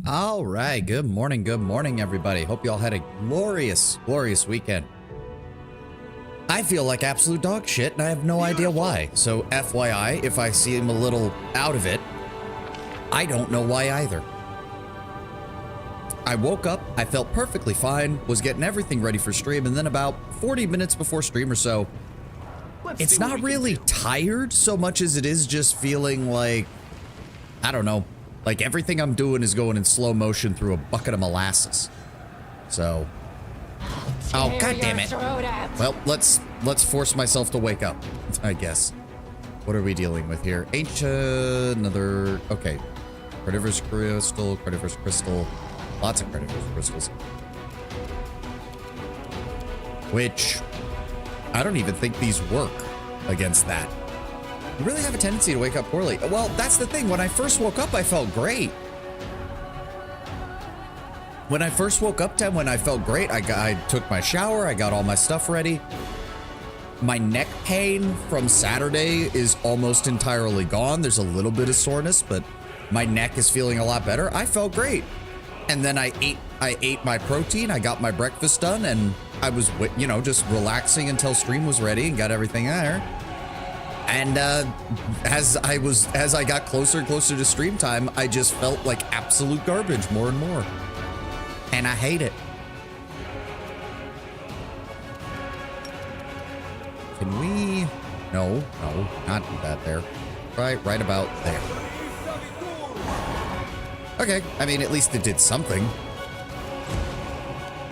All right, good morning, everybody. Hope you all had a glorious weekend. I feel like absolute dog shit, and I have no idea why. So FYI, if I seem a little out of it, I don't know why either. I woke up, I felt perfectly fine, was getting everything ready for stream, and then about 40 minutes before stream or so, it's not really tired so much as it is just feeling like, I don't know, like everything I'm doing is going in slow motion through a bucket of molasses. So, oh god damn it. Well, let's force myself to wake up, I guess. What are we dealing with here? Ancient, another, okay. Credivorous crystal, lots of credivorous crystals. Which, I don't even think these work against that. You really have a tendency to wake up poorly. Well, that's the thing. When I first woke up, I felt great. When I first woke up, when I felt great, I took my shower. I got all my stuff ready. My neck pain from Saturday is almost entirely gone. There's a little bit of soreness, but my neck is feeling a lot better. I felt great. And then I ate my protein. I got my breakfast done, and I was, you know, just relaxing until stream was ready and got everything there. And as I got closer and closer to stream time, I just felt like absolute garbage more and more. And I hate it. Can we? No, not do that there. Right about there. Okay, I mean, at least it did something.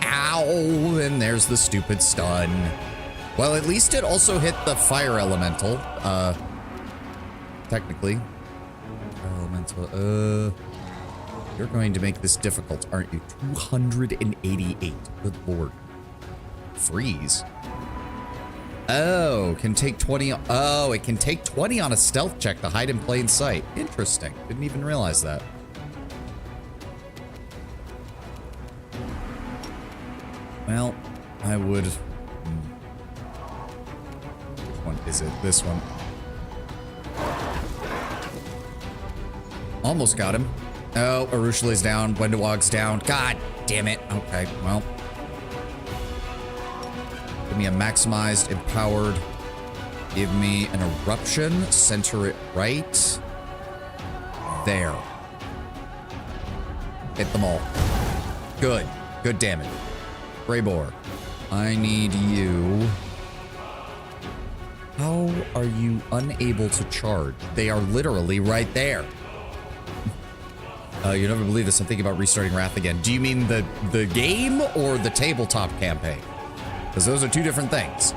Ow, and there's the stupid stun. Well, at least it also hit the fire elemental, technically. Elemental, you're going to make this difficult, aren't you? 288, good lord. Freeze. Oh, can take 20, oh, it can take 20 on a stealth check to hide in plain sight. Interesting, didn't even realize that. Well, I would... Which one is it? This one. Almost got him. Oh, Arushala's down. Wendawog's down. God damn it. Okay, well. Give me a maximized, empowered. Give me an eruption. Center it right. There. Hit them all. Good. Good damage. Braybor, I need you. How are you unable to charge? They are literally right there. You never believe this. I'm thinking about restarting Wrath again. Do you mean the game or the tabletop campaign? Because those are two different things.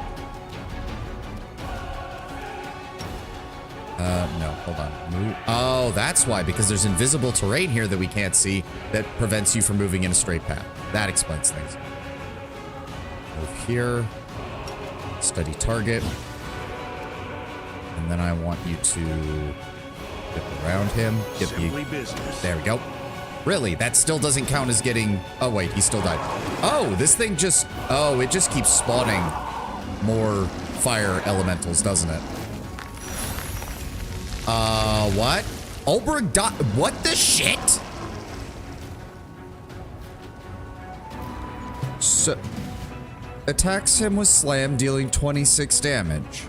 No, hold on. Move. Oh, that's why, because there's invisible terrain here that we can't see that prevents you from moving in a straight path. That explains things. Move here. Study target. And then I want you to get around him. Get me. There we go. Really? That still doesn't count as getting... Oh, wait. He still died. Oh, this thing just... Oh, it just keeps spawning more fire elementals, doesn't it? What? Ulbrich died... What the shit? So... Attacks him with slam, dealing 26 damage.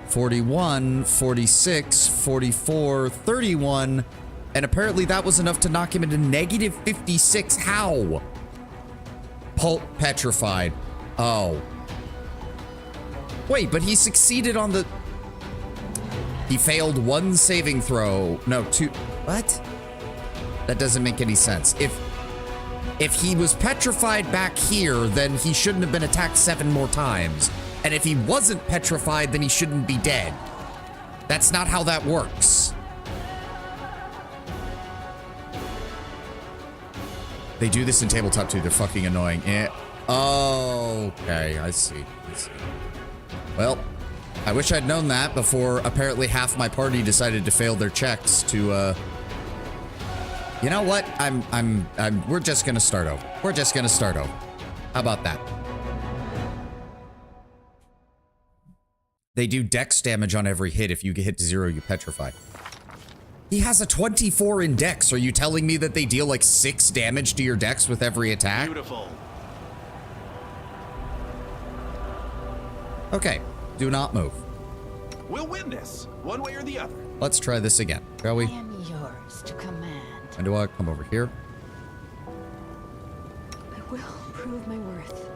41, 46, 44, 31, and apparently that was enough to knock him into negative 56. How? Pulp petrified. Oh. Wait, but he succeeded on the... He failed one saving throw. No, two... What? That doesn't make any sense. If he was petrified back here, then he shouldn't have been attacked 7 more times. And if he wasn't petrified, then he shouldn't be dead. That's not how that works. They do this in tabletop too. They're fucking annoying. Yeah. Oh, okay. I see. Well, I wish I'd known that before apparently half my party decided to fail their checks to, You know what? We're just gonna start over. We're just gonna start over. How about that? They do dex damage on every hit. If you hit 0, you petrify. He has a 24 in dex. Are you telling me that they deal like 6 damage to your dex with every attack? Beautiful. Okay, do not move. We'll win this, one way or the other. Let's try this again, shall we? I am yours to command. And do I come over here? I will prove my worth.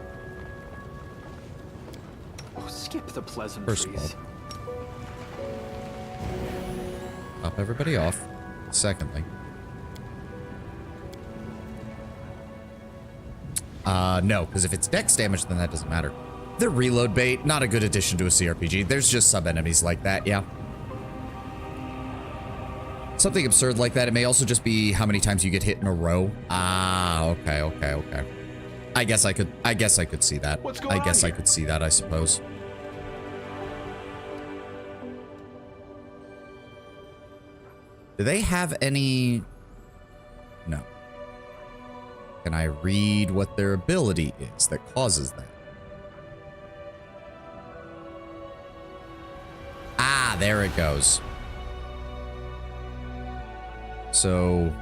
Oh, skip the First pleasantries. of all, top everybody off. Secondly, no, because if it's dex damage, then that doesn't matter. The reload bait, not a good addition to a CRPG. There's just sub-enemies like that, yeah. Something absurd like that. It may also just be how many times you get hit in a row. Ah, okay. I guess I could see that. What's going on here? I could see that, I suppose. Do they have any? No. Can I read what their ability is that causes that? Ah, there it goes. So,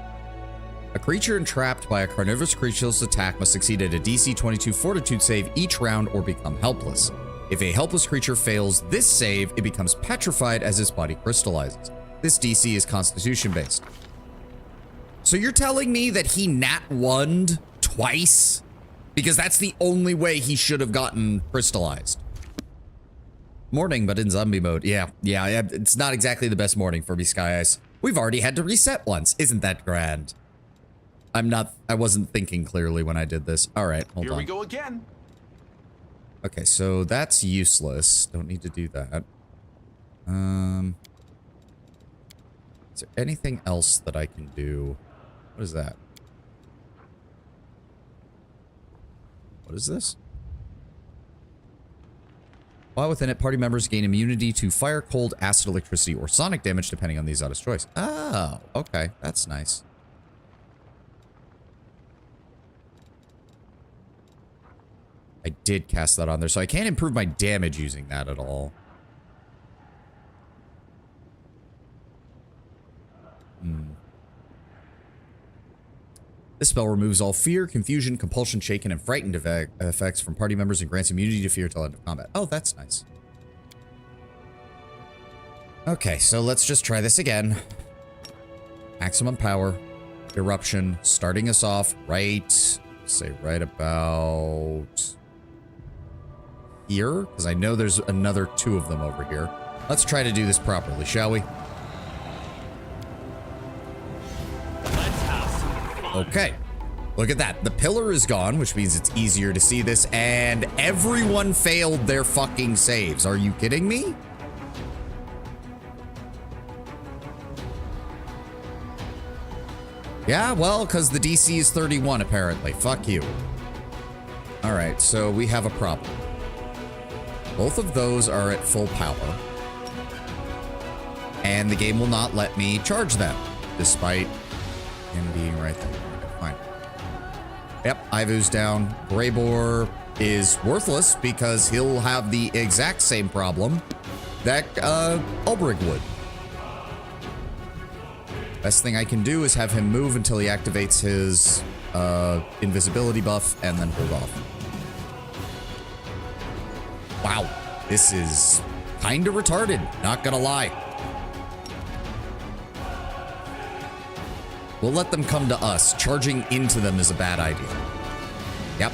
a creature entrapped by a carnivorous creature's attack must succeed at a DC 22 Fortitude save each round or become helpless. If a helpless creature fails this save, it becomes petrified as its body crystallizes. This DC is Constitution based. So you're telling me that he nat 1'd twice? Because that's the only way he should have gotten crystallized. Morning, but in zombie mode. Yeah, it's not exactly the best morning for me, Sky Ice. We've already had to reset once. Isn't that grand? I wasn't thinking clearly when I did this. All right, hold on. Here we go again. Okay, so that's useless. Don't need to do that. Is there anything else that I can do? What is that? What is this? While within it, party members gain immunity to fire, cold, acid, electricity, or sonic damage, depending on the exotic's choice. Oh, okay. That's nice. I did cast that on there, so I can't improve my damage using that at all. This spell removes all fear, confusion, compulsion, shaken, and frightened effects from party members and grants immunity to fear till end of combat. Oh, that's nice. Okay, so let's just try this again. Maximum power, eruption, starting us off right, say right about here, because I know there's another 2 of them over here. Let's try to do this properly, shall we? Okay, look at that. The pillar is gone, which means it's easier to see this, and everyone failed their fucking saves. Are you kidding me? Yeah, well, because the DC is 31, apparently. Fuck you. All right, so we have a problem. Both of those are at full power, and the game will not let me charge them, despite him being right there. Okay, fine. Yep, Ivu's down. Greybor is worthless because he'll have the exact same problem that Ulbrich would. Best thing I can do is have him move until he activates his invisibility buff and then hold off. Wow, this is kind of retarded, not gonna lie. We'll let them come to us. Charging into them is a bad idea. Yep.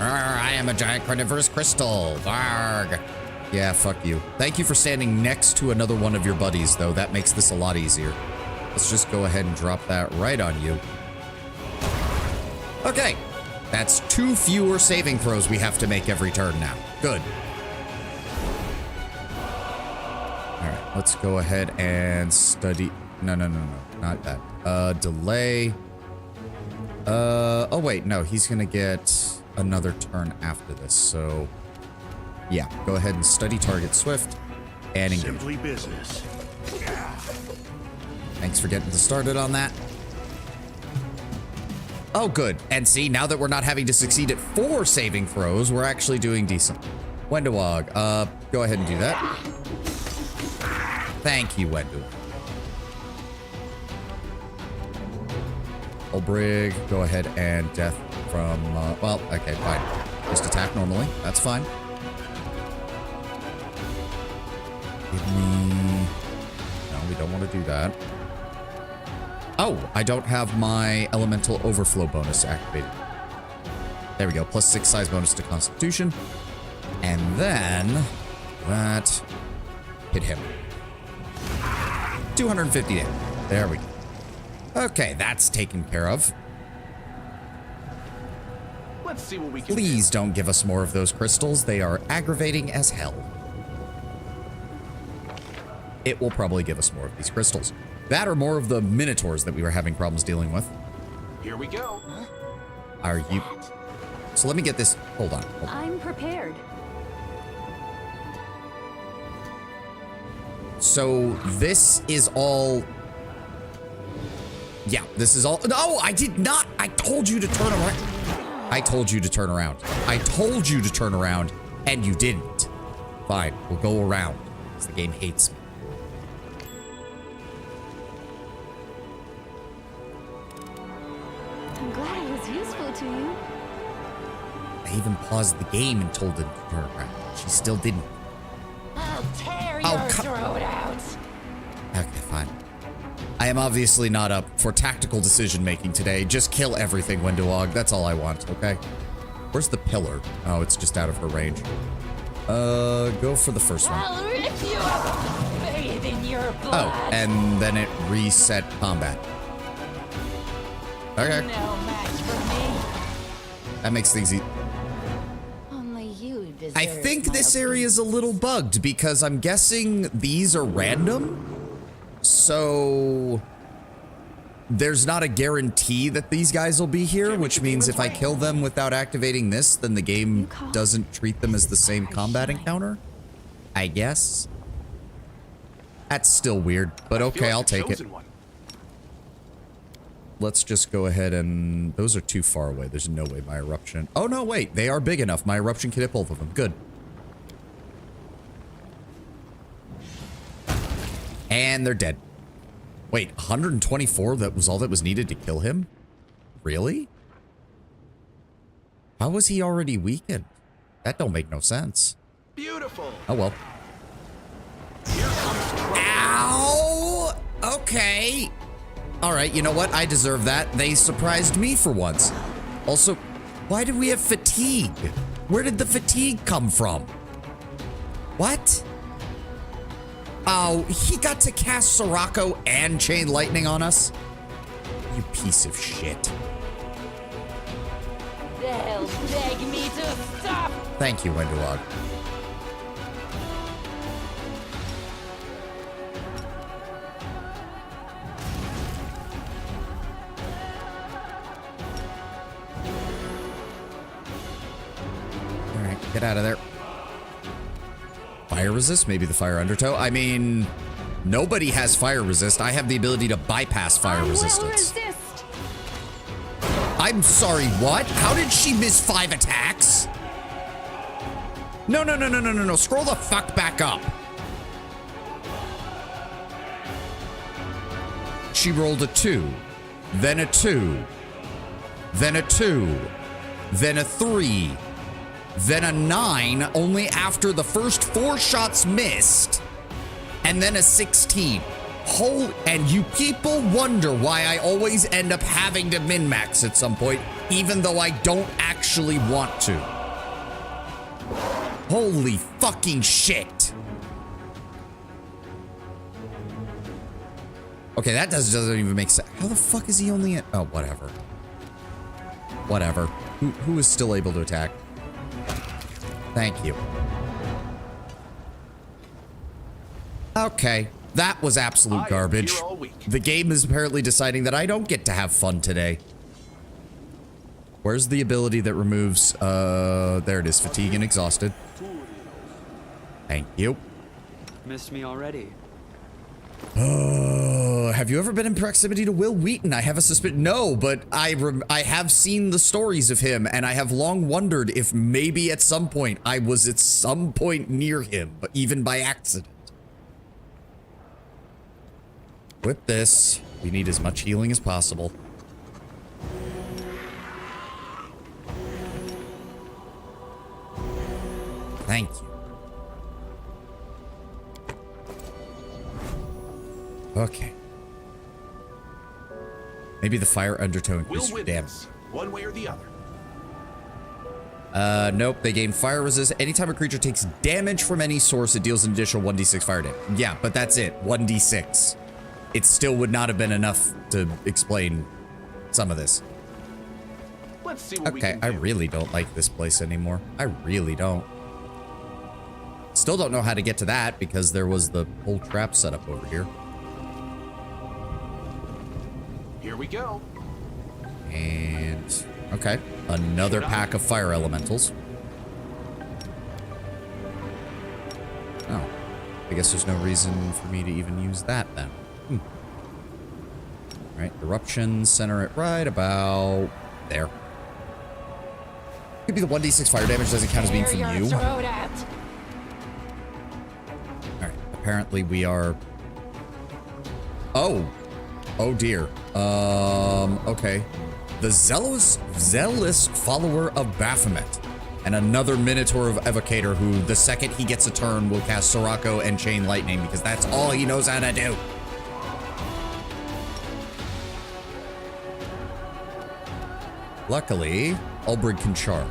I am a giant carnivorous crystal. Varg. Yeah, fuck you. Thank you for standing next to another one of your buddies, though. That makes this a lot easier. Let's just go ahead and drop that right on you. Okay. That's 2 fewer saving throws we have to make every turn now. Good. All right, let's go ahead and study. No, not that. Delay. Oh wait, no, he's gonna get another turn after this, so yeah, go ahead and study target swift and engage. Simply business. Thanks for getting started on that. Oh, good. And see, now that we're not having to succeed at 4 saving throws, we're actually doing decent. Wendawag, go ahead and do that. Thank you, Wendu. Brig, go ahead and death from, well, okay, fine. Just attack normally. That's fine. Give me... No, we don't want to do that. Oh, I don't have my elemental overflow bonus activated. There we go. +6 size bonus to Constitution. And then that hit him. 250 damage. There we go. Okay, that's taken care of. Let's see what we can Please don't give us more of those crystals. They are aggravating as hell. It will probably give us more of these crystals. That or more of the minotaurs that we were having problems dealing with. Here we go. Are you... So let me get this... Hold on. I'm prepared. So this is all... Yeah, this is all... No, I did not! I told you to turn around. I told you to turn around. I told you to turn around, and you didn't. Fine, we'll go around, because the game hates me. I'm glad I was useful to you. I even paused the game and told him to turn around. She still didn't. I'll tear Oh, your throat out. Okay, fine. I am obviously not up for tactical decision making today. Just kill everything, Wenduog. That's all I want, okay? Where's the pillar? Oh, it's just out of her range. Go for the first one. I'll rip you up, bathe in your blood. Oh, and then it reset combat. Okay. No match for me. That makes things easy. Only you deserve I think my this area is a little bugged because I'm guessing these are random. So there's not a guarantee that these guys will be here, which means if I kill them without activating this, then the game doesn't treat them as the same combat encounter. I guess. That's still weird, but okay, I'll take it. Let's just go ahead and... Those are too far away. There's no way my eruption... Oh, no, wait. They are big enough. My eruption can hit both of them. Good. And they're dead. Wait, 124? That was all that was needed to kill him? Really? How was he already weakened? That don't make no sense. Beautiful. Oh, well. Ow! Okay. All right, you know what? I deserve that. They surprised me for once. Also, why did we have fatigue? Where did the fatigue come from? What? Oh, he got to cast Sirocco and Chain Lightning on us? You piece of shit. They'll beg me to stop. Thank you, Wenduog. All right, get out of there. Fire resist? Maybe the fire undertow? I mean, nobody has fire resist. I have the ability to bypass fire resistance. Resist. I'm sorry, what? How did she miss 5 attacks? No, no, no, no, no, no, no. Scroll the fuck back up. She rolled a 2, then a 2, then a 2, then a 3, then a 9 only after the first 4 shots missed, and then a 16. And you people wonder why I always end up having to min-max at some point, even though I don't actually want to. Holy fucking shit. Okay, that doesn't even make sense. How the fuck is he only at... Oh, whatever. Whatever. Who is still able to attack? Thank you. Okay, that was absolute garbage. The game is apparently deciding that I don't get to have fun today. Where's the ability that removes, there it is, fatigue and exhausted. Thank you. Missed me already. Have you ever been in proximity to Will Wheaton? I have a suspicion. No, but I have seen the stories of him, and I have long wondered if maybe at some point I was at some point near him, but even by accident. With this, we need as much healing as possible. Thank you. Okay. Maybe the fire undertone We'll increases your win damage. this, one way or the other. Nope. They gain fire resist. Anytime a creature takes damage from any source, it deals an additional 1d6 fire damage. Yeah, but that's it. 1d6. It still would not have been enough to explain some of this. Let's see what we Okay, can I do. really don't like this place anymore. I really don't. Still don't know how to get to that because there was the whole trap set up over here. Here we go. And okay, another pack of fire elementals. Oh, I guess there's no reason for me to even use that then. All right, eruption, center it right about there. Could be the 1d6 fire damage doesn't count as being from Tear you. your All throat out. right, apparently we are. Oh dear. Okay. The zealous follower of Baphomet. And another Minotaur of Evocator who, the second he gets a turn, will cast Sirocco and Chain Lightning because that's all he knows how to do. Luckily, Ulbrig can charge.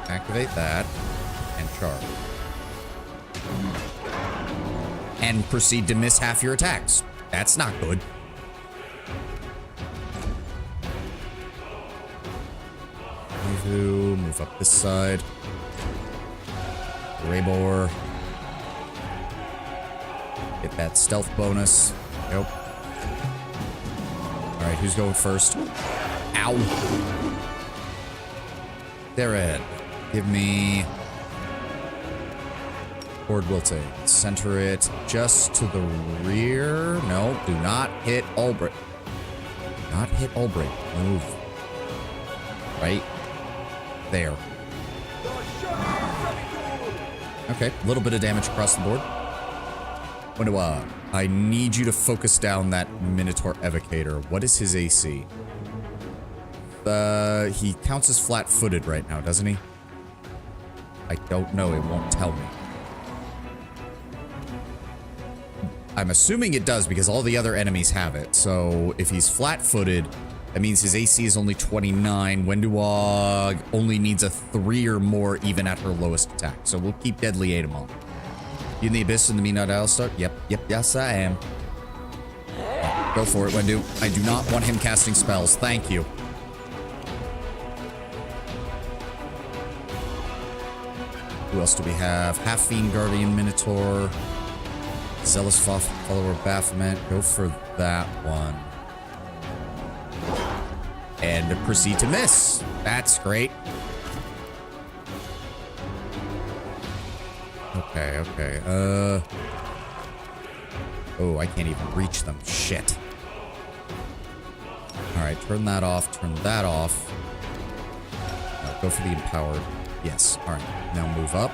Activate that and charge. And proceed to miss half your attacks. That's not good. Move up this side. Raybor. Get that stealth bonus. Nope. Alright, who's going first? Ow. Darren, give me Horde Wilting. Center it just to the rear. No, do not hit Ulbrich. Do not hit Ulbrich. Move. Right there. Okay, a little bit of damage across the board. Wendua, I need you to focus down that Minotaur Evocator. What is his AC? He counts as flat-footed right now, doesn't he? I don't know. It won't tell me. I'm assuming it does because all the other enemies have it. So if he's flat-footed, that means his AC is only 29. Wenduog only needs a 3 or more even at her lowest attack. So we'll keep Deadly Aim on. You in the Abyss in the Midnight Isle start? Yep, yes I am. Go for it, Wendu. I do not want him casting spells. Thank you. Who else do we have? Half-Fiend Guardian Minotaur. Zealous Follower of Baphomet. Go for that one. And proceed to miss. That's great. Okay. Oh, I can't even reach them. Shit. Alright, turn that off. Turn that off. No, go for the Empowered. Yes. Alright. Now move up.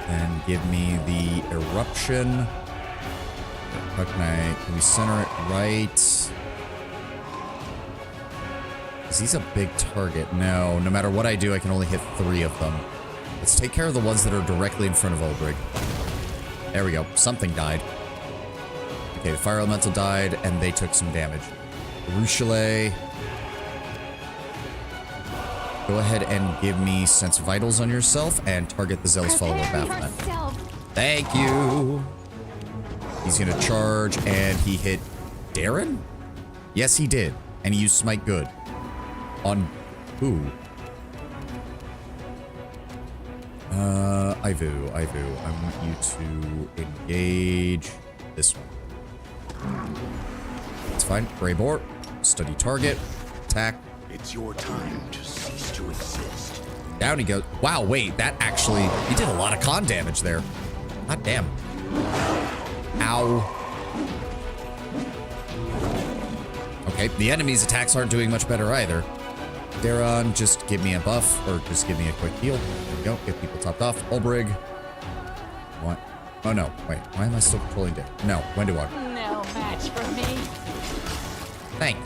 And give me the Eruption. Okay, can we center it right? Because he's a big target. No matter what I do, I can only hit 3 of them. Let's take care of the ones that are directly in front of Ulbrich. There we go. Something died. Okay, the Fire Elemental died, and they took some damage. Ruchelet. Go ahead and give me Sense Vitals on yourself and target the Zealous Follower of Baphomet. Thank you. He's going to charge, and he hit Darren? Yes, he did. And he used Smite Good. On who? Ivu. I want you to engage this one. It's fine. Raybor. Study target. Attack. It's your time to cease to exist. Down he goes. Wow, wait. That actually... He did a lot of con damage there. God damn. Ow. Okay, the enemy's attacks aren't doing much better either. Daron, just give me a buff, or just give me a quick heal. There we go. Get people topped off. Ulbrig. What? Oh, no. Wait. Why am I still controlling Dick? No. Wenduog. No match for me. Thank you.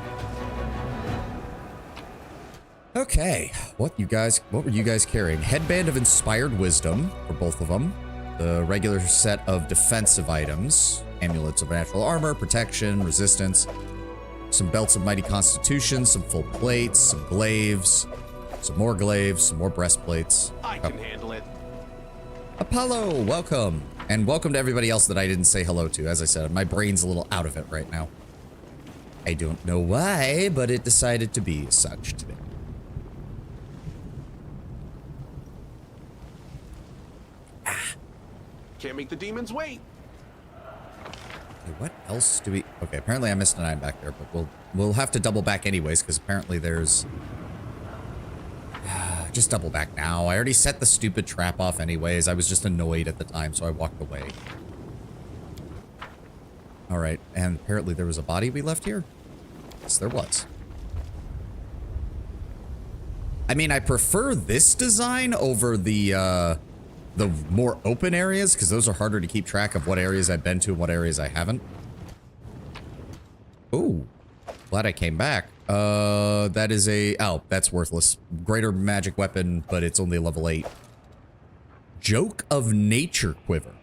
Okay, what were you guys carrying? Headband of Inspired Wisdom for both of them. The regular set of defensive items. Amulets of natural armor, protection, resistance. Some belts of mighty constitution, some full plates, some glaives, some more glaives, some more breastplates. I can handle it. Apollo, welcome. And welcome to everybody else that I didn't say hello to. As I said, my brain's a little out of it right now. I don't know why, but it decided to be such today. Can't make the demons wait. Okay, what else do we... Okay, apparently I missed an item back there, but we'll have to double back anyways, because apparently there's... Just double back now. I already set the stupid trap off anyways. I was just annoyed at the time, so I walked away. Alright, and apparently there was a body we left here? Yes, there was. I mean, I prefer this design over the more open areas, because those are harder to keep track of what areas I've been to and what areas I haven't. Ooh, glad I came back. That is a... Oh, that's worthless. Greater magic weapon, but it's only level 8. Joke of Nature Quiver.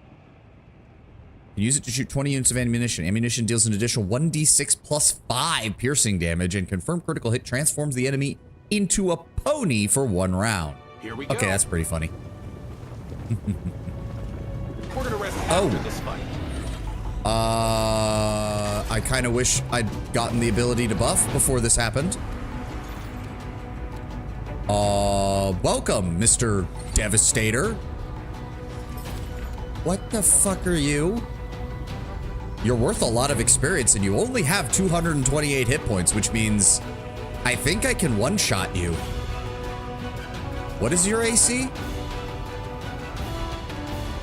You use it to shoot 20 units of ammunition. Ammunition deals an additional 1d6 plus 5 piercing damage, and confirmed critical hit transforms the enemy into a pony for 1 round. Here we go. Okay, that's pretty funny. We're gonna rest after this fight. I kind of wish I'd gotten the ability to buff before this happened. Welcome, Mr. Devastator. What the fuck are you? You're worth a lot of experience and you only have 228 hit points, which means I think I can one-shot you. What is your AC?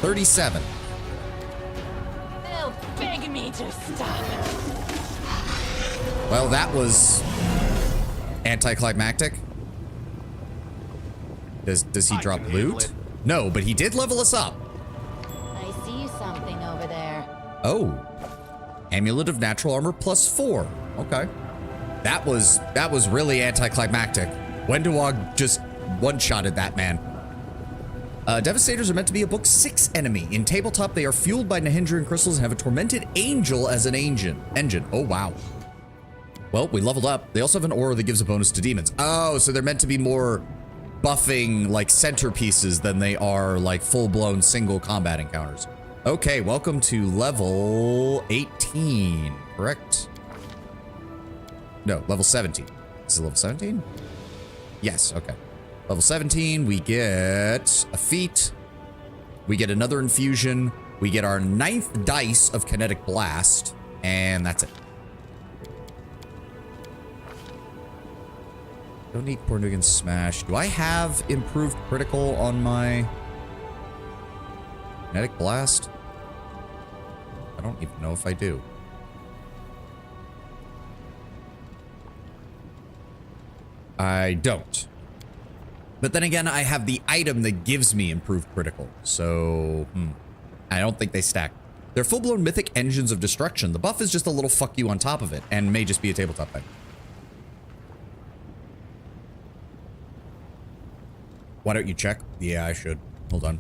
37. They'll beg me to stop. Well, that was anticlimactic. Does he drop loot? No, but he did level us up. I see something over there. Oh. Amulet of Natural Armor plus 4. Okay. That was really anticlimactic. Wendewog just one-shotted that man. Devastators are meant to be a book 6 enemy. In tabletop, they are fueled by Nahindran crystals and have a tormented angel as an engine. Oh, wow. Well, we leveled up. They also have an aura that gives a bonus to demons. Oh, so they're meant to be more buffing, like, centerpieces than they are, like, full-blown single combat encounters. Okay, welcome to level 18, correct? No, level 17. Is it level 17? Yes, okay. Level 17, we get a feat. We get another infusion. We get our 9th dice of Kinetic Blast. And that's it. Don't need Cornugan Smash. Do I have improved critical on my Kinetic Blast? I don't even know if I do. I don't. But then again, I have the item that gives me improved critical. So, I don't think they stack. They're full-blown mythic engines of destruction. The buff is just a little fuck you on top of it, and may just be a tabletop thing. Why don't you check? Yeah, I should. Hold on.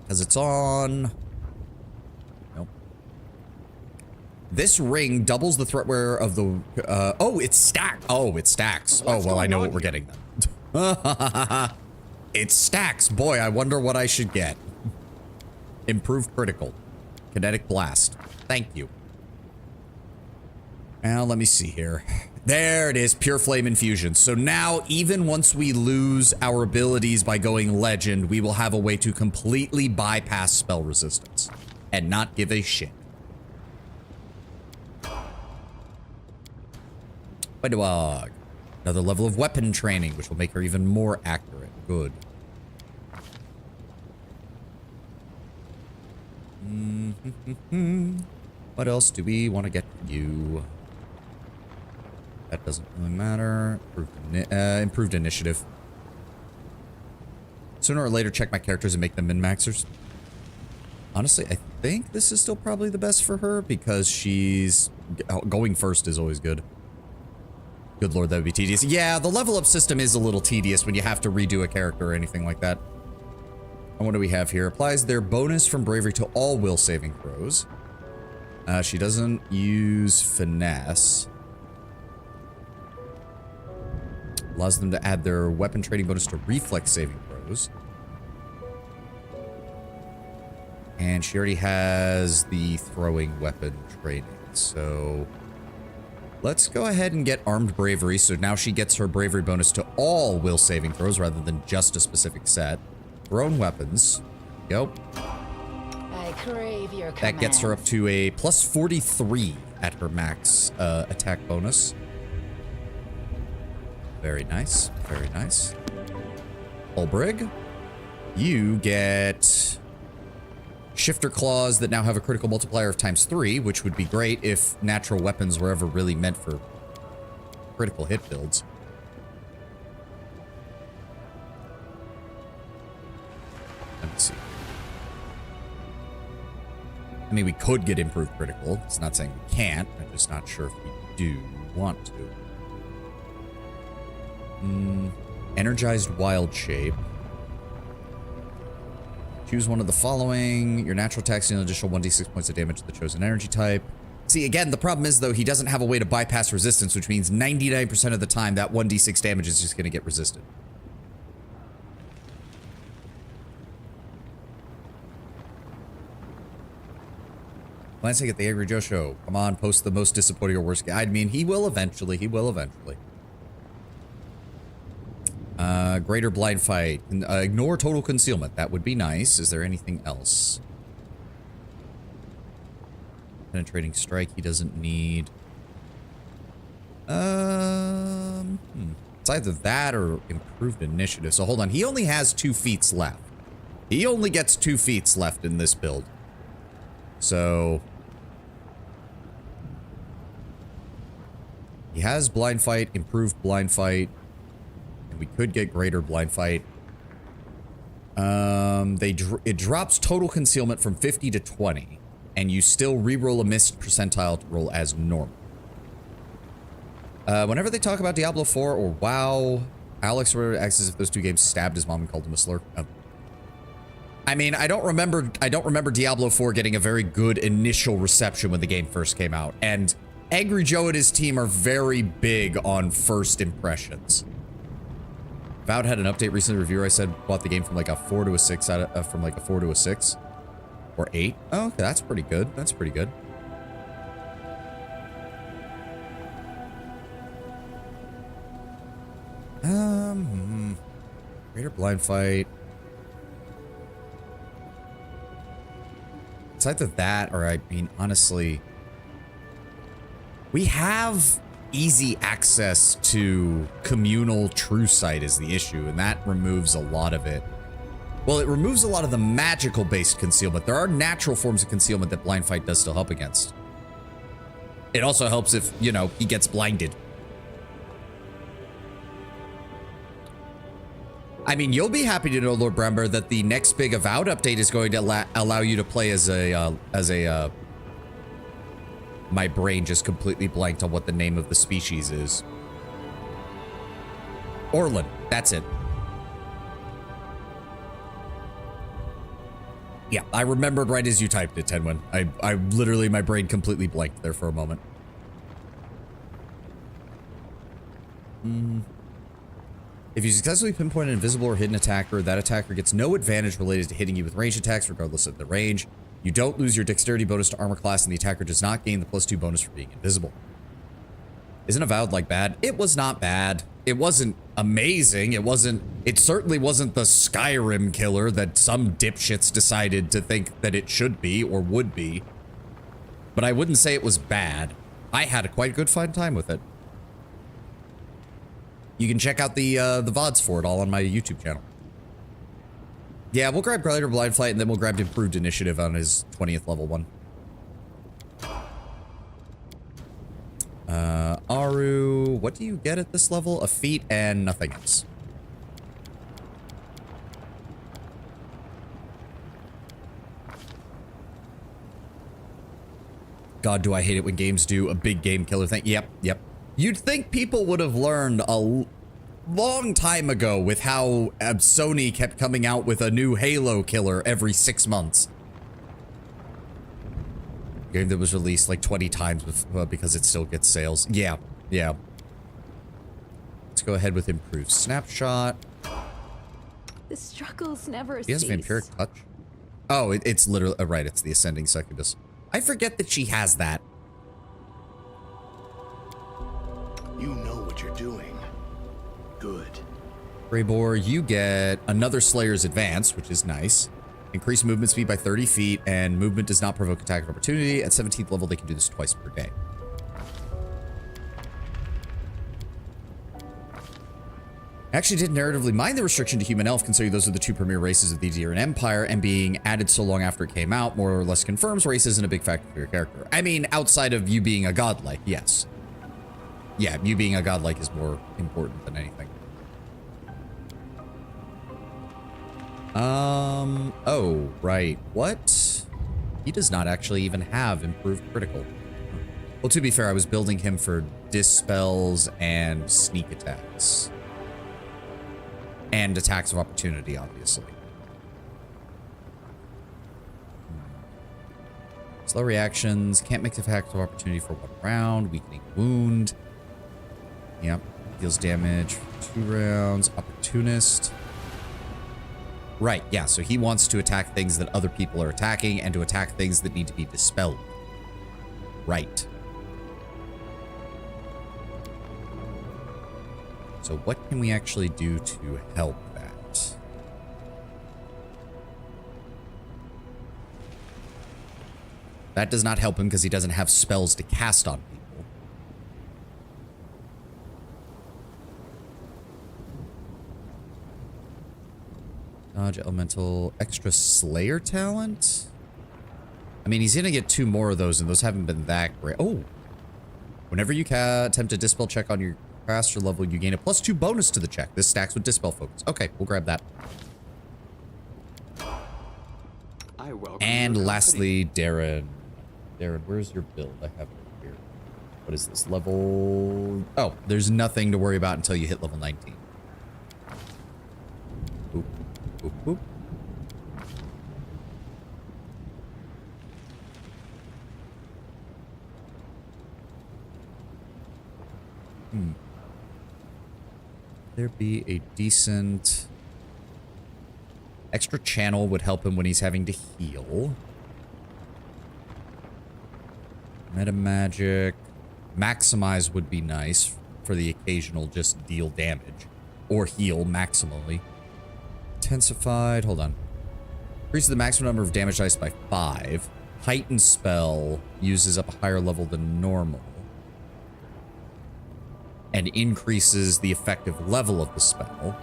Because it's on... Nope. This ring doubles the threat wear of the... oh, it's stacked. Oh, it stacks. Oh, well, I know what we're getting then. It stacks. Boy, I wonder what I should get. Improved critical. Kinetic Blast. Thank you. Now, let me see here. There it is. Pure Flame Infusion. So now, even once we lose our abilities by going Legend, we will have a way to completely bypass spell resistance and not give a shit. Wendewog. Another level of weapon training, which will make her even more accurate. Good. What else do we want to get for you? That doesn't really matter. Improved initiative. Sooner or later, check my characters and make them min-maxers. Honestly, I think this is still probably the best for her because she's... Going first is always good. Good lord, that would be tedious. Yeah, the level up system is a little tedious when you have to redo a character or anything like that. And what do we have here? Applies their bonus from bravery to all will saving throws. She doesn't use finesse. Allows them to add their weapon training bonus to reflex saving throws. And she already has the throwing weapon training. So let's go ahead and get armed bravery. So now she gets her bravery bonus to all will saving throws rather than just a specific set. Thrown weapons. Go. I crave your That gets her up to a plus 43 at her max attack bonus. Very nice. Very nice. Ulbrig, you get shifter claws that now have a critical multiplier of ×3, which would be great if natural weapons were ever really meant for critical hit builds. Let me see. I mean, we could get improved critical. It's not saying we can't. I'm just not sure if we do want to. Energized wild shape. Choose one of the following. Your natural attacks deal an additional 1d6 points of damage to the chosen energy type. See, again, the problem is, though, he doesn't have a way to bypass resistance, which means 99% of the time that 1d6 damage is just going to get resisted. Glancing at the Angry Joe show. Come on, post the most disappointing or worst guide. I mean, he will eventually. He will eventually. Greater blind fight. Ignore total concealment. That would be nice. Is there anything else? Penetrating strike he doesn't need. It's either that or improved initiative. So hold on. He only has 2 feats left. He only gets 2 feats left in this build. So he has blind fight, improved blind fight. We could get greater blind fight. It drops total concealment from 50 to 20, and you still re-roll a missed percentile to roll as normal. Whenever they talk about Diablo 4 or WoW, Alex acts as if those 2 games stabbed his mom and called him a slur. I mean, I don't remember Diablo 4 getting a very good initial reception when the game first came out, and Angry Joe and his team are very big on first impressions. Vowed had an update recently. Reviewer I said bought the game from like a 4 to a 6 from like a 4 to a 6 or 8. Oh, okay, that's pretty good. That's pretty good. Greater blind fight. It's either that or I mean, honestly, we have easy access to communal true sight is the issue, and that removes a lot of it. Well, it removes a lot of the magical based concealment. There are natural forms of concealment that blind fight does still help against. It also helps if, you know, he gets blinded. I mean, you'll be happy to know, Lord Bramber, that the next big Avowed update is going to allow you to play as a my brain just completely blanked on what the name of the species is. Orlin, that's it. Yeah, I remembered right as you typed it, Tenwin. I literally, my brain completely blanked there for a moment. If you successfully pinpoint an invisible or hidden attacker, that attacker gets no advantage related to hitting you with ranged attacks, regardless of the range. You don't lose your dexterity bonus to armor class, and the attacker does not gain the +2 bonus for being invisible. Isn't Avowed like bad? It was not bad. It wasn't amazing. It certainly wasn't the Skyrim killer that some dipshits decided to think that it should be or would be. But I wouldn't say it was bad. I had a quite good fun time with it. You can check out the VODs for it all on my YouTube channel. Yeah, we'll grab Greater Blind Fight, and then we'll grab Improved Initiative on his 20th level one. Aru, what do you get at this level? A feat and nothing else. God, do I hate it when games do a big game killer thing. Yep. You'd think people would have learned long time ago with how Sony kept coming out with a new Halo killer every 6 months. Game that was released like 20 times because it still gets sales. Yeah, yeah. Let's go ahead with improved snapshot. The struggles never cease. He has vampiric touch. Oh, it's literally right. It's the ascending succubus. I forget that she has that. You know what you're doing. Good. Greybor, you get another Slayer's Advance, which is nice. Increase movement speed by 30 feet, and movement does not provoke attack of opportunity. At 17th level, they can do this twice per day. I actually did narratively mind the restriction to human elf, considering those are the two premier races of the Aedirn Empire, and being added so long after it came out more or less confirms race isn't a big factor for your character. I mean, outside of you being a godlike, yes. Yeah, you being a godlike is more important than anything. Oh, right. What? He does not actually even have improved critical. Well, to be fair, I was building him for dispels and sneak attacks. And attacks of opportunity, obviously. Slow reactions. Can't make attacks of opportunity for 1 round. Weakening wound. Yep. Deals damage for 2 rounds. Opportunist. Right, yeah, so he wants to attack things that other people are attacking and to attack things that need to be dispelled. Right. So what can we actually do to help that? That does not help him because he doesn't have spells to cast on people. Dodge elemental, extra Slayer talent? I mean, he's gonna get 2 more of those, and those haven't been that great. Oh! Whenever you attempt a dispel check on your caster level, you gain a +2 bonus to the check. This stacks with dispel focus. Okay, we'll grab that. And lastly, Darren. Darren, where's your build? I have it here. What is this? Level... Oh, there's nothing to worry about until you hit level 19. Oop. Oop, oop. There be a decent... Extra channel would help him when he's having to heal. Meta magic. Maximize would be nice for the occasional just deal damage. Or heal maximally. Intensified. Hold on. Increases the maximum number of damage dice by 5. Heightened spell uses up a higher level than normal. And increases the effective level of the spell.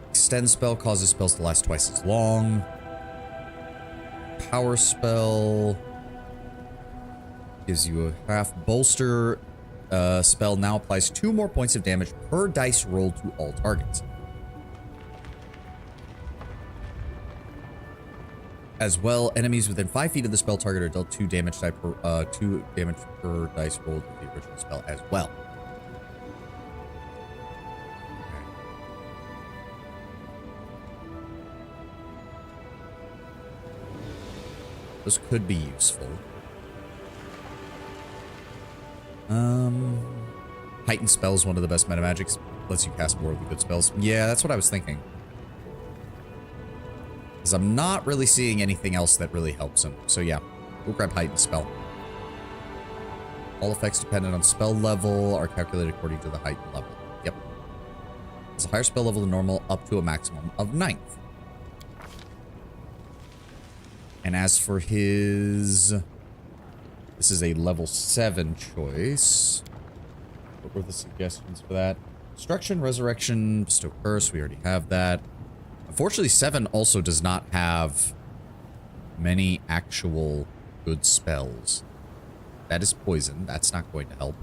Extend spell causes spells to last twice as long. Power spell gives you a half bolster. Spell now applies 2 more points of damage per dice rolled to all targets. As well, enemies within 5 feet of the spell target are dealt 2 damage per dice rolled with the original spell as well. Those could be useful. Heightened spell is one of the best meta magics. Lets you cast more of the good spells. Yeah, that's what I was thinking. Because I'm not really seeing anything else that really helps him. So yeah, we'll grab heightened spell. All effects dependent on spell level are calculated according to the heightened level. Yep. It's a higher spell level than normal, up to a maximum of 9th. And as for his... This is a level 7 choice. What were the suggestions for that? Destruction, Resurrection, Bestow Curse. We already have that. Unfortunately, 7 also does not have many actual good spells. That is poison. That's not going to help.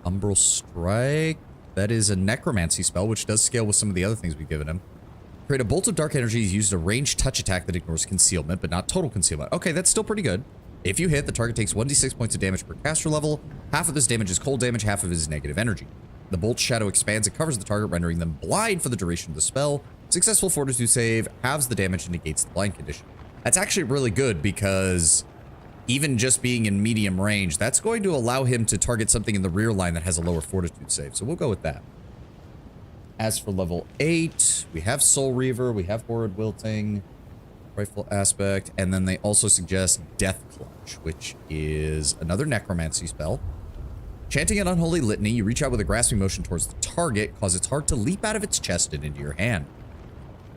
Umbral Strike. That is a necromancy spell, which does scale with some of the other things we've given him. Create a bolt of dark energy used a ranged touch attack that ignores concealment, but not total concealment. Okay, that's still pretty good. If you hit, the target takes 1d6 points of damage per caster level. Half of this damage is cold damage, half of it is negative energy. The bolt's shadow expands and covers the target, rendering them blind for the duration of the spell. Successful fortitude save halves the damage and negates the blind condition. That's actually really good because even just being in medium range, that's going to allow him to target something in the rear line that has a lower fortitude save. So we'll go with that. As for level 8, we have Soul Reaver, we have Horrid Wilting, Rifle Aspect, and then they also suggest Death Clutch, which is another necromancy spell. Chanting an unholy litany, you reach out with a grasping motion towards the target, cause its heart to leap out of its chest and into your hand.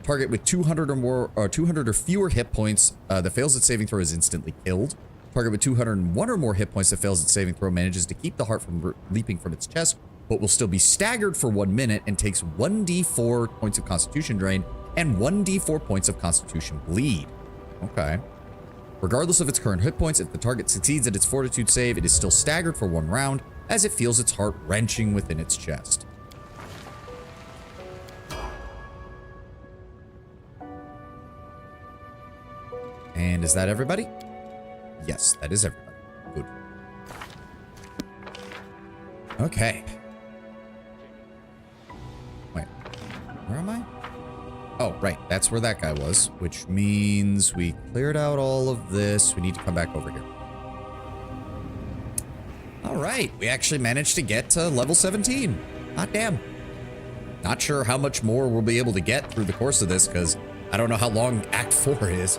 Target with 200 or fewer hit points that fails its saving throw is instantly killed. Target with 201 or more hit points that fails its saving throw manages to keep the heart from leaping from its chest, but will still be staggered for 1 minute and takes 1d4 points of constitution drain and 1d4 points of constitution bleed. Okay. Regardless of its current hit points, if the target succeeds at its fortitude save, it is still staggered for 1 round as it feels its heart wrenching within its chest. And is that everybody? Yes, that is everybody. Good. Okay. Wait, where am I? Oh, right, that's where that guy was, which means we cleared out all of this. We need to come back over here. All right, we actually managed to get to level 17. Hot damn. Not sure how much more we'll be able to get through the course of this, because I don't know how long Act 4 is.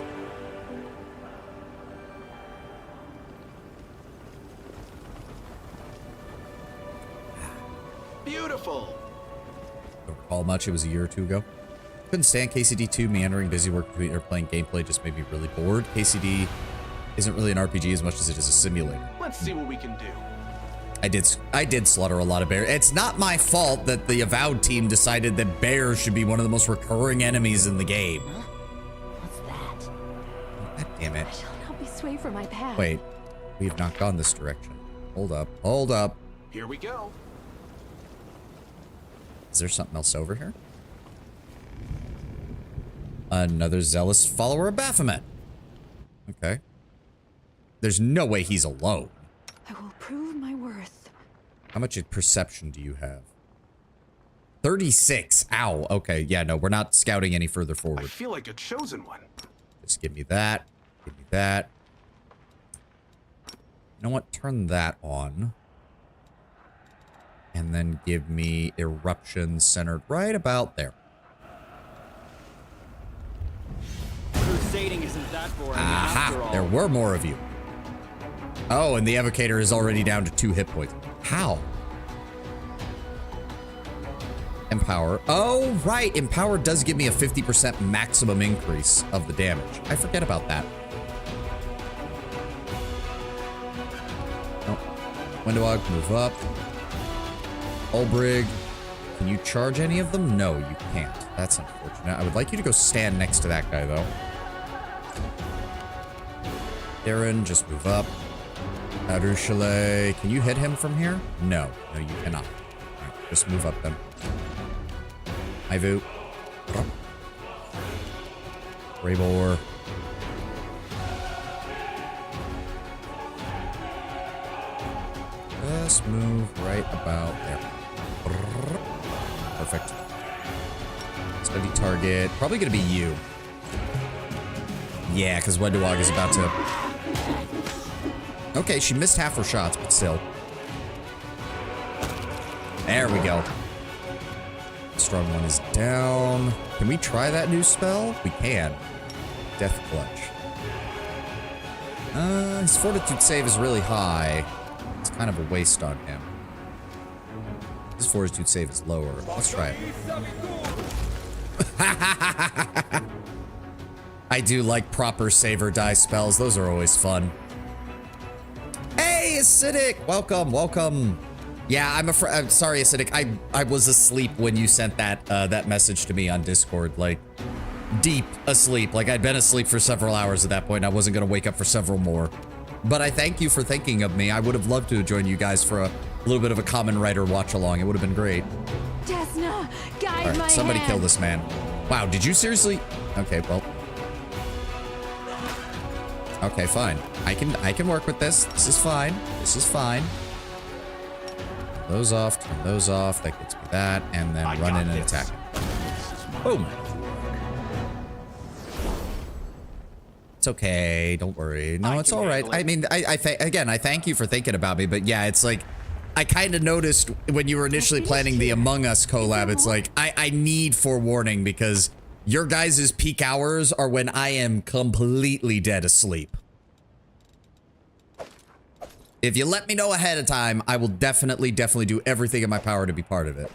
Beautiful. Don't recall much. It was a year or two ago. Couldn't stand KCD2. Meandering busy work between or playing gameplay just made me really bored. KCD isn't really an RPG as much as it is a simulator. Let's see what we can do. I did slaughter a lot of bears. It's not my fault that the Avowed team decided that bears should be one of the most recurring enemies in the game. What's that? God damn it. I shall not be swayed from my path. Wait, we have not gone this direction. Hold up. Hold up. Here we go. Is there something else over here? Another zealous follower of Baphomet. Okay. There's no way he's alone. I will prove my worth. How much perception do you have? 36. Ow. Okay. Yeah, no, we're not scouting any further I forward. feel like a chosen one. Just give me that. Give me that. You know what? Turn that on. And then give me eruption centered right about there. Crusading isn't that boring after Aha! all. There were more of you. Oh, and the evocator is already down to 2 hit points. How? Empower. Oh, right. Empower does give me a 50% maximum increase of the damage. I forget about that. Nope. Windowog, move up. Ulbrig, can you charge any of them? No, you can't. That's unfortunate. I would like you to go stand next to that guy, though. Darren, just move up. Arushale, can you hit him from here? No. No, you cannot. All right, just move up then. Ivu. Raybor. Just move right about there. Perfect. Steady target. Probably gonna be you. Yeah, because Wendewog is about to... Okay, she missed half her shots, but still. There we go. Strong one is down. Can we try that new spell? We can. Death Clutch. His fortitude save is really high. It's kind of a waste on him. His fortitude save is lower. Let's try it. I do like proper save or die spells. Those are always fun. Hey, Acidic! Welcome, welcome. Yeah, I'm sorry, Acidic. I was asleep when you sent that that message to me on Discord. Like, deep asleep. Like, I'd been asleep for several hours at that point. I wasn't gonna wake up for several more. But I thank you for thinking of me. I would have loved to have joined you guys for a little bit of a Common Writer watch along. It would have been great. Desna, guide All right, my somebody hand. kill this man. Wow, did you seriously? Okay, well. Okay, fine. I can work with this. This is fine. This is fine. Those off, turn those off. That gets me that, and then run in and attack. Boom. It's okay. Don't worry. No, it's all right. I mean, I thank you for thinking about me, but yeah, it's like I kind of noticed when you were initially planning the Among Us collab. It's like I need forewarning because your guys' peak hours are when I am completely dead asleep. If you let me know ahead of time, I will definitely do everything in my power to be part of it.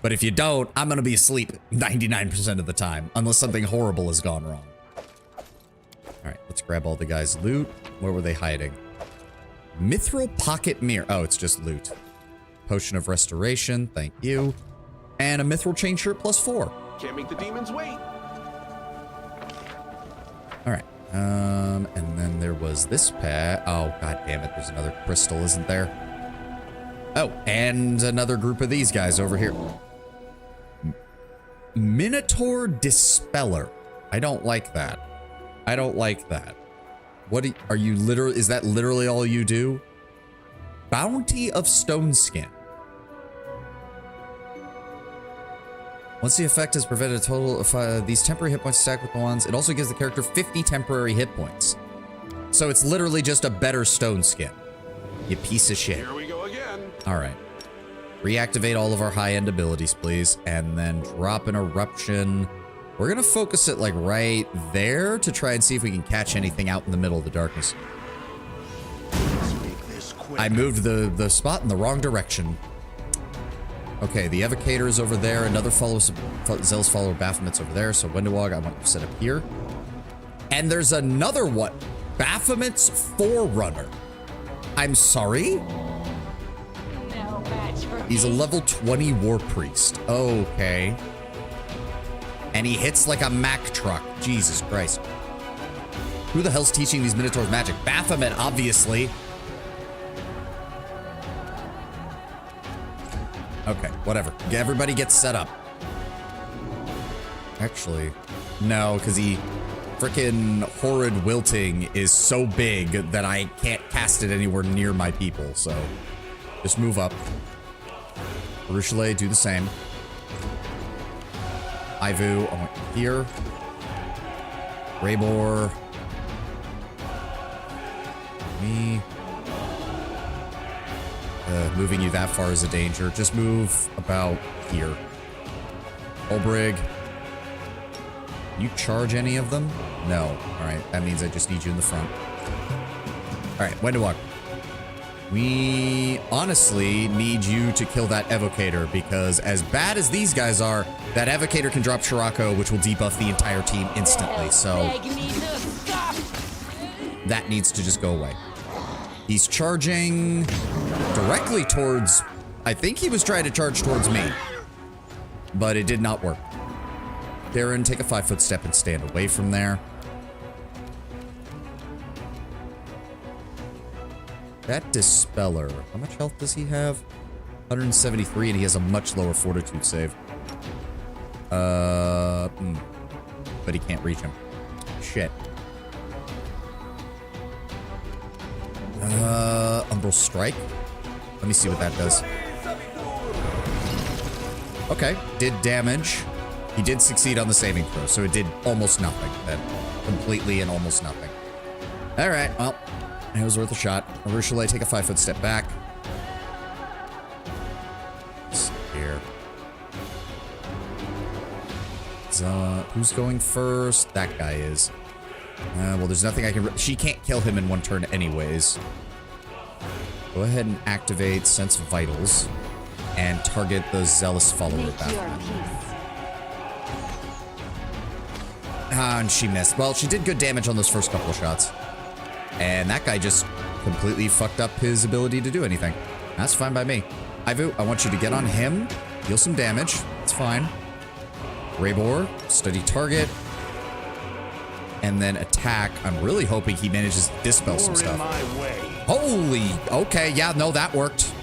But if you don't, I'm gonna be asleep 99% of the time, unless something horrible has gone wrong. All right, let's grab all the guys' loot. Where were they hiding? Mithril pocket mirror. Oh, it's just loot. Potion of restoration, thank you. And a mithril chain shirt +4. Can't make the demons wait. All right. And then there was this pad. Oh, god damn it. There's another crystal, isn't there? Oh, and another group of these guys over here. Minotaur Dispeller. I don't like that. I don't like that. What are you literally, is that literally all you do? Bounty of Stone Skin. Once the effect has prevented a total of these temporary hit points stacked with the ones, it also gives the character 50 temporary hit points. So it's literally just a better stone skin. You piece of shit. Here we go again. All right. Reactivate all of our high-end abilities, please. And then drop an eruption. We're going to focus it like right there to try and see if we can catch anything out in the middle of the darkness. I moved the spot in the wrong direction. Okay, the Evocator is over there. Another Zealous Follower Baphomet's over there. So Wendewog, I want to set up here. And there's another one. Baphomet's Forerunner. I'm sorry? No match for He's a me. level 20 War Priest. Okay. And he hits like a Mack truck. Jesus Christ. Who the hell's teaching these Minotaurs magic? Baphomet, obviously. Okay, whatever. Everybody gets set up. Actually, no, because he frickin' horrid wilting is so big that I can't cast it anywhere near my people, so just move up. Ruchelet, do the same. Ivu, I want you here. Raybor. Me. Moving you that far is a danger. Just move about here. Olbrig. You charge any of them? No. All right. That means I just need you in the front. All right. Wendewog. We honestly need you to kill that Evocator because as bad as these guys are, that Evocator can drop Shirako, which will debuff the entire team instantly. So that needs to just go away. He's charging directly towards, I think he was trying to charge towards me, but it did not work. Darren, take a 5-foot step and stand away from there. That Dispeller, how much health does he have? 173, and he has a much lower fortitude save. But he can't reach him. Shit. Umbral Strike. Let me see what that does. Okay, did damage. He did succeed on the saving throw, so it did almost nothing. Then completely and almost nothing. All right, well, it was worth a shot. Ruchelet, take a 5-foot step back. Let's see here. Who's going first? That guy is. Well, there's nothing I can... She can't kill him in one turn anyways. Go ahead and activate Sense Vitals and target the Zealous Follower Make your Baphomet. peace. Ah, and she missed. Well, she did good damage on those first couple of shots. And that guy just completely fucked up his ability to do anything. That's fine by me. Ivu, I want you to get on him, deal some damage. It's fine. Raybor, study target. And then attack. I'm really hoping he manages to dispel some stuff. Holy, okay, yeah, no, that worked.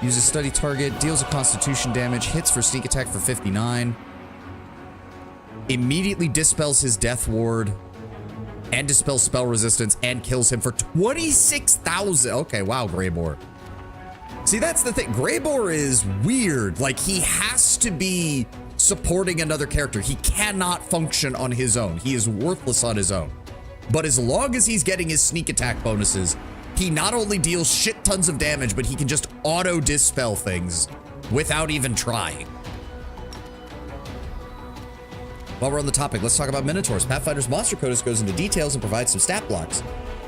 Uses study target, deals a constitution damage, hits for sneak attack for 59. Immediately dispels his death ward and dispels spell resistance and kills him for 26,000. Okay, wow, Greybor. See, that's the thing. Greybor is weird. Like, he has to be supporting another character. He cannot function on his own. He is worthless on his own. But as long as he's getting his sneak attack bonuses, he not only deals shit tons of damage, but he can just auto-dispel things without even trying. While we're on the topic, let's talk about Minotaurs. Pathfinder's Monster Codex goes into details and provides some stat blocks.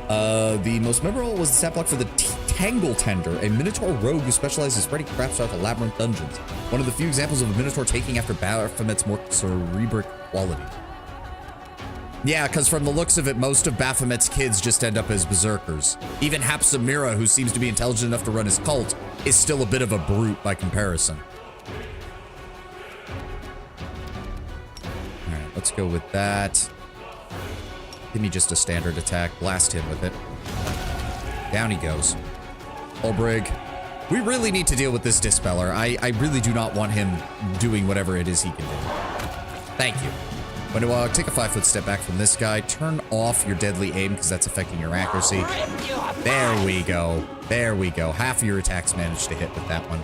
The most memorable was the stat block for the Tangle Tender, a Minotaur rogue who specializes in spreading crafts out to labyrinth dungeons. One of the few examples of a Minotaur taking after Baphomet's more cerebric quality. Yeah, because from the looks of it, most of Baphomet's kids just end up as berserkers. Even Hapsamira, who seems to be intelligent enough to run his cult, is still a bit of a brute by comparison. All right, let's go with that. Give me just a standard attack. Blast him with it. Down he goes. Olbrig. We really need to deal with this Dispeller. I really do not want him doing whatever it is he can do. Thank you. I'm going to take a 5-foot step back from this guy. Turn off your deadly aim because that's affecting your accuracy. There we go. There we go. Half of your attacks managed to hit with that one.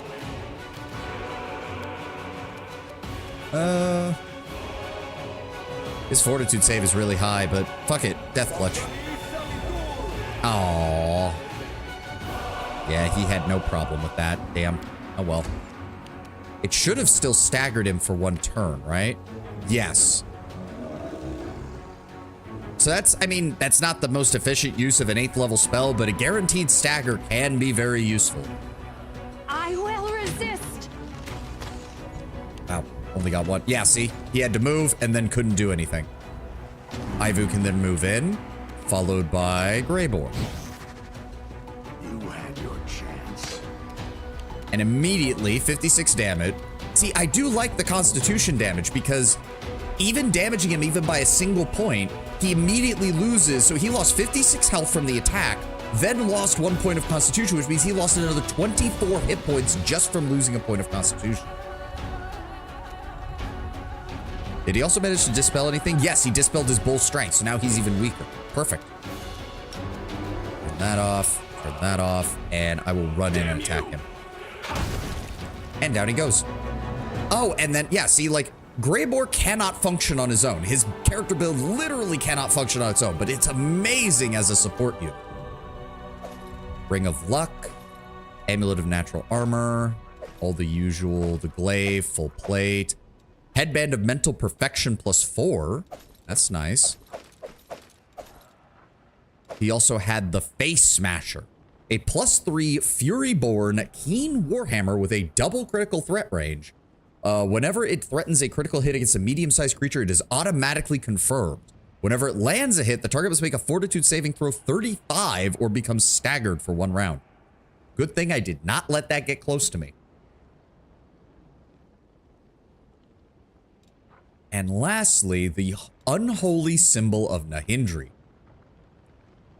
His fortitude save is really high, but fuck it. Death Clutch. Aww. Yeah, he had no problem with that. Damn. Oh well. It should have still staggered him for one turn, right? Yes. So that's, I mean, that's not the most efficient use of an 8th level spell, but a guaranteed stagger can be very useful. I will resist. Wow, only got one. Yeah, see? He had to move and then couldn't do anything. Ivu can then move in, followed by Greybor. You had your chance. And immediately, 56 damage. See, I do like the Constitution damage because even damaging him even by a single point, he immediately loses. So he lost 56 health from the attack, then lost 1 point of Constitution, which means he lost another 24 hit points just from losing a point of Constitution. Did he also manage to dispel anything? Yes, he dispelled his bull strength, so now he's even weaker. Perfect. Turn that off, and I will run in and attack him. And down he goes. Oh, and then, yeah, see, like, Greybor cannot function on his own. His character build literally cannot function on its own, but it's amazing as a support unit. Ring of Luck, Amulet of Natural Armor, all the usual, the glaive, full plate, Headband of Mental Perfection +4. That's nice. He also had the Face Smasher, a +3 Fury-born Keen Warhammer with a double critical threat range. Whenever it threatens a critical hit against a medium-sized creature, it is automatically confirmed. Whenever it lands a hit, the target must make a Fortitude saving throw 35 or becomes staggered for 1 round. Good thing I did not let that get close to me. And lastly, the Unholy Symbol of Nahindri.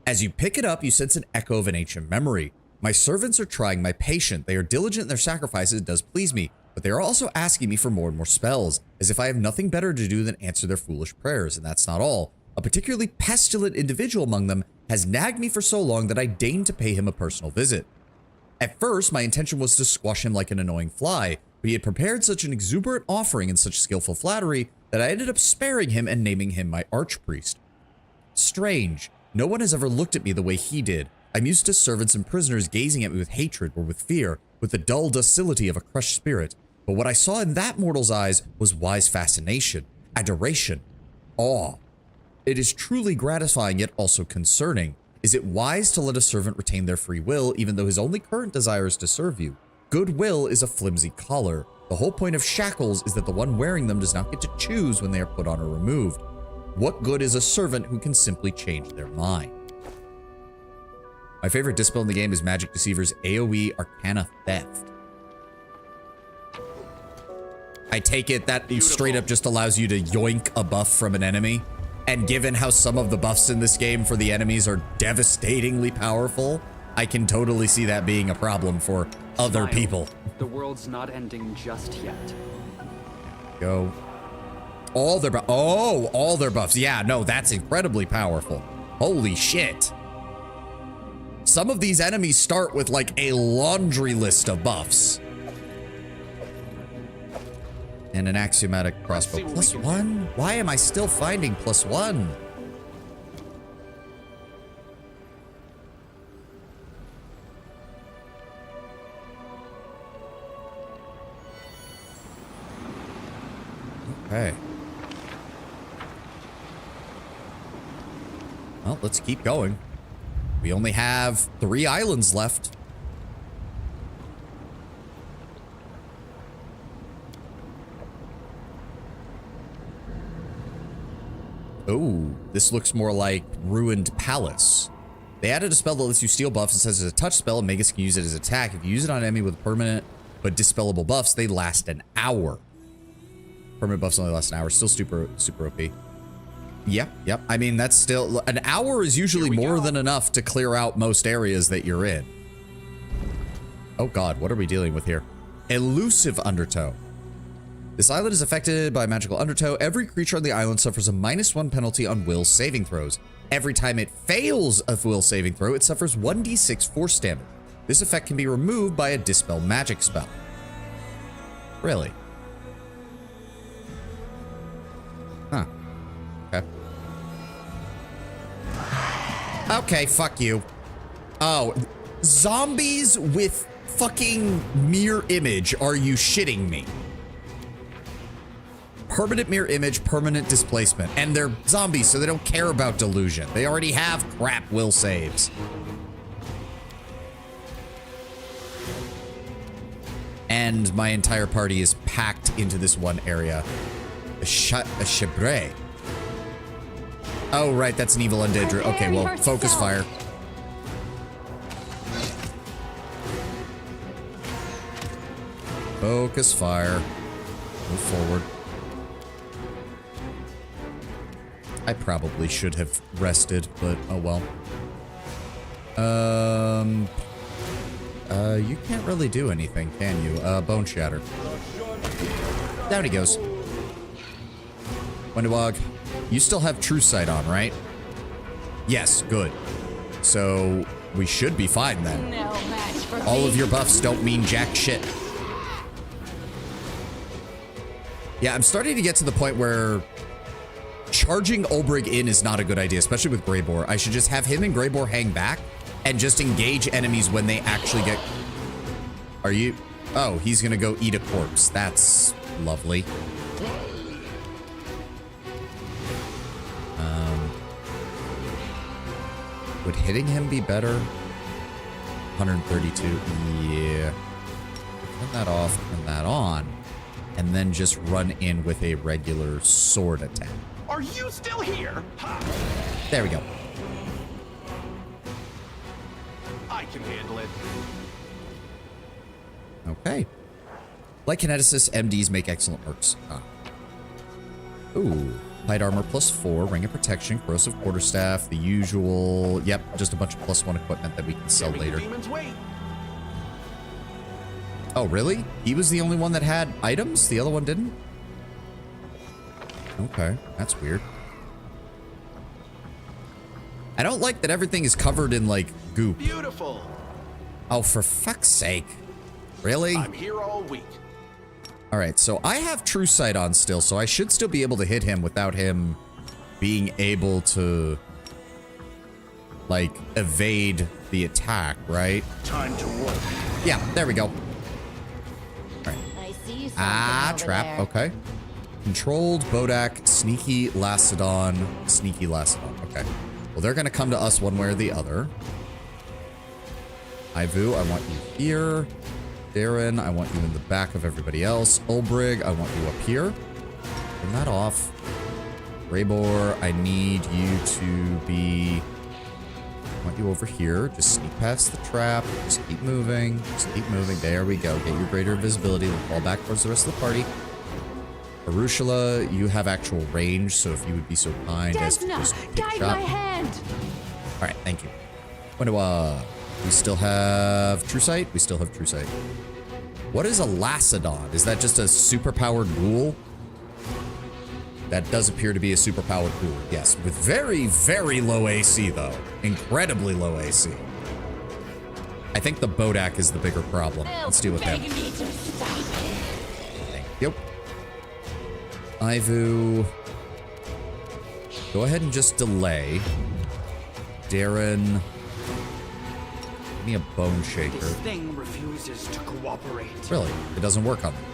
As you pick it up, you sense an echo of an ancient memory. My servants are trying my patience. They are diligent in their sacrifices. It does please me. But they are also asking me for more and more spells, as if I have nothing better to do than answer their foolish prayers. And that's not all. A particularly pestilent individual among them has nagged me for so long that I deigned to pay him a personal visit. At first, my intention was to squash him like an annoying fly, but he had prepared such an exuberant offering and such skillful flattery that I ended up sparing him and naming him my archpriest. Strange. No one has ever looked at me the way he did. I'm used to servants and prisoners gazing at me with hatred or with fear, with the dull docility of a crushed spirit. But what I saw in that mortal's eyes was wise fascination, adoration, awe. It is truly gratifying yet also concerning. Is it wise to let a servant retain their free will even though his only current desire is to serve you? Goodwill is a flimsy collar. The whole point of shackles is that the one wearing them does not get to choose when they are put on or removed. What good is a servant who can simply change their mind? My favorite dispel in the game is Magic Deceiver's AoE Arcana Theft. I take it that straight up just allows you to yoink a buff from an enemy. And given how some of the buffs in this game for the enemies are devastatingly powerful, I can totally see that being a problem for other Smile. people. The world's not ending just yet. Go. All their all their buffs. Yeah, no, that's incredibly powerful. Holy shit. Some of these enemies start with like a laundry list of buffs. And an axiomatic crossbow. +1? Why am I still finding +1? Okay. Well, let's keep going. We only have 3 islands left. Oh, this looks more like Ruined Palace. They added a spell that lets you steal buffs. It says it's a touch spell and Magus can use it as attack. If you use it on an enemy with permanent but dispellable buffs, they last an hour. Permanent buffs only last an hour. Still super OP. Yep. I mean, that's still... An hour is usually more than enough to clear out most areas that you're in. Oh god, what are we dealing with here? Elusive Undertow. This island is affected by magical undertow. Every creature on the island suffers a -1 penalty on will saving throws. Every time it fails a will saving throw, it suffers 1d6 force damage. This effect can be removed by a dispel magic spell. Really? Huh. Okay. Okay, fuck you. Oh, zombies with fucking mirror image. Are you shitting me? Permanent mirror image, permanent displacement. And they're zombies, so they don't care about delusion. They already have crap will saves. And my entire party is packed into this one area. A Chebray. Oh, right, that's an evil undead. Okay, well, focus fire. Focus fire. Move forward. I probably should have rested, but oh well. You can't really do anything, can you? Bone shatter. Down he goes. Wendewog, you still have True Sight on, right? Yes, good. So we should be fine then. No match for All me. of your buffs don't mean jack shit. Yeah, I'm starting to get to the point where charging Olbrig in is not a good idea, especially with Greybore. I should just have him and Greybore hang back and just engage enemies when they actually get... Are you... Oh, he's gonna go eat a corpse. That's lovely. Would hitting him be better? 132. Yeah. Turn that off, turn that on, and then just run in with a regular sword attack. Are you still here? Ha! There we go. I can handle it. Okay. Like Kineticists, MDs make excellent mercs. Ooh. Light armor +4, ring of protection, corrosive quarterstaff, the usual. Yep, just a bunch of +1 equipment that we can sell Hearing the later. demons wait. Oh, really? He was the only one that had items? The other one didn't? Okay, that's weird. I don't like that everything is covered in, like, goop. Beautiful. Oh, for fuck's sake. Really? I'm here all week. All right, so I have True Sight on still, so I should still be able to hit him without him being able to, like, evade the attack, right? Time to work. Yeah, there we go. All right. I see you. Trap. Okay. Controlled, Bodak, Sneaky, Lacedon, Sneaky, Lacedon. Okay. Well, they're going to come to us one way or the other. Ivu, I want you here. Darren, I want you in the back of everybody else. Olbrig, I want you up here. Turn that off. Raybor, I need you to be... I want you over here. Just sneak past the trap. Just keep moving. Just keep moving. There we go. Get your greater visibility. We'll fall back towards the rest of the party. Arushula, you have actual range, so if you would be so kind as to Desna, just take a guide shot. my hand. All right, thank you. We still have True Sight? We still have True Sight. What is a Lacedon? Is that just a superpowered ghoul? That does appear to be a superpowered ghoul. Yes, with very, very low AC, though. Incredibly low AC. I think the Bodak is the bigger problem. Let's deal with that. Thank you. Ivu. Go ahead and just delay. Darren. Give me a bone shaker. This thing refuses to cooperate. Really? It doesn't work on them.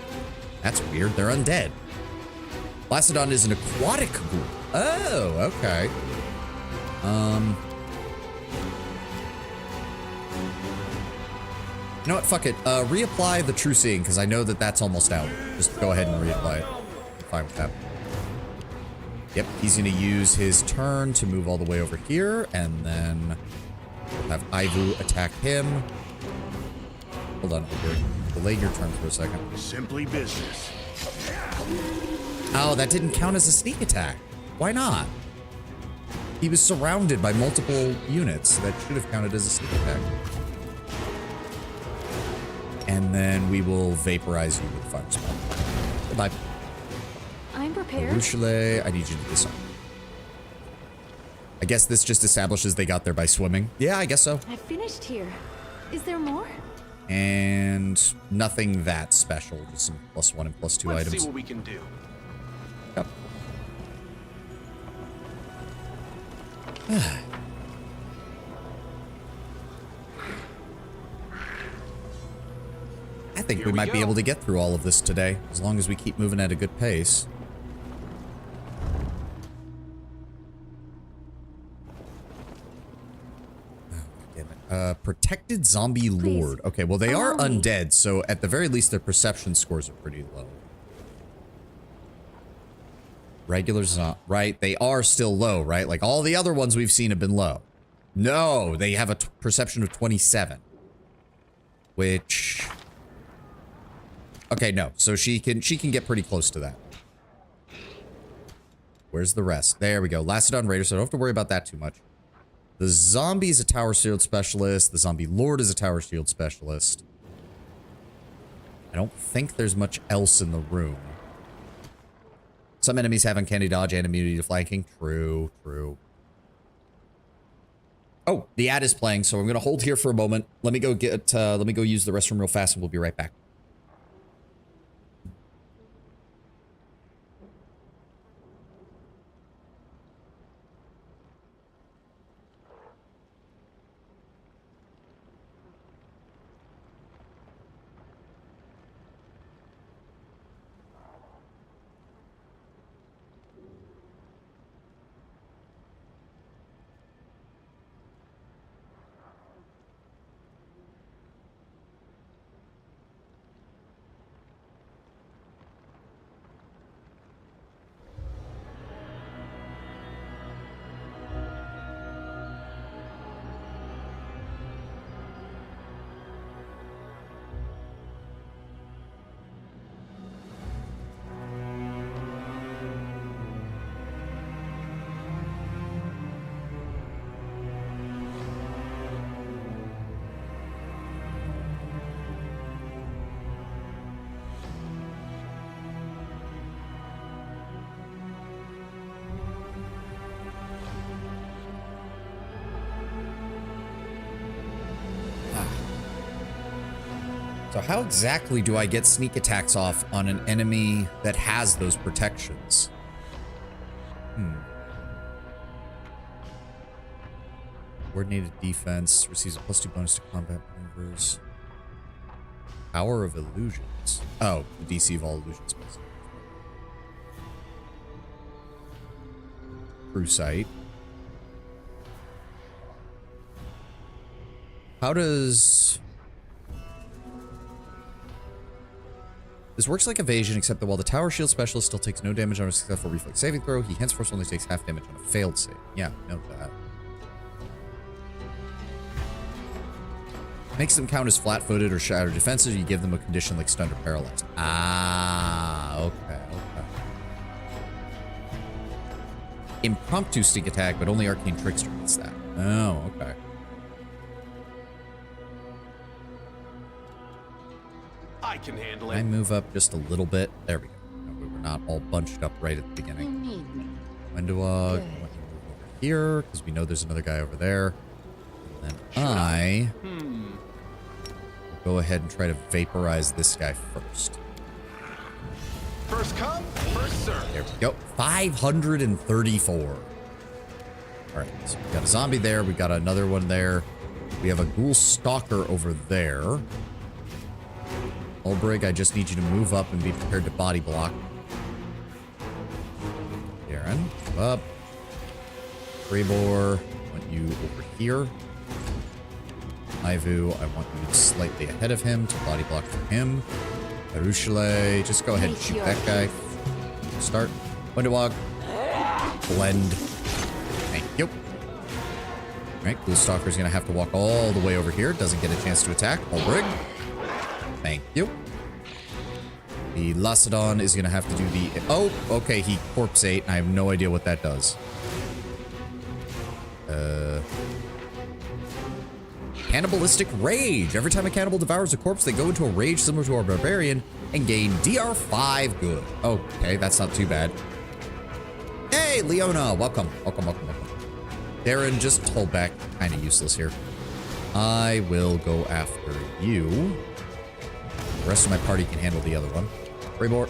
That's weird. They're undead. Lacedon is an aquatic ghoul. Oh, okay. You know what? Fuck it. Reapply the True Seeing, because I know that that's almost out. Just go ahead and reapply it. I'm fine with that. Yep, he's going to use his turn to move all the way over here, and then we'll have Ivu attack him. Hold on, Uber. Delay your turn for a second. Simply business. Oh, that didn't count as a sneak attack. Why not? He was surrounded by multiple units. That should have counted as a sneak attack. And then we will vaporize you with fire spell. Goodbye. I'm prepared. Rushale, I need you to disarm. I guess this just establishes they got there by swimming. Yeah, I guess so. I finished here. Is there more? And nothing that special. Just some +1 and +2 Let's items. see what we can do. Yep. I think Here we we might be go. able to get through all of this today, as long as we keep moving at a good pace. Oh, damn it. Protected Zombie Lord. Okay, well, they are Allow me. undead, so at the very least, their perception scores are pretty low. Regulars, right? They are still low, right? Like, all the other ones we've seen have been low. No, they have a perception of 27. Which... Okay, no. So she can get pretty close to that. Where's the rest? There we go. Lacedon Raider, so I don't have to worry about that too much. The zombie is a tower shield specialist. The zombie lord is a tower shield specialist. I don't think there's much else in the room. Some enemies have uncanny dodge and immunity to flanking. True, true. Oh, the ad is playing, so I'm gonna hold here for a moment. Let me go use the restroom real fast, and we'll be right back. So how exactly do I get sneak attacks off on an enemy that has those protections? Coordinated defense receives a +2 bonus to combat maneuvers. Power of illusions. Oh, the DC of all illusions. True sight. How does... This works like evasion, except that while the tower shield specialist still takes no damage on a successful reflex saving throw, he henceforth only takes half damage on a failed save. Yeah, note that. Makes them count as flat-footed or shattered defenses, or you give them a condition like stunned or paralyzed. Ah, okay, okay. Impromptu sneak attack, but only Arcane Trickster gets that. Oh, okay. I can handle Can I it. move up just a little bit? There we go. No, we were not all bunched up right at the You beginning. need me. Wendewog, I want you to move over here, because we know there's another guy over there. And then I will go ahead and try to vaporize this guy first. First come, first serve. There we go. 534. All right, so we got a zombie there. We got another one there. We have a ghoul stalker over there. Ulbrig, I just need you to move up and be prepared to body block. Darren, move up. Grebor, I want you over here. Ivu, I want you slightly ahead of him to body block for him. Arushale, just go ahead and shoot that guy. Start. Wendewog. Blend. Thank you. Alright, Ghoul Stalker's gonna have to walk all the way over here. Doesn't get a chance to attack. Ulbrig. Thank you. The Lacedon is gonna have to do the... Oh, okay, he corpse ate, and I have no idea what that does. Cannibalistic Rage. Every time a cannibal devours a corpse, they go into a rage similar to our barbarian and gain DR5 good. Okay, that's not too bad. Hey, Leona. Welcome. Welcome, welcome, welcome. Darren, just hold back. Kind of useless here. I will go after you. The rest of my party can handle the other one. Raybor.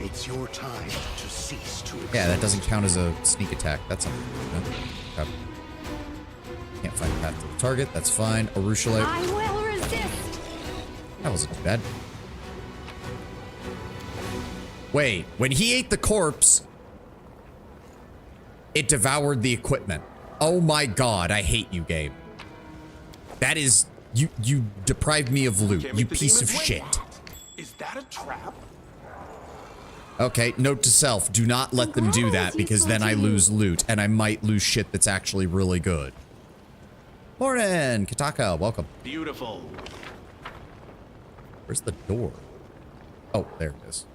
It's your time to cease to exist. Yeah, that doesn't count as a sneak attack. That's unfortunate. Okay. Can't find a path to the target. That's fine. Arushale. I will resist. That wasn't too bad. Wait, when he ate the corpse, it devoured the equipment. Oh my god, I hate you, game. That is... You deprived me of loot, Can't you make the piece of demons shit. wait. Is that a trap? Okay, note to self, do not let them do that, because then I lose loot, and I might lose shit that's actually really good. Morning, Kataka, welcome. Beautiful. Where's the door? Oh, there it is.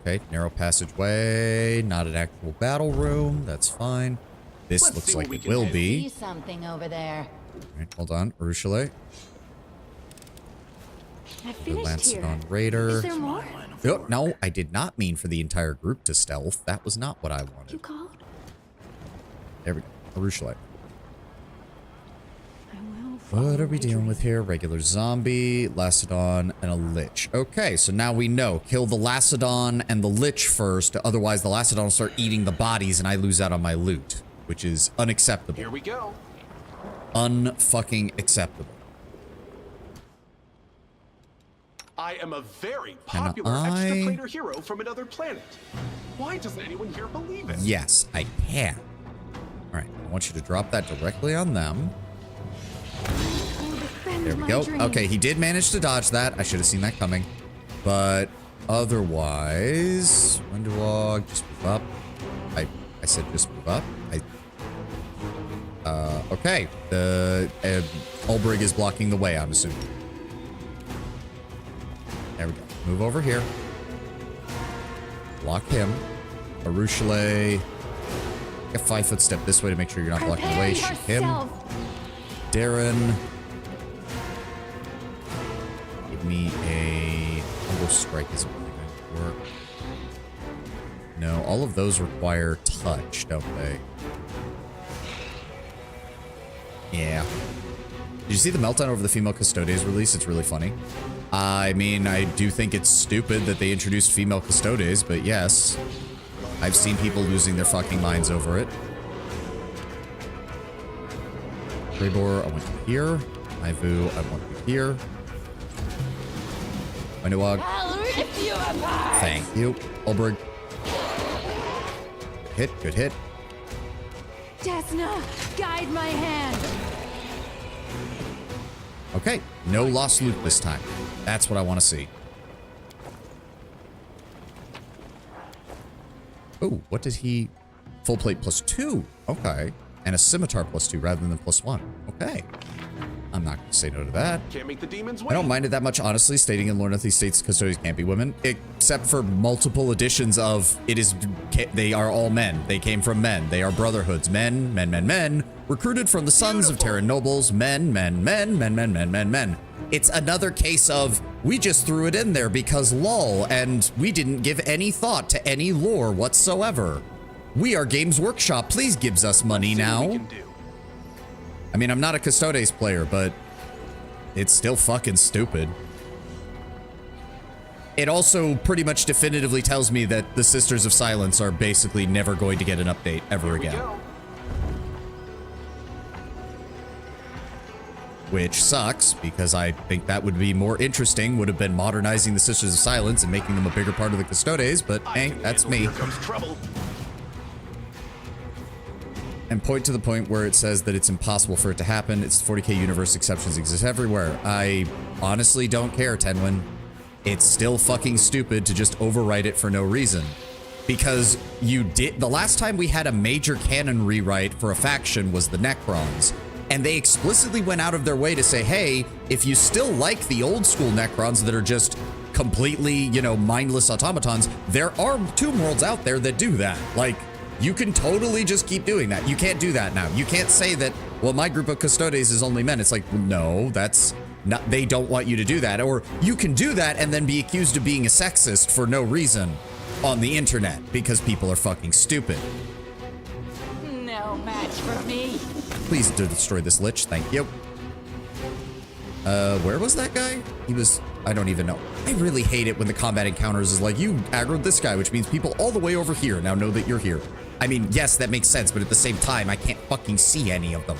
Okay, narrow passageway, not an actual battle room, that's fine. This Let's looks see what like we it can will do. be. See something over there. Alright, hold on, Arushale. I The finished here. Lancedon Raider. Is there more? Oh, no, I did not mean for the entire group to stealth. That was not what I You wanted. called? There we go. Arushale. I will follow What are we my dealing dream. with here? Regular zombie, Lacedon, and a Lich. Okay, so now we know. Kill the Lacedon and the Lich first, otherwise the Lacedon will start eating the bodies and I lose out on my loot, which is unacceptable. Here we go. Unfucking acceptable. I am a very popular extraplanar hero from another planet. Why doesn't anyone here believe it? Yes, I can. Alright, I want you to drop that directly on them. I'll defend There we my go. dream. Okay, he did manage to dodge that. I should have seen that coming. But otherwise, Wendewog, just move up. I said just move up. Okay. The Ulbrig is blocking the way, I'm assuming. There we go. Move over here. Block him. Arushale. Take a 5-foot step this way to make sure you're not blocking the Prepare way. Shoot him. yourself. Darren. Give me a combo strike isn't really going to work. No, all of those require touch, don't they? Yeah. Did you see the meltdown over the female custodes release? It's really funny. I mean, I do think it's stupid that they introduced female custodes, but yes. I've seen people losing their fucking minds over it. Trebor, I want you here. Ivu, I want you here. Wendewog. I'll rip you apart. Thank you. Ulbrig. Hit, good hit. Desna, guide my hand. Okay, no lost loot this time. That's what I want to see. Oh, what did he... Full plate +2. Okay. And a scimitar +2 rather than +1. Okay. I'm not going to say no to that. Can't make the demons wait. I don't mind it that much, honestly, stating in Lord Northeast States custodians can't be women. Except except for multiple editions of they are all men. They came from men. They are brotherhoods. Men. Recruited from the sons of Terran nobles. Men. It's another case of we just threw it in there because lol, and we didn't give any thought to any lore whatsoever. We are Games Workshop. Please gives us money now. I mean, I'm not a Custodes player, but it's still fucking stupid. It also pretty much definitively tells me that the Sisters of Silence are basically never going to get an update ever again. Which sucks, because I think that would be more interesting, would have been modernizing the Sisters of Silence and making them a bigger part of the Custodes, but hey, that's me. And point to the point where it says that it's impossible for it to happen. It's the 40k universe, exceptions exist everywhere. I honestly don't care, Tenwin. It's still fucking stupid to just overwrite it for no reason. Because the last time we had a major canon rewrite for a faction was the Necrons. And they explicitly went out of their way to say, hey, if you still like the old school Necrons that are just completely, you know, mindless automatons, there are Tomb Worlds out there that do that. Like, you can totally just keep doing that. You can't do that now. You can't say that, well, my group of Custodes is only men. It's like, no, that's not, they don't want you to do that. Or you can do that and then be accused of being a sexist for no reason on the internet because people are fucking stupid. No match for me. Please destroy this lich. Thank you. Where was that guy? He was, I don't even know. I really hate it when the combat encounters is like, you aggroed this guy, which means people all the way over here now know that you're here. I mean, yes, that makes sense, but at the same time, I can't fucking see any of them.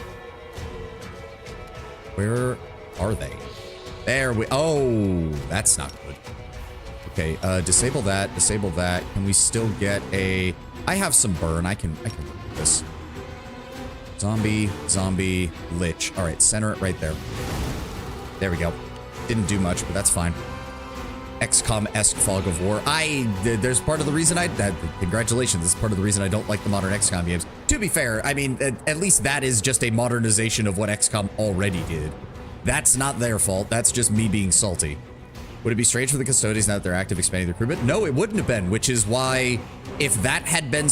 Where are they? There we, oh, that's not good. Okay, disable that, disable that. Can we still get a, I have some burn, I can work with this. Zombie, lich. All right, center it right there. There we go. Didn't do much, but that's fine. XCOM-esque fog of war. There's part of the reason congratulations, this is part of the reason I don't like the modern XCOM games. To be fair, I mean, at least that is just a modernization of what XCOM already did. That's not their fault, that's just me being salty. Would it be strange for the Custodes now that they're active expanding the recruitment? No, it wouldn't have been, which is why, if that had been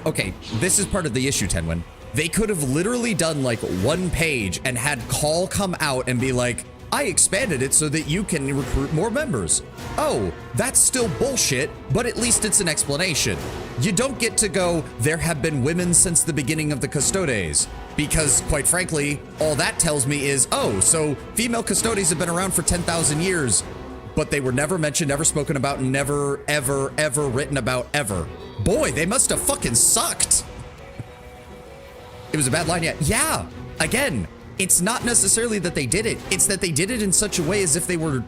okay, this is part of the issue, Tenwin. They could have literally done like one page and had Call come out and be like, I expanded it so that you can recruit more members. Oh, that's still bullshit, but at least it's an explanation. You don't get to go, there have been women since the beginning of the Custodes. Because, quite frankly, all that tells me is, oh, so female Custodes have been around for 10,000 years, but they were never mentioned, never spoken about, never, ever, ever written about, ever. Boy, they must have fucking sucked. It was a bad line, yeah. Again, it's not necessarily that they did it. It's that they did it in such a way as if they were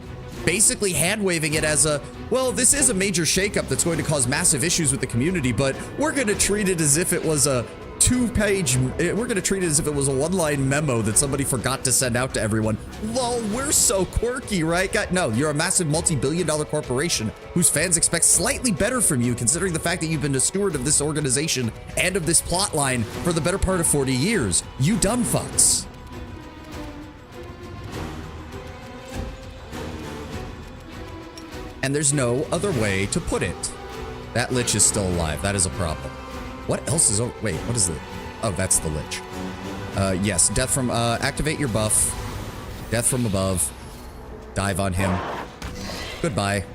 basically hand-waving it as a, well, this is a major shakeup that's going to cause massive issues with the community, but we're going to treat it as if it was a we're going to treat it as if it was a one-line memo that somebody forgot to send out to everyone. Lol, we're so quirky, right? No, you're a massive multi-billion-dollar corporation whose fans expect slightly better from you, considering the fact that you've been a steward of this organization and of this plot line for the better part of 40 years. You dumb fucks. And there's no other way to put it. That lich is still alive. That is a problem. What else is, wait, what is it? Oh, that's the lich. Yes, death from, activate your buff. Death from above. Dive on him. Goodbye.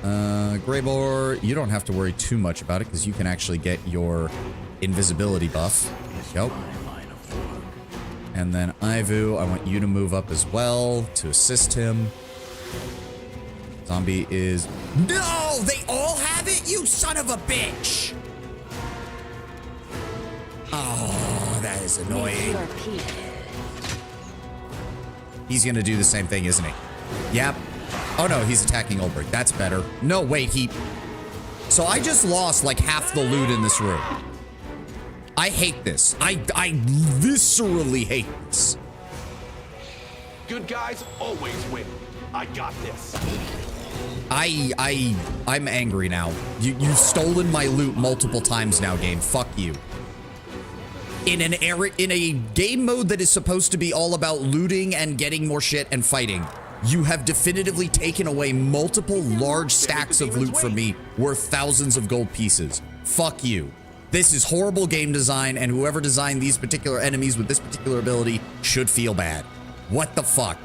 Greybore, you don't have to worry too much about it because you can actually get your invisibility buff. Yep. And then Ivu, I want you to move up as well to assist him. Zombie is... No! They all have it? You son of a bitch! Oh, that is annoying. He's gonna do the same thing, isn't he? Yep. Oh no, he's attacking Ulbrich. That's better. No, wait, So I just lost like half the loot in this room. I hate this. I viscerally hate this. Good guys always win. I got this. I'm angry now. You've stolen my loot multiple times now, game. Fuck you. In a game mode that is supposed to be all about looting and getting more shit and fighting, You have definitively taken away multiple large stacks of loot from me worth thousands of gold pieces. Fuck you. This is horrible game design, and whoever designed these particular enemies with this particular ability should feel bad. What the fuck?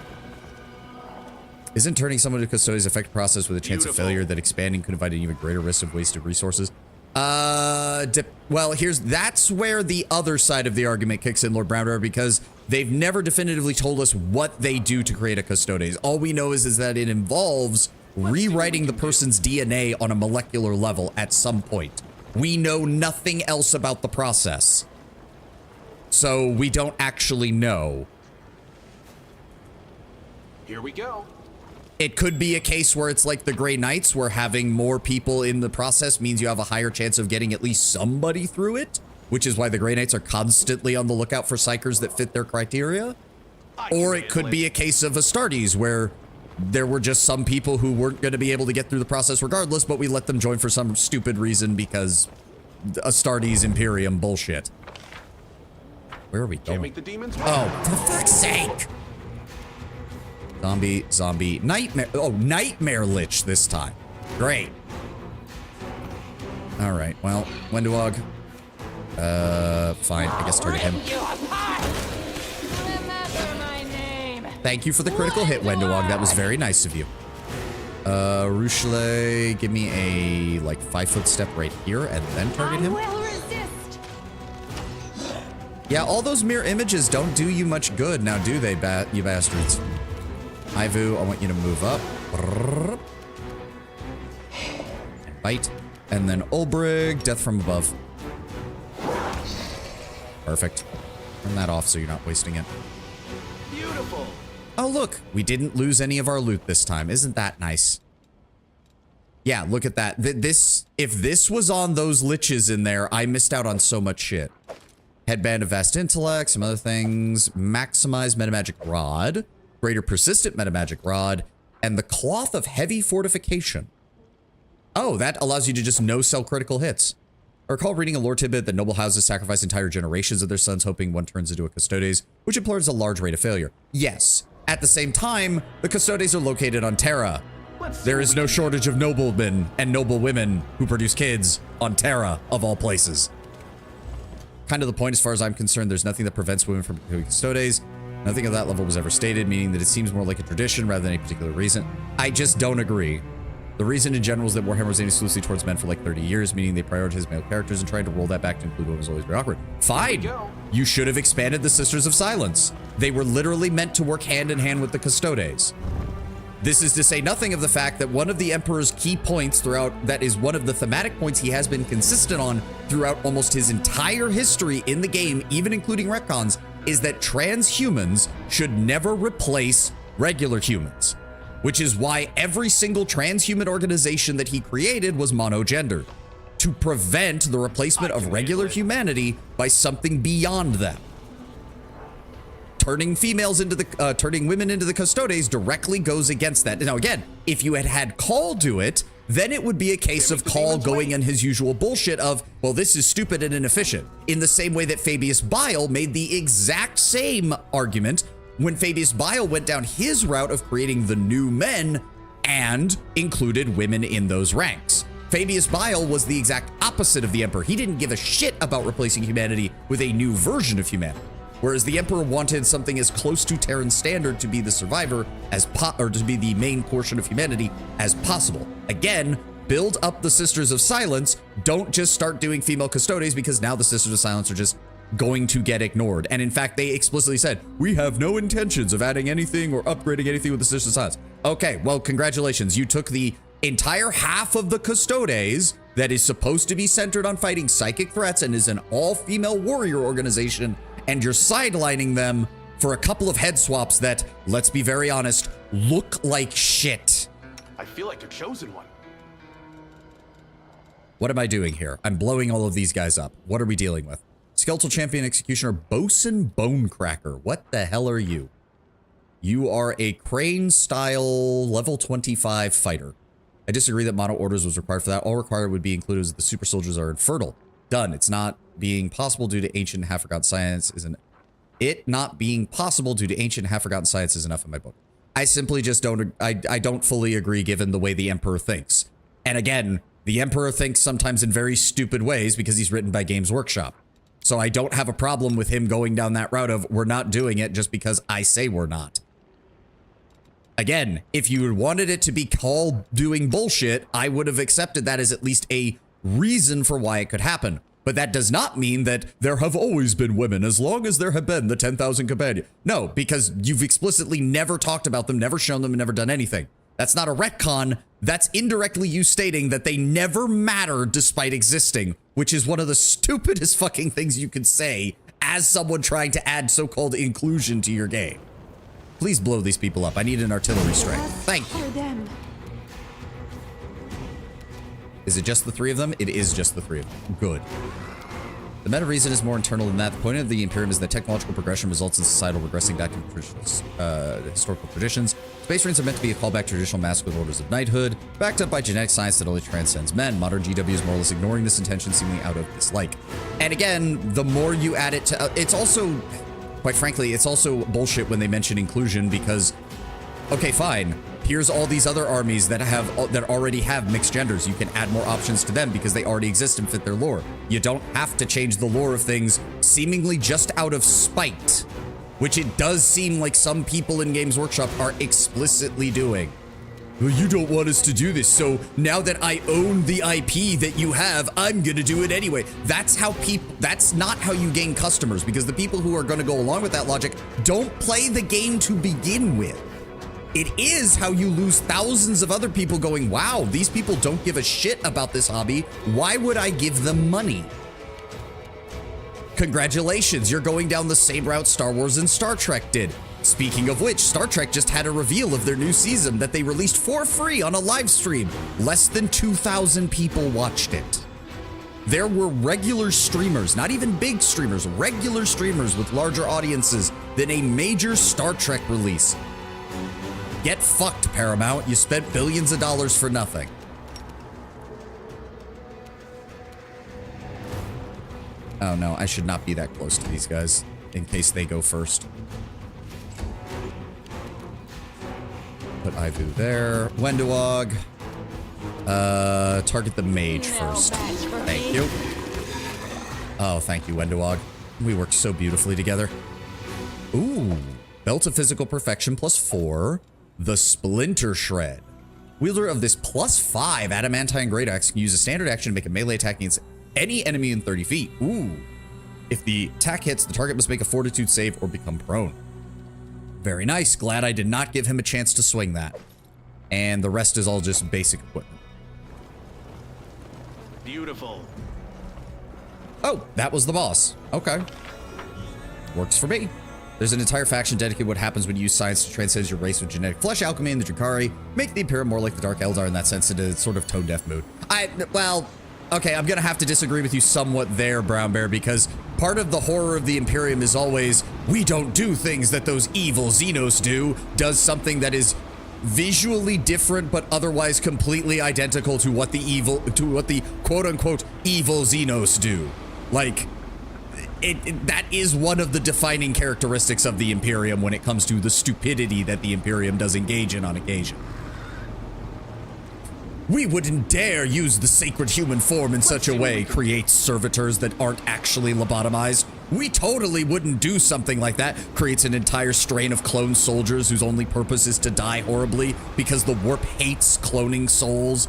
Isn't turning someone to custodians affect the process with a chance of failure that expanding could invite an even greater risk of wasted resources? Well, that's where the other side of the argument kicks in, Lord Brownbear, because they've never definitively told us what they do to create a custodes. All we know is that it involves rewriting the person's DNA on a molecular level at some point. We know nothing else about the process. So we don't actually know. Here we go. It could be a case where it's like the Grey Knights, where having more people in the process means you have a higher chance of getting at least somebody through it, which is why the Grey Knights are constantly on the lookout for psychers that fit their criteria. Or it could be a case of Astartes, where there were just some people who weren't going to be able to get through the process regardless, but we let them join for some stupid reason because Astartes Imperium bullshit. Where are we going? Can't make the demons win. Oh, for fuck's sake! Zombie, nightmare. Oh, nightmare lich this time. Great. All right. Well, Wendewog. Fine. I guess target him. Remember my name. Thank you for the critical hit, Wendewog. That was very nice of you. Ruchelet, give me a like 5-foot step right here and then target him. I will resist. Yeah, all those mirror images don't do you much good now, do they, you bastards? Ivu, I want you to move up. And bite. And then Ulbrig, death from above. Perfect. Turn that off so you're not wasting it. Beautiful. Oh, look. We didn't lose any of our loot this time. Isn't that nice? Yeah, look at that. If this was on those liches in there, I missed out on so much shit. Headband of Vast Intellect, some other things. Maximize Metamagic Rod. Greater Persistent Metamagic Rod, and the Cloth of Heavy Fortification. Oh, that allows you to just no-sell critical hits. I recall reading a lore tidbit that noble houses sacrifice entire generations of their sons hoping one turns into a custodes, which implies a large rate of failure. Yes. At the same time, the custodes are located on Terra. There is no shortage of noblemen and noble women who produce kids on Terra, of all places. Kind of the point as far as I'm concerned, there's nothing that prevents women from becoming custodes. Nothing of that level was ever stated, meaning that it seems more like a tradition rather than a particular reason. I just don't agree. The reason in general is that Warhammer was aimed exclusively towards men for like 30 years, meaning they prioritized male characters, and trying to roll that back to include what was always very awkward. Fine! You should have expanded the Sisters of Silence. They were literally meant to work hand in hand with the Custodes. This is to say nothing of the fact that one of the Emperor's key points throughout, that is one of the thematic points he has been consistent on throughout almost his entire history in the game, even including retcons, is that transhumans should never replace regular humans, which is why every single transhuman organization that he created was monogendered, to prevent the replacement of regular humanity by something beyond them. Turning females into the, turning women into the custodes directly goes against that. Now again, if you had Call do it, then it would be a case of Call going in his usual bullshit of, well, this is stupid and inefficient. In the same way that Fabius Bile made the exact same argument when Fabius Bile went down his route of creating the new men and included women in those ranks. Fabius Bile was the exact opposite of the Emperor. He didn't give a shit about replacing humanity with a new version of humanity. Whereas the Emperor wanted something as close to Terran standard to be the survivor as or to be the main portion of humanity as possible. Again, build up the Sisters of Silence. Don't just start doing female custodes, because now the Sisters of Silence are just going to get ignored. And in fact, they explicitly said, we have no intentions of adding anything or upgrading anything with the Sisters of Silence. Okay, well, congratulations. You took the entire half of the custodes that is supposed to be centered on fighting psychic threats and is an all-female warrior organization, and you're sidelining them for a couple of head swaps that, let's be very honest, look like shit. I feel like the chosen one. What am I doing here? I'm blowing all of these guys up. What are we dealing with? Skeletal Champion Executioner Bosun Bonecracker. What the hell are you? You are a Crane-style level 25 fighter. I disagree that mono orders was required for that. All required would be included as the super soldiers are infertile. Done. It's not being possible due to ancient half-forgotten science isn't. It not being possible due to ancient half-forgotten science is enough in my book. I simply just don't, I don't fully agree given the way the Emperor thinks. And again, the Emperor thinks sometimes in very stupid ways because he's written by Games Workshop. So I don't have a problem with him going down that route of we're not doing it just because I say we're not. Again, if you wanted it to be called doing bullshit, I would have accepted that as at least a reason for why it could happen. But that does not mean that there have always been women as long as there have been the 10,000 companions. No, because you've explicitly never talked about them, never shown them, and never done anything. That's not a retcon. That's indirectly you stating that they never mattered despite existing, which is one of the stupidest fucking things you could say as someone trying to add so-called inclusion to your game. Please blow these people up. I need an artillery strike. Thank you. Is it just the three of them? It is just the three of them. Good. The meta reason is more internal than that. The point of the Imperium is that technological progression results in societal regressing back to historical traditions. Space Marines are meant to be a callback to traditional masculine orders of knighthood, backed up by genetic science that only transcends men. Modern GW is more or less ignoring this intention, seemingly out of dislike. And again, the more you add it to... it's also... quite frankly, it's also bullshit when they mention inclusion because... okay, fine. Here's all these other armies that already have mixed genders. You can add more options to them because they already exist and fit their lore. You don't have to change the lore of things seemingly just out of spite, which it does seem like some people in Games Workshop are explicitly doing. Well, you don't want us to do this, so now that I own the IP that you have, I'm gonna do it anyway. That's not how you gain customers, because the people who are gonna go along with that logic don't play the game to begin with. It is how you lose thousands of other people going, wow, these people don't give a shit about this hobby. Why would I give them money? Congratulations, you're going down the same route Star Wars and Star Trek did. Speaking of which, Star Trek just had a reveal of their new season that they released for free on a live stream. Less than 2,000 people watched it. There were regular streamers, not even big streamers, regular streamers with larger audiences than a major Star Trek release. Get fucked, Paramount. You spent billions of dollars for nothing. Oh no, I should not be that close to these guys in case they go first. Put Ivu there. Wenduog. Target the mage first. Thank you. Oh, thank you, Wenduog. We work so beautifully together. Ooh. Belt of Physical Perfection +4. The Splinter Shred. Wielder of this +5 adamantine great axe can use a standard action to make a melee attack against any enemy in 30 feet. Ooh. If the attack hits, the target must make a fortitude save or become prone. Very nice. Glad I did not give him a chance to swing that. And the rest is all just basic equipment. Beautiful. Oh, that was the boss. Okay. Works for me. There's an entire faction dedicated to what happens when you use science to transcend your race with genetic flesh alchemy and the Drakari. Make the Imperium more like the Dark Eldar in that sense, in a sort of tone-deaf mood. Well, okay, I'm gonna have to disagree with you somewhat there, Brown Bear, because part of the horror of the Imperium is always, we don't do things that those evil Xenos do, does something that is visually different but otherwise completely identical to what the quote-unquote evil Xenos do. Like, that is one of the defining characteristics of the Imperium when it comes to the stupidity that the Imperium does engage in on occasion. We wouldn't dare use the sacred human form in such a way, creates servitors that aren't actually lobotomized. We totally wouldn't do something like that, creates an entire strain of clone soldiers whose only purpose is to die horribly because the warp hates cloning souls.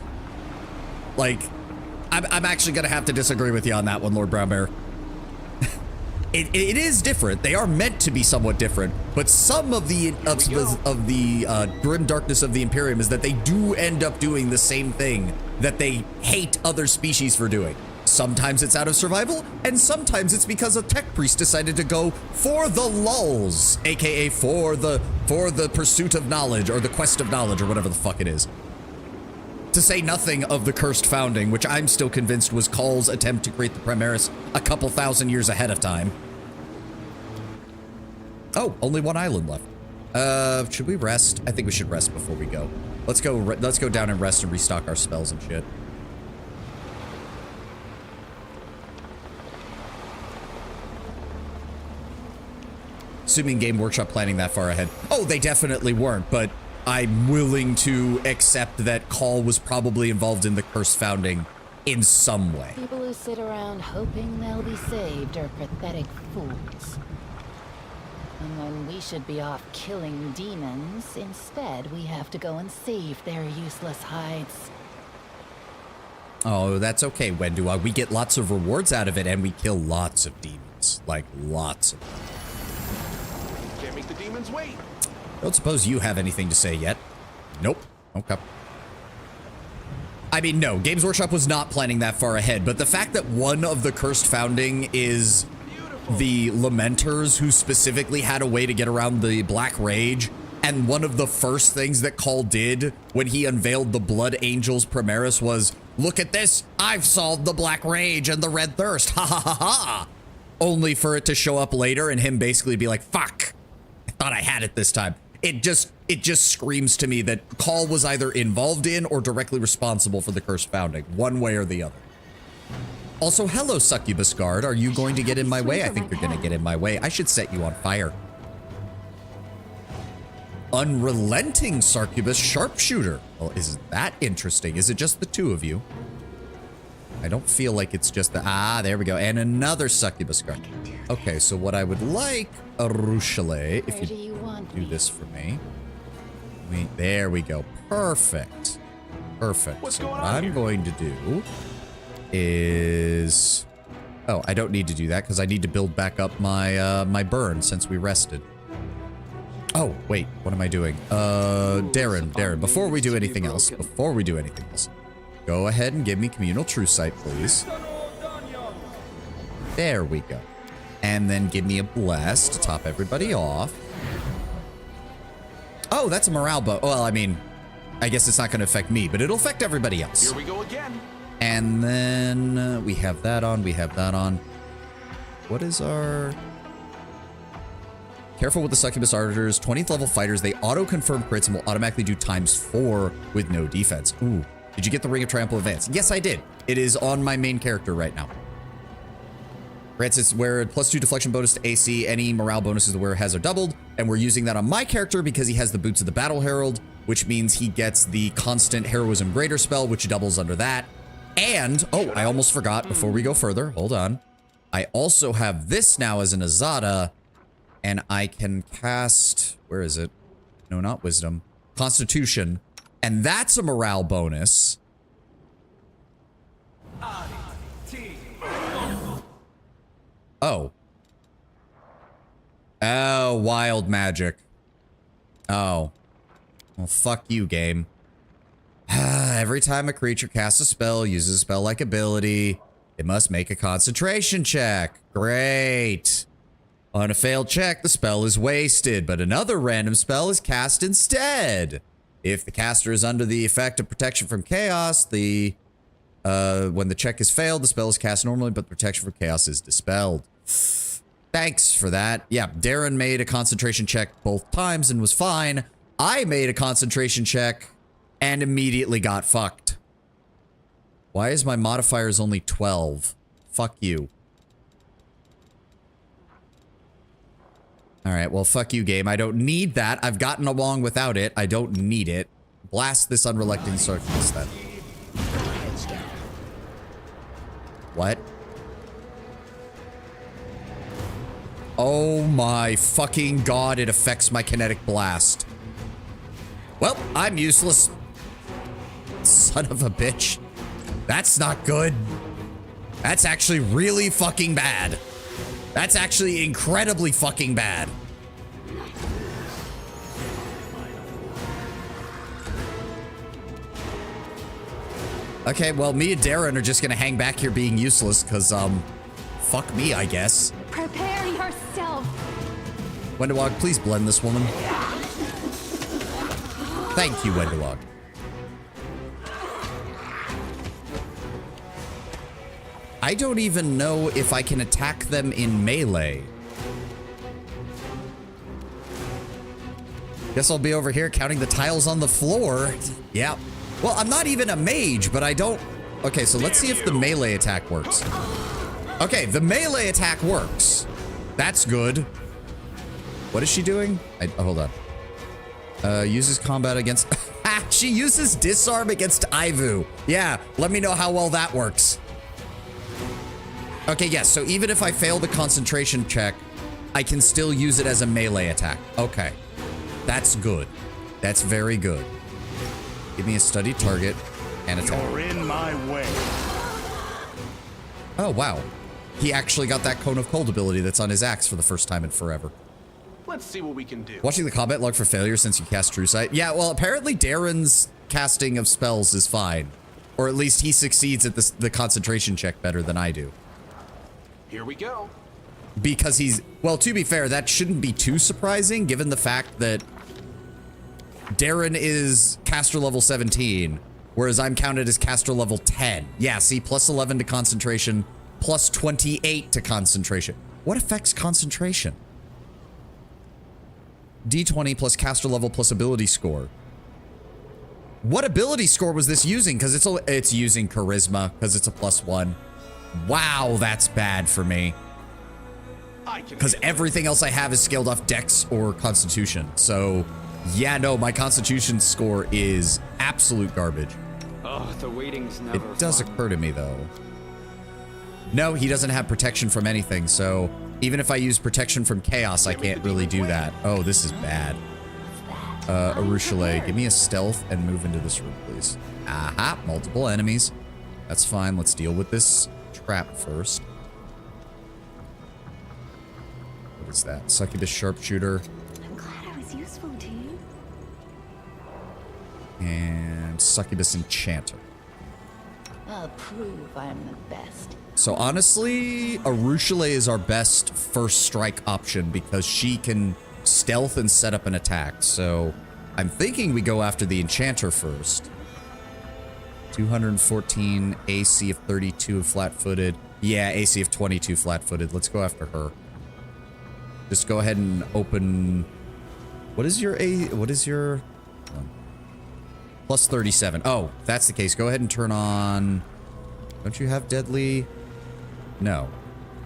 Like, I'm actually gonna have to disagree with you on that one, Lord Brown Bear. It is different. They are meant to be somewhat different, but some of the grim darkness of the Imperium is that they do end up doing the same thing that they hate other species for doing. Sometimes it's out of survival, and sometimes it's because a tech priest decided to go for the lulz, aka for the pursuit of knowledge or the quest of knowledge or whatever the fuck it is. To say nothing of the cursed founding, which I'm still convinced was Call's attempt to create the Primaris a couple thousand years ahead of time. Oh, only one island left. Should we rest? I think we should rest before we go. Let's go down and rest and restock our spells and shit. assuming Game Workshop planning that far ahead. Oh, they definitely weren't, but I'm willing to accept that Call was probably involved in the cursed founding in some way. People who sit around hoping they'll be saved are pathetic fools. And when we should be off killing demons, instead we have to go and save their useless hides. Oh, that's okay, Wendua. We get lots of rewards out of it, and we kill lots of demons. Like, lots of them. Can't make the demons wait. Don't suppose you have anything to say yet. Nope. Okay. I mean, no, Games Workshop was not planning that far ahead, but the fact that one of the cursed founding is the Lamenters, who specifically had a way to get around the Black Rage, and one of the first things that Call did when he unveiled the Blood Angels Primaris was, look at this, I've solved the Black Rage and the Red Thirst, ha ha ha ha! Only for it to show up later and him basically be like, fuck, I thought I had it this time. It just screams to me that Call was either involved in or directly responsible for the cursed founding, one way or the other. Also, hello, Succubus Guard. Are you going to get in my way? I think you're going to get in my way. I should set you on fire. Unrelenting Succubus Sharpshooter. Well, isn't that interesting? Is it just the two of you? I don't feel like it's just the... Ah, there we go. And another Succubus Guard. Okay, so what I would like, Arushale, if you do this for me. There we go. Perfect. Perfect. What's so going what on I'm here? going to do is... Oh, I don't need to do that because I need to build back up my my burn since we rested. Oh, wait, what am I doing? Darren, before we do anything else, go ahead and give me Communal True Sight, please. There we go. And then give me a Bless to top everybody off. Oh, that's a morale well, I mean, I guess it's not going to affect me, but it'll affect everybody else. Here we go again. And then we have that on, What is our... Careful with the Succubus Arbiters, 20th level fighters, they auto-confirm crits and will automatically do ×4 with no defense. Ooh, did you get the Ring of Triumphal Advance? Yes, I did. It is on my main character right now. Grants its wearer +2 deflection bonus to AC. Any morale bonuses the wearer has are doubled. And we're using that on my character because he has the Boots of the Battle Herald, which means he gets the constant Heroism Greater spell, which doubles under that. And, oh, I almost forgot before we go further. Hold on. I also have this now as an Azada, and I can cast, where is it? No, not Wisdom. Constitution. And that's a morale bonus. Oh. Oh, wild magic. Oh. Well, fuck you, game. Every time a creature casts a spell, uses a spell-like ability, it must make a concentration check. Great. On a failed check, the spell is wasted, but another random spell is cast instead. If the caster is under the effect of protection from chaos, when the check is failed, the spell is cast normally, but the protection from chaos is dispelled. Thanks for that. Yeah, Darren made a concentration check both times and was fine. I made a concentration check and immediately got fucked. Why is my modifiers only 12? Fuck you. All right, well, fuck you, game. I don't need that. I've gotten along without it. I don't need it. Blast this unrelenting Succubus then. What? Oh my fucking god, it affects my kinetic blast. Well, I'm useless. Son of a bitch. That's not good. That's actually really fucking bad. That's actually incredibly fucking bad. Okay, well, me and Darren are just gonna hang back here being useless, because, fuck me, I guess. Prepare yourself. Wendewog, please blend this woman. Thank you, Wendewog. I don't even know if I can attack them in melee. Guess I'll be over here counting the tiles on the floor. Yeah. Well, I'm not even a mage, but I don't... Okay, so let's see if the melee attack works. Okay, the melee attack works. That's good. What is she doing? Hold on. Uses combat against... She uses disarm against Ivu. Yeah, let me know how well that works. Okay, yes, so even if I fail the concentration check, I can still use it as a melee attack. Okay. That's good. That's very good. Give me a studied target and attack. You're in my way. Oh, wow. He actually got that Cone of Cold ability that's on his axe for the first time in forever. Let's see what we can do. Watching the combat log for failure since you cast True Sight. Yeah, well, apparently Darren's casting of spells is fine. Or at least he succeeds at the concentration check better than I do. Here we go. Because he's... Well, to be fair, that shouldn't be too surprising, given the fact that Darren is caster level 17, whereas I'm counted as caster level 10. Yeah, see, plus 11 to concentration, plus 28 to concentration. What affects concentration? D20 plus caster level plus ability score. What ability score was this using? Because it's using charisma, because it's a +1. Wow, that's bad for me. Because everything else I have is scaled off Dex or Constitution. So, yeah, no, my Constitution score is absolute garbage. Oh, the waiting's never It does fun. occur to me, though. No, he doesn't have protection from anything, so even if I use protection from chaos, I can't really do that. Oh, this is bad. Arushale, give me a stealth and move into this room, please. Aha, multiple enemies. That's fine. Let's deal with this trap first. What is that? Succubus Sharpshooter. I'm glad I was useful to you. And Succubus Enchanter. I'll prove I'm the best. So honestly, Arushale is our best first strike option because she can stealth and set up an attack. So I'm thinking we go after the Enchanter first. 214, AC of 32 flat-footed. Yeah, AC of 22 flat-footed. Let's go after her. Just go ahead and open... What is your Plus 37. Oh, if that's the case. Go ahead and turn on... Don't you have deadly? No.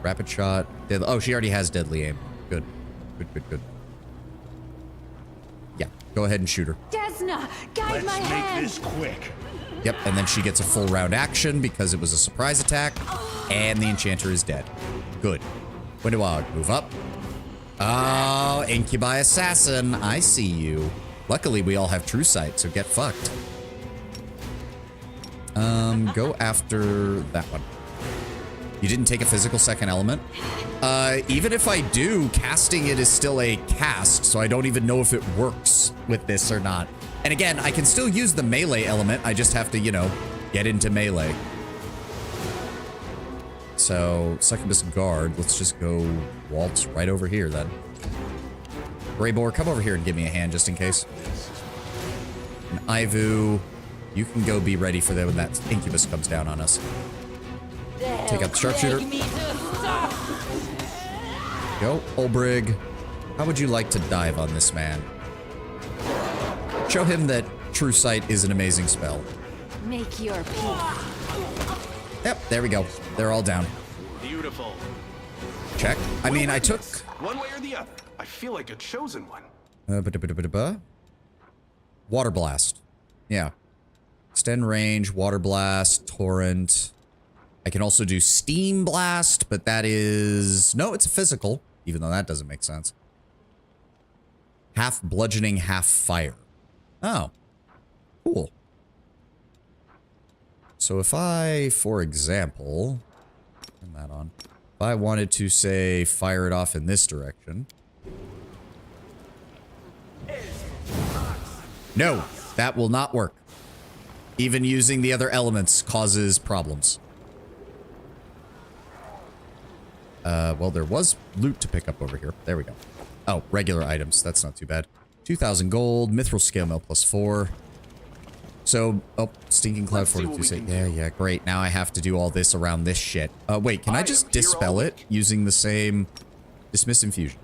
Rapid shot. Deadly. Oh, she already has deadly aim. Good. Good, good, good. Yeah, go ahead and shoot her. Desna, guide my Let's hand. make this quick. Yep, and then she gets a full round action because it was a surprise attack, and the Enchanter is dead. Good. Windowog, move up. Oh, Incubi Assassin. I see you. Luckily, we all have True Sight, so get fucked. Go after that one. You didn't take a physical second element? Even if I do, casting it is still a cast, so I don't even know if it works with this or not. And again, I can still use the melee element, I just have to, you know, get into melee. So, Succubus Guard, let's just go waltz right over here then. Greyboar, come over here and give me a hand just in case. And Ivu, you can go be ready for that when that Incubus comes down on us. Take out the Sharpshooter. Go, Olbrig. How would you like to dive on this man? Show him that True Sight is an amazing spell. Make your peace. Yep, there we go. They're all down. Beautiful. Check. I mean, I took... One way or the other. I feel like a chosen one. Water Blast. Yeah. Extend range, Water Blast, Torrent. I can also do Steam Blast, but that is... No, it's a physical, even though that doesn't make sense. Half bludgeoning, half fire. Oh. Cool. So if I, for example... Turn that on. If I wanted to, say, fire it off in this direction... No, that will not work. Even using the other elements causes problems. Well, there was loot to pick up over here. There we go. Oh, regular items. That's not too bad. 2,000 gold, mithril scale mail +4. So, oh, Stinking Cloud Fortitude. Yeah, great. Now I have to do all this around this shit. Wait, can I just dispel it using the same Dismiss Infusion?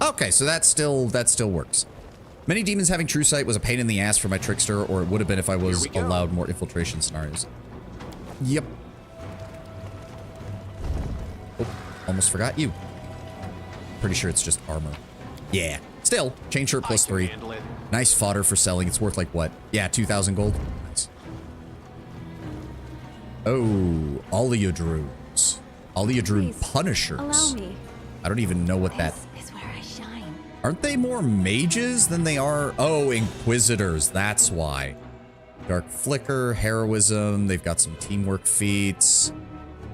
Okay, so that still works. Many demons having True Sight was a pain in the ass for my Trickster, or it would have been if I was allowed more infiltration scenarios. Yep. Oh, almost forgot you. pretty sure it's just armor. Yeah. Still, chain shirt plus 3. Nice fodder for selling. It's worth like what? Yeah, 2,000 gold. Nice. Oh, Oleodrunes. Oleodrune Please, Punishers. Allow me. I don't even know what that... This is where I shine. Aren't they more mages than they are? Oh, Inquisitors. That's why. Dark Flicker, Heroism. They've got some teamwork feats.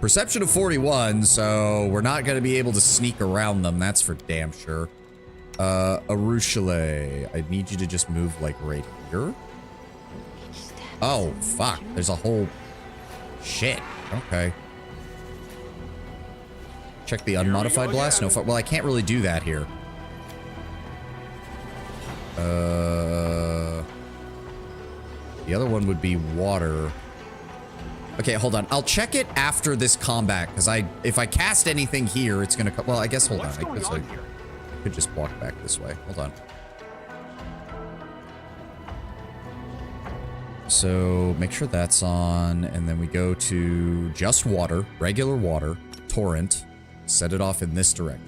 Perception of 41, so we're not going to be able to sneak around them. That's for damn sure. Arushale. I need you to just move like right here. Oh, fuck. There's a whole... Shit. Okay. Check the unmodified blast. No, well, I can't really do that here. The other one would be water. Okay, hold on. I'll check it after this combat, because if I cast anything here, it's gonna... Well, I guess, hold on. I could just walk back this way. Hold on. So, make sure that's on, and then we go to just water, regular water, torrent, set it off in this direction.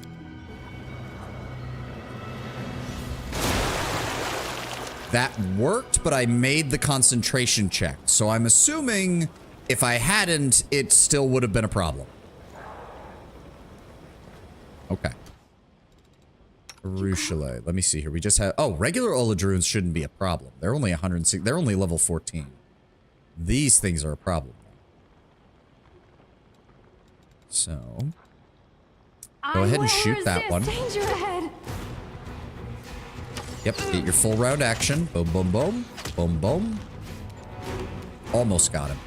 That worked, but I made the concentration check, so I'm assuming if I hadn't, it still would have been a problem. Okay. Arushale. Let me see here. We just have... Oh, regular Oleodrunes shouldn't be a problem. They're only 106. They're only level 14. These things are a problem. So... Go ahead and shoot that one. Danger ahead. Yep, get your full round action. Boom, boom, boom. Boom, boom. Almost got him.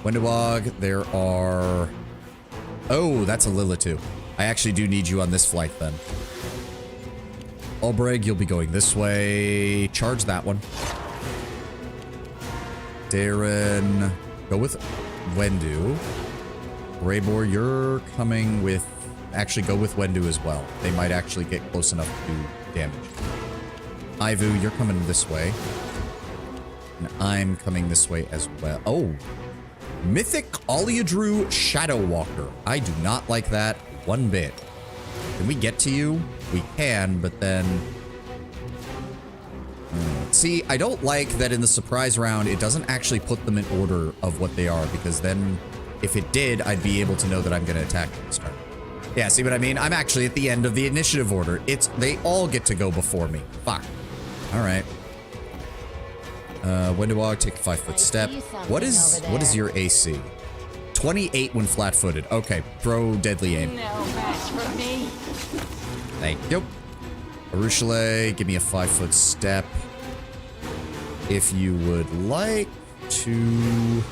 Windowog, there are... Oh, that's a Lilitu. I actually do need you on this flight then. Ulbreg, you'll be going this way. Charge that one. Darren, go with Wendu. Raybor, you're coming with... Actually, go with Wendu as well. They might actually get close enough to do damage. Ivu, you're coming this way. And I'm coming this way as well. Oh. Mythic Oleodru Shadow Walker. I do not like that one bit. Can we get to you? We can, but then... See, I don't like that in the surprise round, it doesn't actually put them in order of what they are, because then if it did, I'd be able to know that I'm going to attack them this turn. Yeah, see what I mean? I'm actually at the end of the initiative order. They all get to go before me. Fuck. All right. Windowog, take a 5-foot step. What is your AC? 28 when flat-footed. Okay, throw deadly aim. No match for me. Thank you. Arushale, give me a 5-foot step. If you would like to...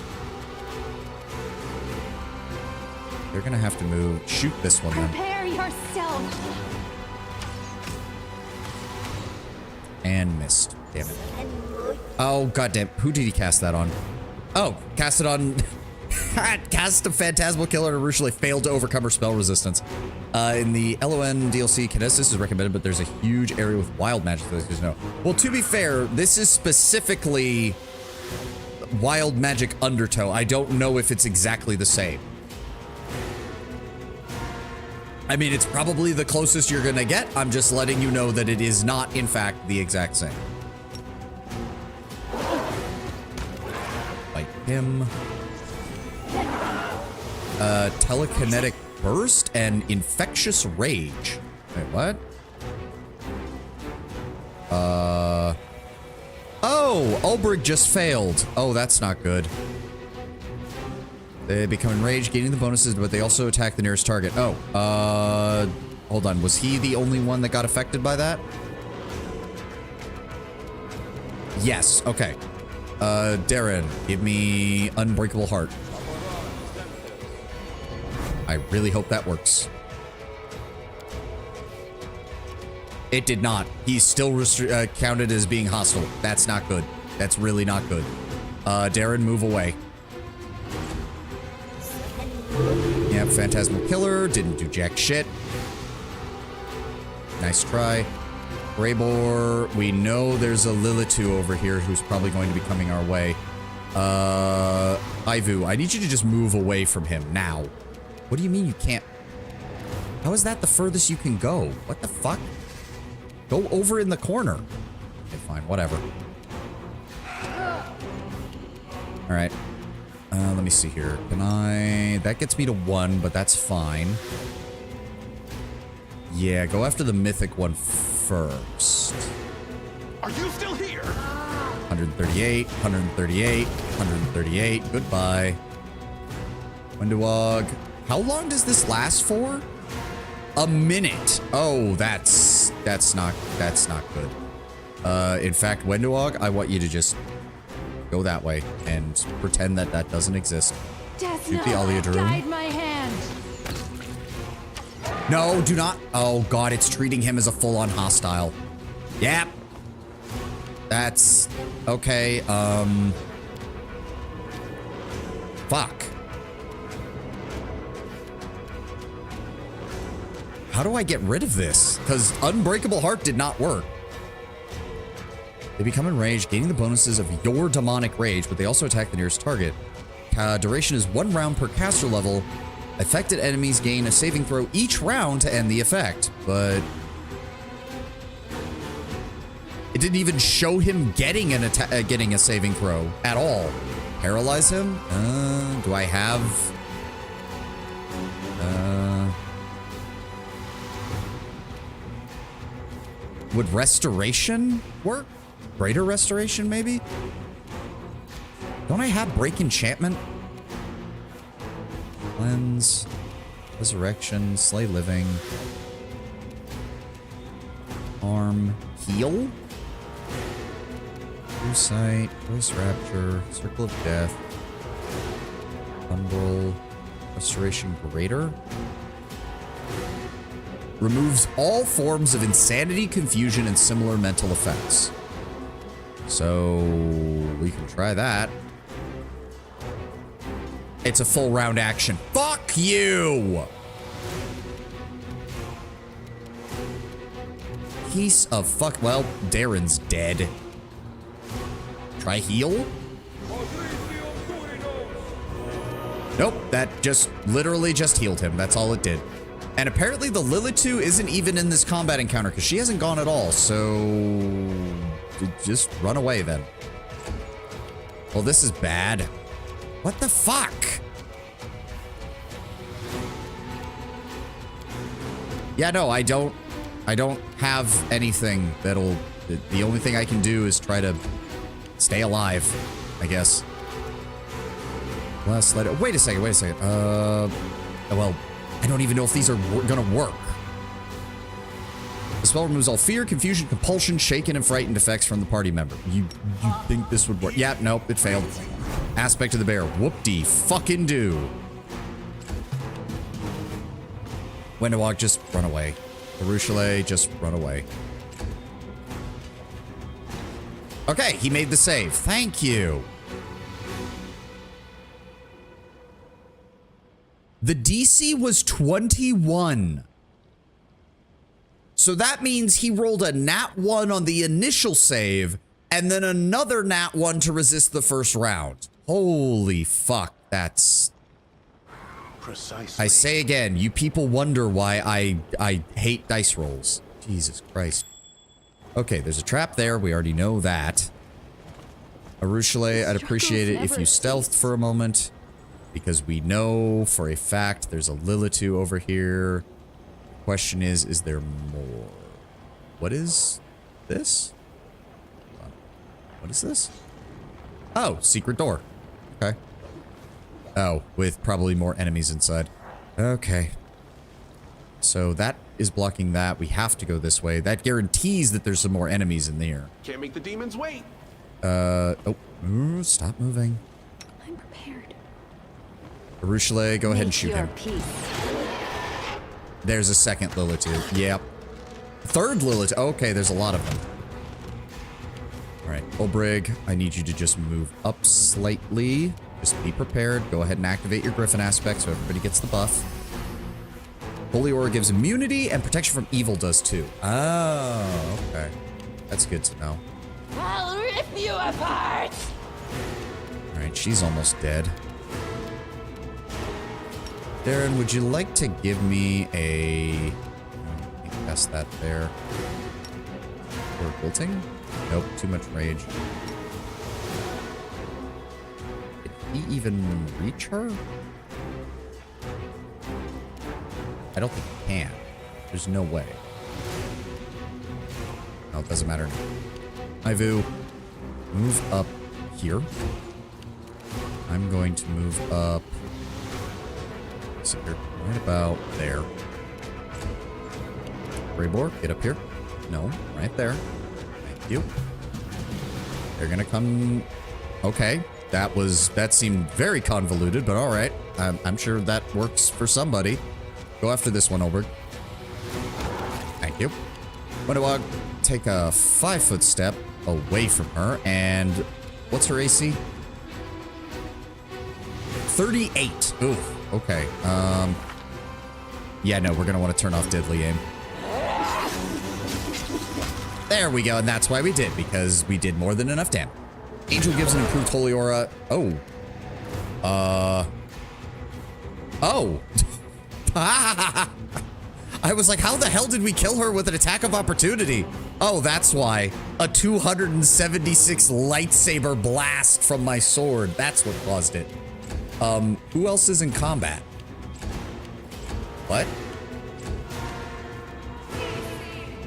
They're gonna have to move. Shoot this one then. Prepare yourself. And missed. Damn it. Oh, goddamn. Who did he cast that on? Oh, cast it on... Cast a Phantasmal Killer and Arushale failed to overcome her spell resistance. In the LON DLC, Kinesis is recommended, but there's a huge area with wild magic that you know. Well, to be fair, this is specifically wild magic undertow. I don't know if it's exactly the same. I mean, it's probably the closest you're gonna get. I'm just letting you know that it is not, in fact, the exact same. Fight him. Telekinetic Burst and Infectious Rage. Wait, what? Oh, Ulbrich just failed. Oh, that's not good. They become enraged, gaining the bonuses, but they also attack the nearest target. Oh, hold on. Was he the only one that got affected by that? Yes, okay. Darren, give me Unbreakable Heart. I really hope that works. It did not. He's still counted as being hostile. That's not good. That's really not good. Darren, move away. Yep, Phantasmal Killer. Didn't do jack shit. Nice try. Raybor, we know there's a Lilitu over here who's probably going to be coming our way. Ivu, I need you to just move away from him now. What do you mean you can't? How is that the furthest you can go? What the fuck? Go over in the corner. Okay, fine, whatever. All right. Let me see here. Can I... That gets me to 1, but that's fine. Yeah, go after the mythic one first. Are you still here? 138, 138, 138. Goodbye. Wenduog. How long does this last for? A minute. Oh, that's not good. In fact, Wenduog, I want you to just go that way and pretend that that doesn't exist. Shoot the Oleodrum. Guide my hand. No, do not. Oh god, it's treating him as a full-on hostile. Yep. That's okay. Fuck. How do I get rid of this? Because Unbreakable Heart did not work. They become enraged, gaining the bonuses of your demonic rage, but they also attack the nearest target. Duration is 1 round per caster level. Affected enemies gain a saving throw each round to end the effect, but it didn't even show him getting getting a saving throw at all. Paralyze him? Do I have? Would restoration work? Greater restoration, maybe? Don't I have break enchantment? Cleanse, resurrection, slay living, arm, heal, true sight, voice rapture, circle of death, umbral, restoration greater. Removes all forms of insanity, confusion, and similar mental effects. So we can try that. It's a full round action. Fuck you! Piece of fuck. Well, Darren's dead. Try heal? Nope, that just literally just healed him. That's all it did. And apparently the Lilitu isn't even in this combat encounter because she hasn't gone at all. So just run away then. Well, this is bad. What the fuck? Yeah, no, I don't have anything that'll... The only thing I can do is try to stay alive, I guess. Wait a second. Well, I don't even know if these are gonna work. The spell removes all fear, confusion, compulsion, shaken, and frightened effects from the party member. You think this would work? Yeah, nope, it failed. Aspect of the bear. Whoop-dee fucking do. Wenduog, just run away. Arushale, just run away. Okay, he made the save. Thank you. The DC was 21. So that means he rolled a nat 1 on the initial save and then another nat 1 to resist the first round. Holy fuck, that's... Precisely. I say again, you people wonder why I hate dice rolls. Jesus Christ. Okay, there's a trap there. We already know that. Arushale, I'd appreciate it if you stealthed for a moment. Because we know for a fact there's a Lilitu over here. Question is there more? What is this? What is this? Oh, secret door. Okay. Oh, with probably more enemies inside. Okay. So that is blocking that. We have to go this way. That guarantees that there's some more enemies in there. Can't make the demons wait. Stop moving. I'm prepared. Arushale, go ahead and shoot him. Peace. There's a second Lilitu. Yep. Third Lilitu. Okay, there's a lot of them. All right, Olbrig, I need you to just move up slightly. Just be prepared. Go ahead and activate your Griffin aspect so everybody gets the buff. Holy Aura gives immunity and protection from evil does too. Oh, okay. That's good to know. I'll rip you apart. All right, she's almost dead. Darren, would you like to give me a... Test that there. Or wilting? Nope, too much rage. Did he even reach her? I don't think he can. There's no way. No, it doesn't matter. Ivu, move up here. I'm going to move up. So you're right about there. Raybor, get up here. No, right there. Thank you. They're gonna come. Okay, that seemed very convoluted, but all right. I'm sure that works for somebody. Go after this one, Olberg. Thank you. Wendawag, take a 5-foot step away from her, and what's her AC? 38. Ooh, okay. Yeah, no, we're gonna want to turn off deadly aim. There we go, and that's why we did, because we did more than enough damage. Angel gives an improved holy aura. Oh. Oh. I was like, how the hell did we kill her with an attack of opportunity? Oh, that's why. A 276 lightsaber blast from my sword. That's what caused it. Who else is in combat? What?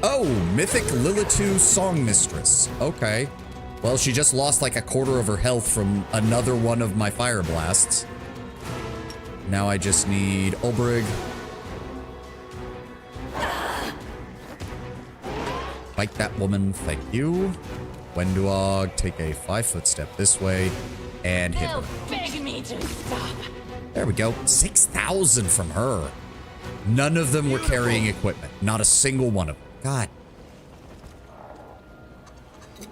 Oh, Mythic Lilitu Song Mistress. Okay. Well, she just lost like a quarter of her health from another one of my fire blasts. Now I just need Olbrig. Fight that woman, thank you. Wenduog, take a 5-foot step this way and hit her. Beg me to stop. There we go. 6,000 from her. None of them were carrying equipment. Not a single one of them. God.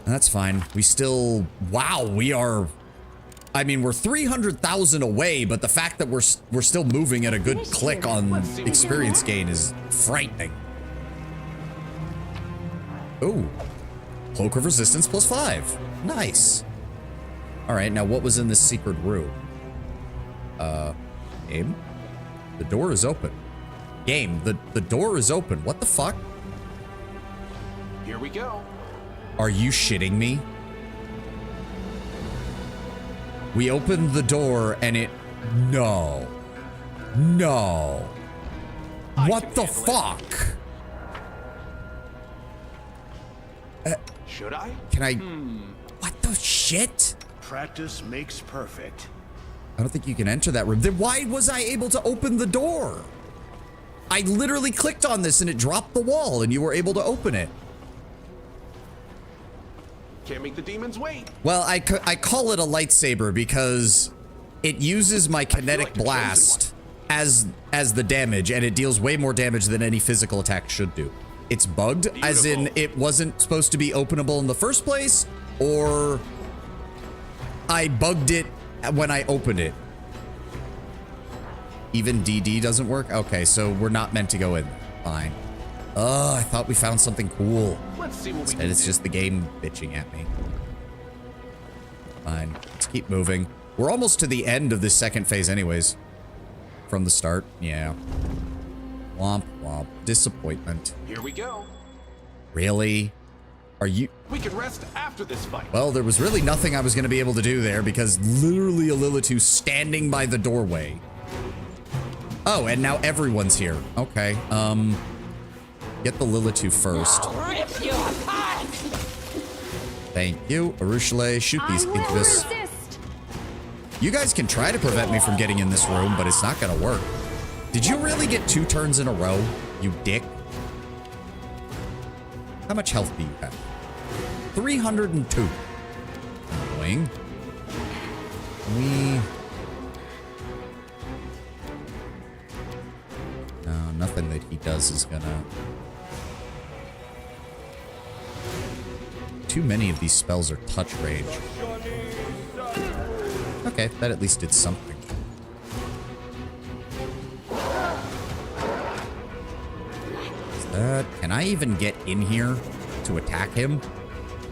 That's fine. We still... Wow, we are... I mean, we're 300,000 away, but the fact that we're still moving at a good click on experience gain is frightening. Ooh. Cloak of Resistance +5. Nice. Alright, now what was in this secret room? Game? The door is open. Game, the door is open. What the fuck? Here we go. Are you shitting me? We opened the door and it... No. No. What the fuck? Should I? Can I... What the shit? Practice makes perfect. I don't think you can enter that room. Then why was I able to open the door? I literally clicked on this and it dropped the wall and you were able to open it. Can't make the demons wait. Well, I call it a lightsaber because it uses my kinetic blast as the damage, and it deals way more damage than any physical attack should do. It's bugged, as in it wasn't supposed to be openable in the first place, or I bugged it when I opened it. Even DD doesn't work? Okay, so we're not meant to go in. Fine. Oh, I thought we found something cool. Let's see what we can And it's do. just the game bitching at me. Fine. Let's keep moving. We're almost to the end of this second phase anyways. From the start. Yeah. Womp womp. Disappointment. Here we go. Really? Are you... We can rest after this fight. Well, there was really nothing I was going to be able to do there because literally a Lilitu standing by the doorway. Oh, and now everyone's here. Okay. Get the Lilitu first. I'll rip you apart. Thank you. Arushale, shoot these incubus. You guys can try to prevent me from getting in this room, but it's not gonna work. Did you really get 2 turns in a row, you dick? How much health do you have? 302. Annoying. No, nothing that he does is gonna... Too many of these spells are touch range. Okay, that at least did something. Is that... Can I even get in here to attack him?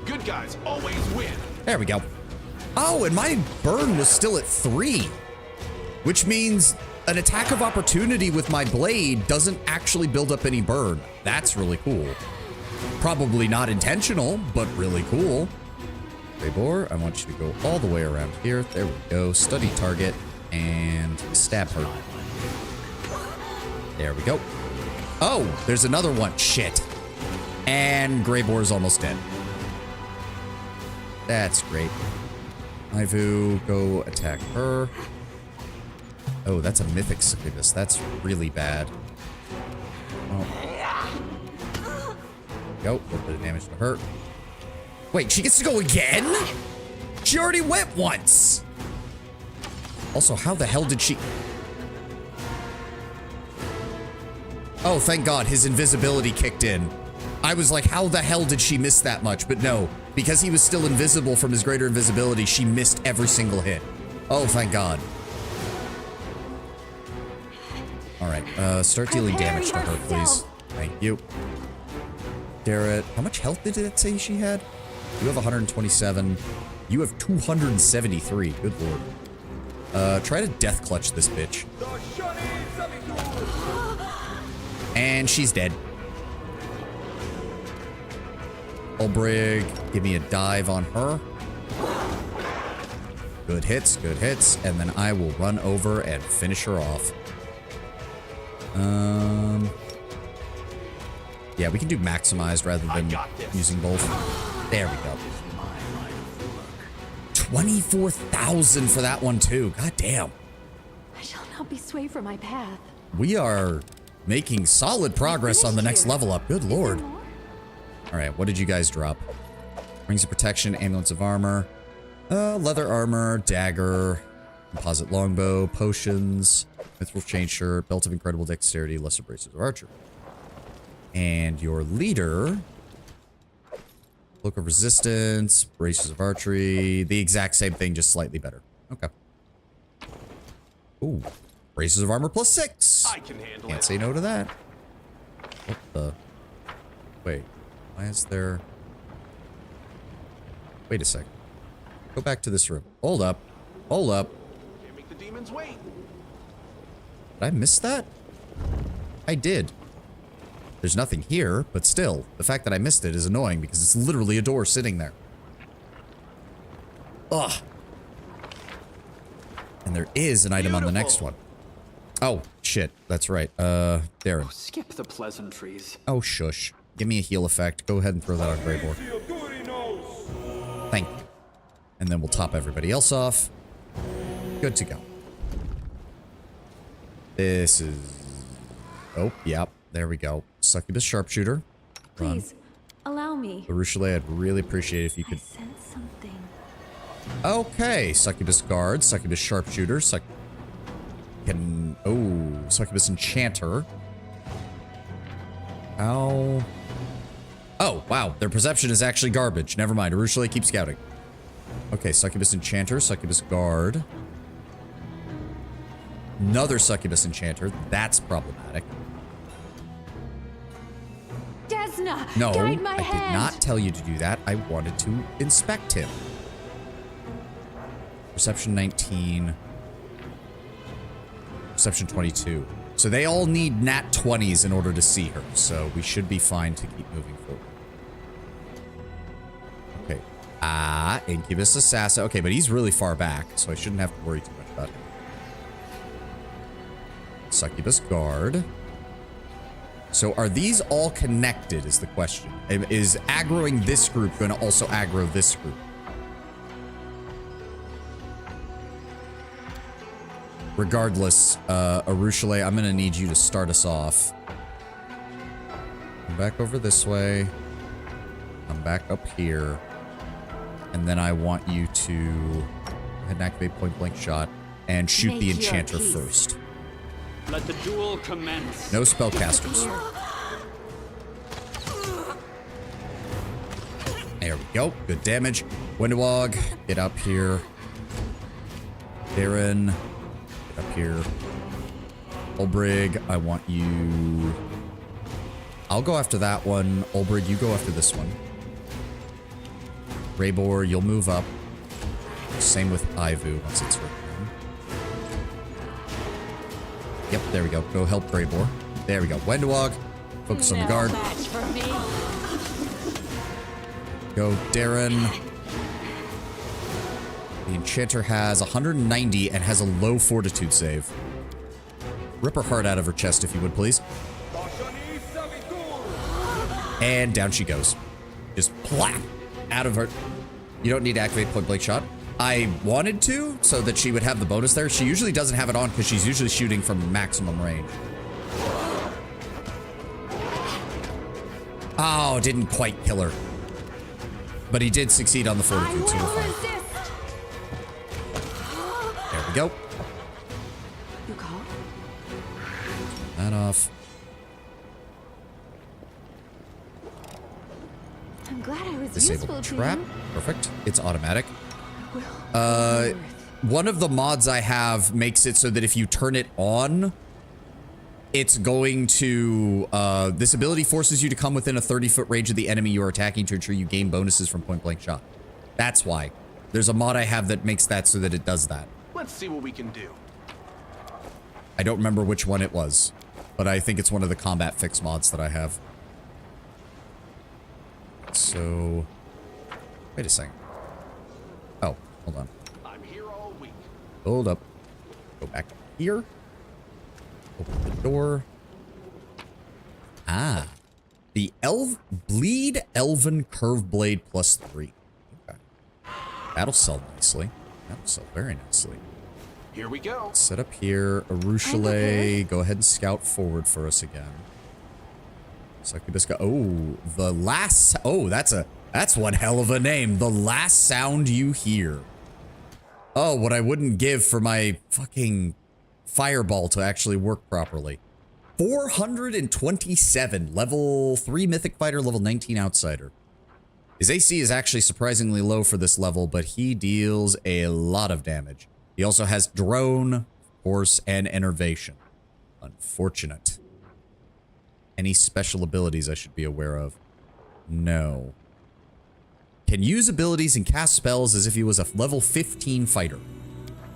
Good guys always win. There we go. Oh, and my burn was still at 3. Which means an attack of opportunity with my blade doesn't actually build up any burn. That's really cool. Probably not intentional, but really cool. Greybor, I want you to go all the way around here. There we go. Study target and stab her. There we go. Oh, there's another one. Shit. And Greybor is almost dead. That's great. Ivu, go attack her. Oh, that's a mythic succubus. That's really bad. Oh. Go. A little bit of damage to her. Wait, she gets to go again? She already went once. Also, how the hell did she... Oh, thank God, his invisibility kicked in. I was like, how the hell did she miss that much? But no, because he was still invisible from his greater invisibility, she missed every single hit. Oh, thank God. All right, start dealing damage to her, please. Thank you. Garrett, how much health did it say she had? You have 127. You have 273. Good lord. Try to death clutch this bitch. And she's dead. Ulbrig, give me a dive on her. Good hits, good hits. And then I will run over and finish her off. Yeah, we can do maximized rather than using both. There we go. 24,000 for that one too. God damn. I shall not be swayed from my path. We are making solid progress on the next level up. Good lord. All right, what did you guys drop? Rings of protection, amulets of armor, leather armor, dagger, composite longbow, potions, mithril chain shirt, belt of incredible dexterity, lesser braces of archer. And your leader, cloak of resistance, braces of archery, the exact same thing, just slightly better. Okay. Ooh, braces of armor +6. I can handle Can't it. say no to that. What the? Wait, why is there? Wait a second. Go back to this room. Hold up. Hold up. Can't make the demons wait. Did I miss that? I did. There's nothing here, but still, the fact that I missed it is annoying because it's literally a door sitting there. Ugh. And there is an item on the next one. Oh, shit. That's right. Darren. Skip the pleasantries. Oh, shush. Give me a heal effect. Go ahead and throw that on Greybor. Thank you. And then we'll top everybody else off. Good to go. This is... Oh, yep. There we go. Succubus Sharpshooter. Please, allow me. Baruchele, I'd really appreciate it if you I could... sense something. Okay. Succubus Guard. Succubus Sharpshooter. Oh, Succubus Enchanter. How... Oh, wow. Their perception is actually garbage. Never mind. Baruchele, keep scouting. Okay, Succubus Enchanter. Succubus Guard. Another Succubus Enchanter. That's problematic. Desna, No, guide my I hand. did not tell you to do that. I wanted to inspect him. Perception 19. Perception 22. So they all need nat 20s in order to see her. So we should be fine to keep moving forward. Okay. Incubus Assassin. Okay, but he's really far back, so I shouldn't have to worry too much about him. Succubus Guard. So are these all connected is the question. Is aggroing this group going to also aggro this group? Regardless, Baruchele, I'm going to need you to start us off. Come back over this way. Come back up here. And then I want you to go ahead and activate point blank shot and shoot Make the your enchanter peace. first. Let the duel commence. No spellcasters. There we go. Good damage. Windwog, get up here. Darren, get up here. Ulbrig, I want you... I'll go after that one. Ulbrig, you go after this one. Greybor, you'll move up. Same with Ivu once it's her turn. Yep, there we go. Go help Greybor. There we go. Wendwog. Focus on the guard. No match for me. Go, Darren. The Enchanter has 190 and has a low fortitude save. Rip her heart out of her chest, if you would, please. And down she goes. Just plap out of her. You don't need to activate point blank shot. I wanted to, so that she would have the bonus there. She usually doesn't have it on because she's usually shooting from maximum range. Oh, didn't quite kill her. But he did succeed on the fortitude, so we're fine. There we go. You call? That off. I'm glad I was Disable useful the to trap. you. Perfect. It's automatic. Well, One of the mods I have makes it so that if you turn it on, it's going to, this ability forces you to come within a 30-foot range of the enemy you are attacking to ensure you gain bonuses from point blank shot. That's why. There's a mod I have that makes that so that it does that. Let's see what we can do. I don't remember which one it was, but I think it's one of the combat fix mods that I have. So, wait a second. Oh, hold on. I'm here all week. Hold up. Go back here. Open the door. Ah. The Bleed Elven Curve Blade +3. Okay. That'll sell nicely. That'll sell very nicely. Here we go. Set up here. Arushale. Go ahead and scout forward for us again. Succubus. Oh, the last. Oh, that's one hell of a name. The Last Sound You Hear. Oh, what I wouldn't give for my fucking fireball to actually work properly. 427. Level 3 Mythic Fighter, level 19 Outsider. His AC is actually surprisingly low for this level, but he deals a lot of damage. He also has Drone, Horse, and Enervation. Unfortunate. Any special abilities I should be aware of? No. Can use abilities and cast spells as if he was a level 15 fighter.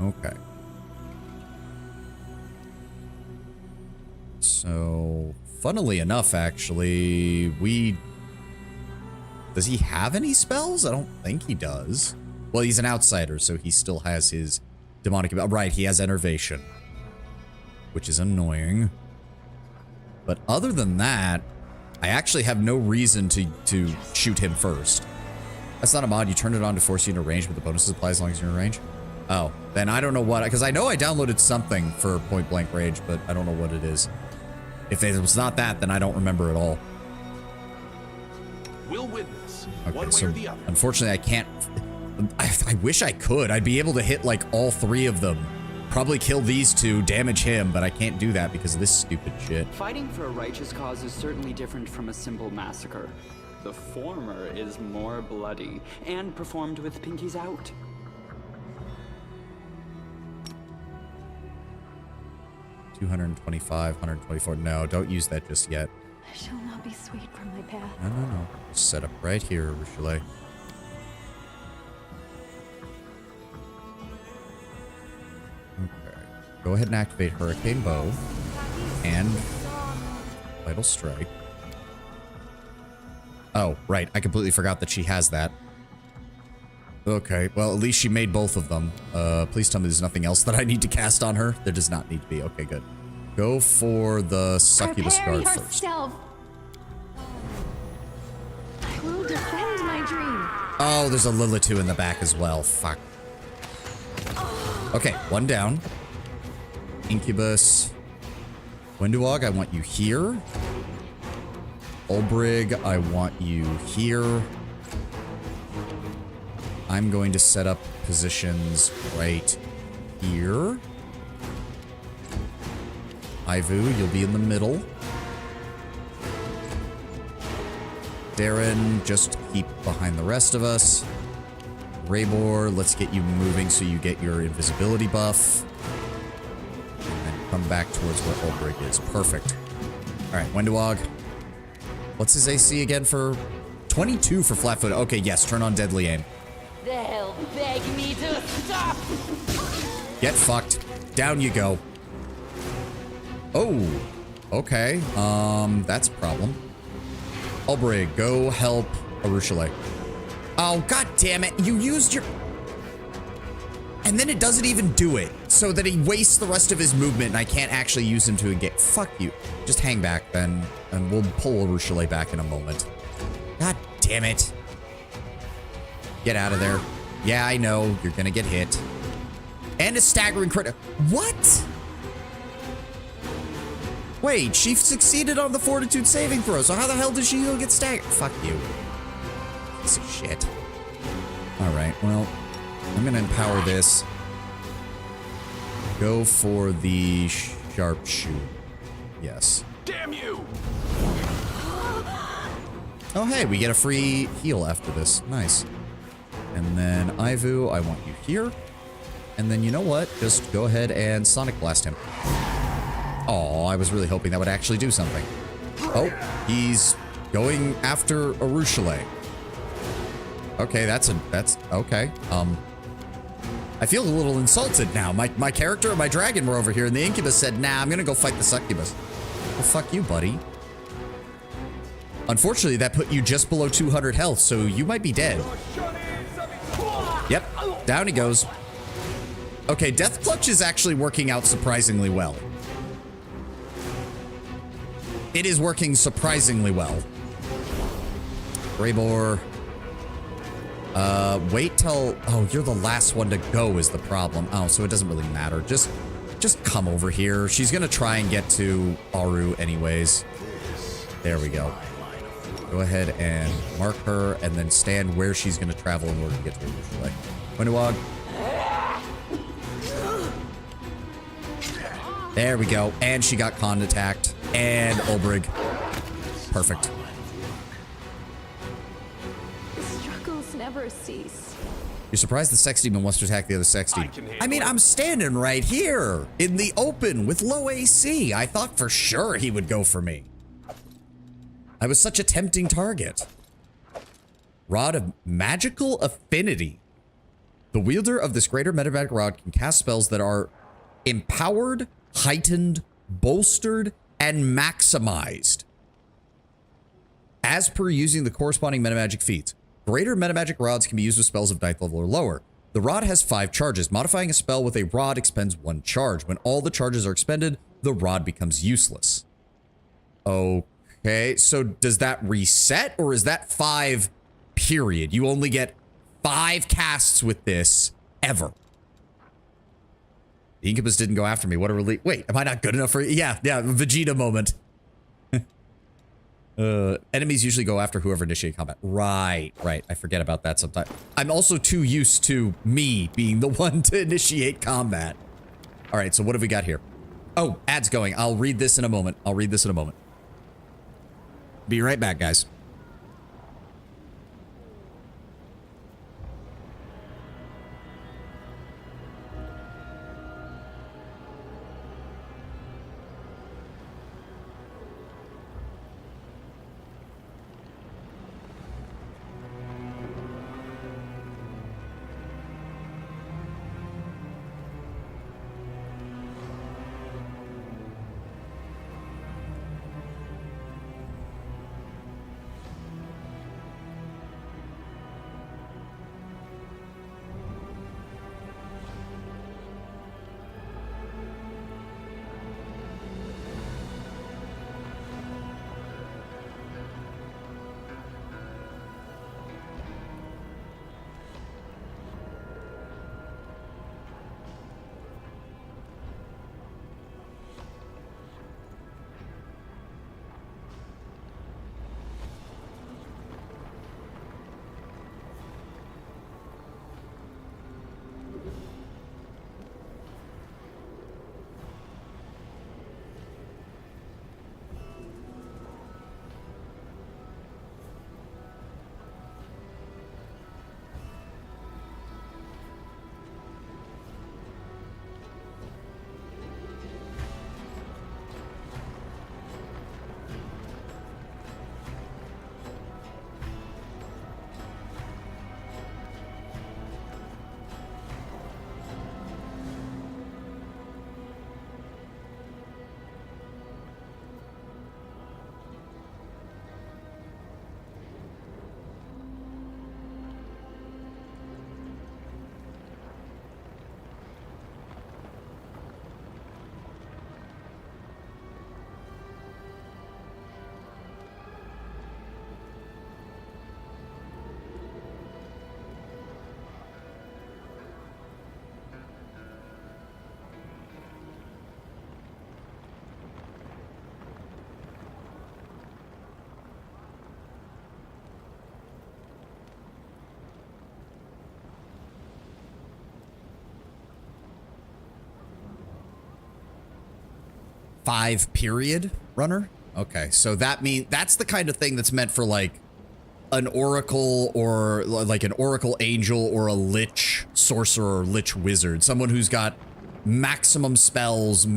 Okay. So, funnily enough, actually, does he have any spells? I don't think he does. Well, he's an outsider, so he still has his demonic ability. Right, he has Enervation, which is annoying. But other than that, I actually have no reason to shoot him first. That's not a mod. You turn it on to force you into range, but the bonuses apply as long as you're in range. Oh, then I don't know what, because I know I downloaded something for point blank range, but I don't know what it is. If it was not that, then I don't remember at all. We'll witness Okay, one way so or the other. unfortunately I can't. I wish I could. I'd be able to hit like all three of them. Probably kill these two, damage him, but I can't do that because of this stupid shit. Fighting for a righteous cause is certainly different from a simple massacre. The former is more bloody and performed with pinkies out. $225, $124. No, don't use that just yet. I shall not be swayed from my path. No. Set up right here, Rushale. Okay. Go ahead and activate Hurricane Bow and Vital Strike. Oh, right. I completely forgot that she has that. Okay, well, at least she made both of them. Please tell me there's nothing else that I need to cast on her. There does not need to be. Okay, good. Go for the Succubus Prepare Guard first. yourself. I will defend my dream. Oh, there's a Lilitu in the back as well. Fuck. Okay, one down. Incubus. Wendwog, I want you here. Olbrig, I want you here. I'm going to set up positions right here. Ivu, you'll be in the middle. Darren, just keep behind the rest of us. Raybor, let's get you moving so you get your invisibility buff. And then come back towards where Olbrig is. Perfect. Alright, Wendwog. What's his AC again for? 22 for flat-footed. Okay, yes, turn on Deadly Aim. They'll beg me to stop. Get fucked. Down you go. Oh, okay. That's a problem. Ulbrig, go help Arushale. Oh, god damn it. You used your... And then it doesn't even do it. So that he wastes the rest of his movement and I can't actually use him to engage. Fuck you. Just hang back then and we'll pull Arushale back in a moment. God damn it. Get out of there. Yeah, I know. You're gonna get hit. And a staggering crit. What? Wait, she succeeded on the fortitude saving throw, so how the hell did she get staggered? Fuck you. Piece of shit. Alright, well, I'm gonna empower this. Go for the sharpshoot. Yes. Damn you! Oh, hey, we get a free heal after this. Nice. And then Ivu, I want you here. And then you know what? Just go ahead and Sonic Blast him. Oh, I was really hoping that would actually do something. Oh, he's going after Arushale. Okay, that's okay. I feel a little insulted now. My character and my dragon were over here, and the Incubus said, nah, I'm gonna go fight the Succubus. Well, fuck you, buddy. Unfortunately, that put you just below 200 health, so you might be dead. Yep, down he goes. Okay, Death Clutch is actually working out surprisingly well. It is working surprisingly well. Raybor. Wait till... Oh, you're the last one to go is the problem. Oh, so it doesn't really matter. Just come over here. She's gonna try and get to Aru anyways. There we go. Go ahead and mark her and then stand where she's gonna travel in order to get to her. Winnewog. There we go. And she got con attacked. And Ulbrig. Perfect. The struggles never cease. You're surprised the sex demon wants to attack the other sex demon. I mean, I'm standing right here in the open with low AC. I thought for sure he would go for me. I was such a tempting target. Rod of Magical Affinity. The wielder of this greater metamagic rod can cast spells that are empowered, heightened, bolstered, and maximized as per using the corresponding metamagic feats. Greater metamagic rods can be used with spells of 9th level or lower. The rod has 5 charges. Modifying a spell with a rod expends 1 charge. When all the charges are expended, the rod becomes useless. Okay, so does that reset or is that 5 period? You only get 5 casts with this ever. The Incubus didn't go after me. What a relief. Wait, am I not good enough for... Yeah, Vegeta moment. Enemies usually go after whoever initiates combat. Right. I forget about that sometimes. I'm also too used to me being the one to initiate combat. All right, so what have we got here? Oh, ad's going. I'll read this in a moment. Be right back, guys. 5 period runner? Okay, so that means that's the kind of thing that's meant for like an oracle or like an oracle angel or a lich sorcerer or lich wizard. Someone who's got maximum spells,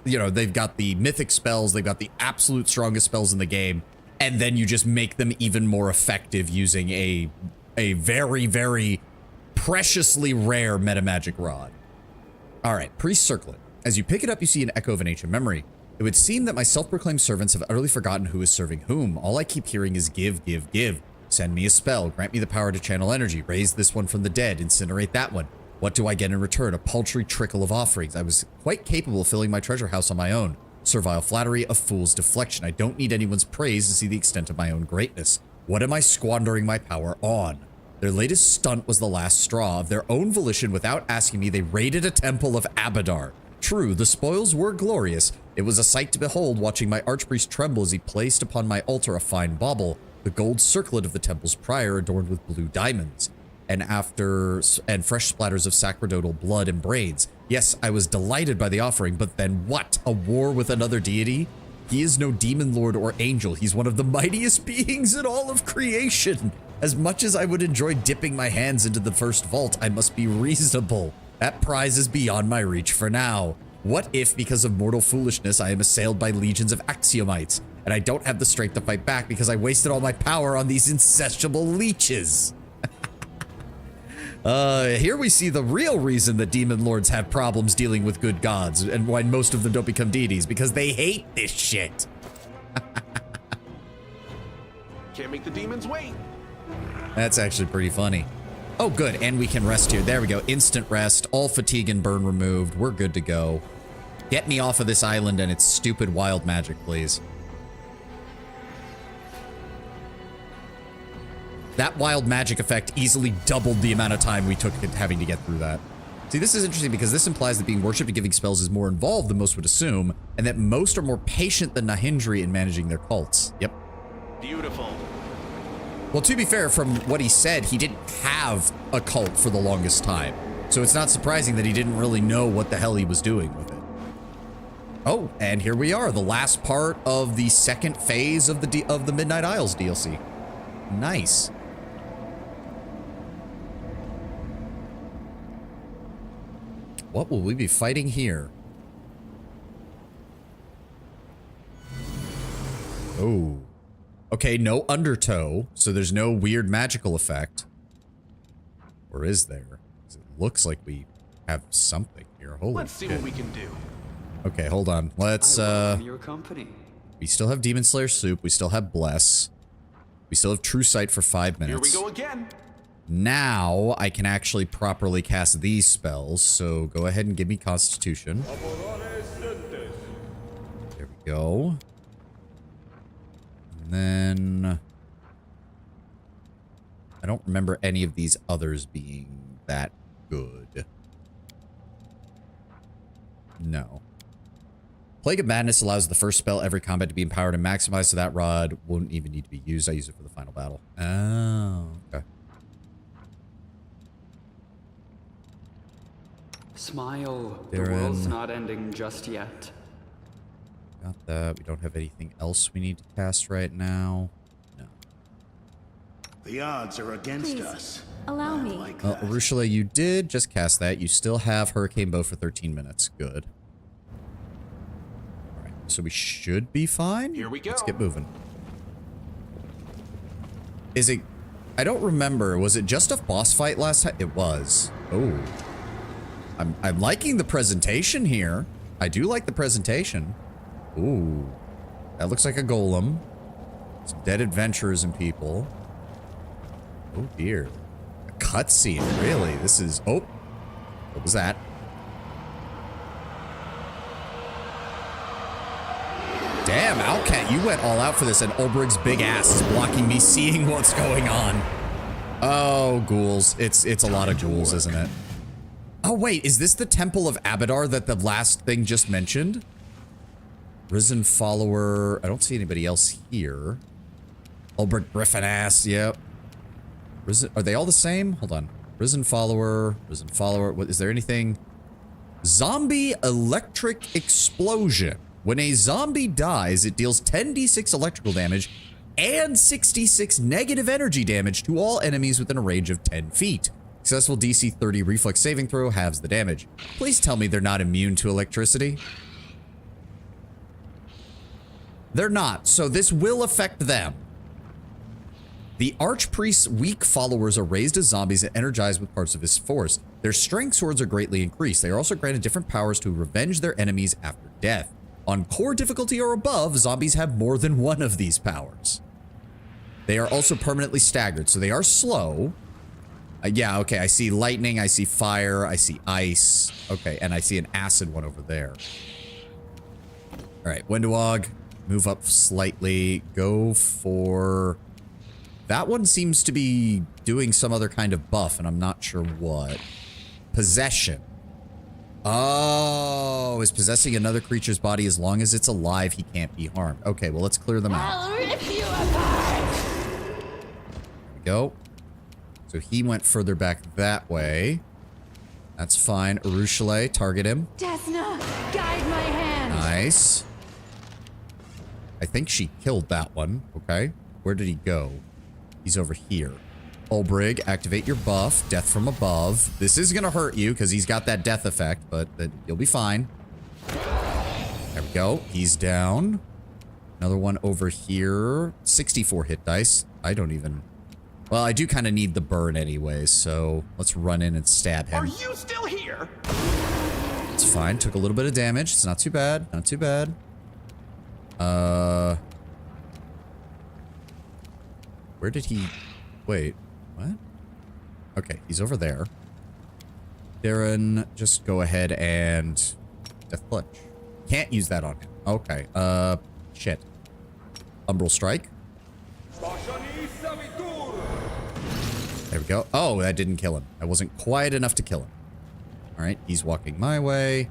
you know, they've got the mythic spells, they've got the absolute strongest spells in the game, and then you just make them even more effective using a very, very preciously rare metamagic rod. All right, priest circlet. As you pick it up, you see an echo of an ancient memory. It would seem that my self-proclaimed servants have utterly forgotten who is serving whom. All I keep hearing is give, give, give. Send me a spell. Grant me the power to channel energy. Raise this one from the dead. Incinerate that one. What do I get in return? A paltry trickle of offerings. I was quite capable of filling my treasure house on my own. Servile flattery, a fool's deflection. I don't need anyone's praise to see the extent of my own greatness. What am I squandering my power on? Their latest stunt was the last straw. Of their own volition, without asking me, they raided a temple of Abadar. True, the spoils were glorious. It was a sight to behold, watching my archpriest tremble as he placed upon my altar a fine bauble, the gold circlet of the temple's prior adorned with blue diamonds, and fresh splatters of sacerdotal blood and braids. Yes, I was delighted by the offering, but then what? A war with another deity? He is no demon lord or angel. He's one of the mightiest beings in all of creation. As much as I would enjoy dipping my hands into the first vault, I must be reasonable. That prize is beyond my reach for now. What if, because of mortal foolishness, I am assailed by legions of axiomites, and I don't have the strength to fight back because I wasted all my power on these insatiable leeches? Here we see the real reason that demon lords have problems dealing with good gods, and why most of them don't become deities, because they hate this shit. Can't make the demons wait. That's actually pretty funny. Oh, good, and we can rest here. There we go. Instant rest, all fatigue and burn removed. We're good to go. Get me off of this island and its stupid wild magic, please. That wild magic effect easily doubled the amount of time we took having to get through that. See, this is interesting because this implies that being worshipped and giving spells is more involved than most would assume, and that most are more patient than Nahindri in managing their cults. Yep. Beautiful. Well, to be fair, from what he said, he didn't have a cult for the longest time. So it's not surprising that he didn't really know what the hell he was doing with it. Oh, and here we are, the last part of the second phase of the Midnight Isles DLC. Nice. What will we be fighting here? Oh. Okay, no undertow, so there's no weird magical effect. Or is there? It looks like we have something here. Holy Let's see shit. what we can do. Okay, hold on. Let's, I welcome your company. we still have Demon Slayer Soup. We still have Bless. We still have True Sight for 5 minutes. Here we go again. Now, I can actually properly cast these spells, so go ahead and give me Constitution. There we go. And then... I don't remember any of these others being that good. No. Plague of Madness allows the first spell every combat to be empowered and maximized, so that rod won't even need to be used. I use it for the final battle. Oh, okay. Smile. They're The world's in. not ending just yet. Got that. We don't have anything else we need to cast right now. No. The odds are against Please, us. allow I me. like Well, that. Ursula, you did just cast that. You still have Hurricane Bow for 13 minutes. Good. All right. So we should be fine. Here we go. Let's get moving. Is it... I don't remember. Was it just a boss fight last time? It was. Oh. I'm liking the presentation here. I do like the presentation. Ooh. That looks like a golem. Some dead adventurers and people. Oh dear. A cutscene, really? This is... Oh. What was that? Damn, Owlcat, you went all out for this, and Ulbrig's big ass is blocking me seeing what's going on. Oh, ghouls. It's a lot of ghouls, isn't it? Oh, wait, is this the Temple of Abadar that the last thing just mentioned? Risen Follower. I don't see anybody else here. Ulbrig Griffin ass, yep. Risen, are they all the same? Hold on. Risen Follower, What, is there anything? Zombie Electric Explosion. When a zombie dies, it deals 10d6 electrical damage and 66 negative energy damage to all enemies within a range of 10 feet. Successful DC 30 reflex saving throw halves the damage. Please tell me they're not immune to electricity. They're not, so this will affect them. The Archpriest's weak followers are raised as zombies and energized with parts of his force. Their strength swords are greatly increased. They are also granted different powers to revenge their enemies after death. On core difficulty or above, zombies have more than one of these powers. They are also permanently staggered, so they are slow. Yeah, okay, I see lightning, I see fire, I see ice. Okay, and I see an acid one over there. All right, Windowog, move up slightly. Go for... That one seems to be doing some other kind of buff, and I'm not sure what. Possession. Oh, is possessing another creature's body as long as it's alive, he can't be harmed. Okay, well, let's clear them out. I'll rip you apart. There we go. So he went further back that way. That's fine. Urushale, target him. Desna, guide my hand. Nice. I think she killed that one. Okay. Where did he go? He's over here. Ulbrig, activate your buff. Death from above. This is going to hurt you because he's got that death effect, but you'll be fine. There we go. He's down. Another one over here. 64 hit dice. I don't even... Well, I do kind of need the burn anyways, so let's run in and stab him. Are you still here? It's fine. Took a little bit of damage. It's not too bad. Not too bad. Where did he... Wait. What? Okay, he's over there. Darren, just go ahead and... Death Clutch. Can't use that on him. Okay. Shit. Umbral Strike. There we go. Oh, that didn't kill him. That wasn't quite enough to kill him. All right, he's walking my way.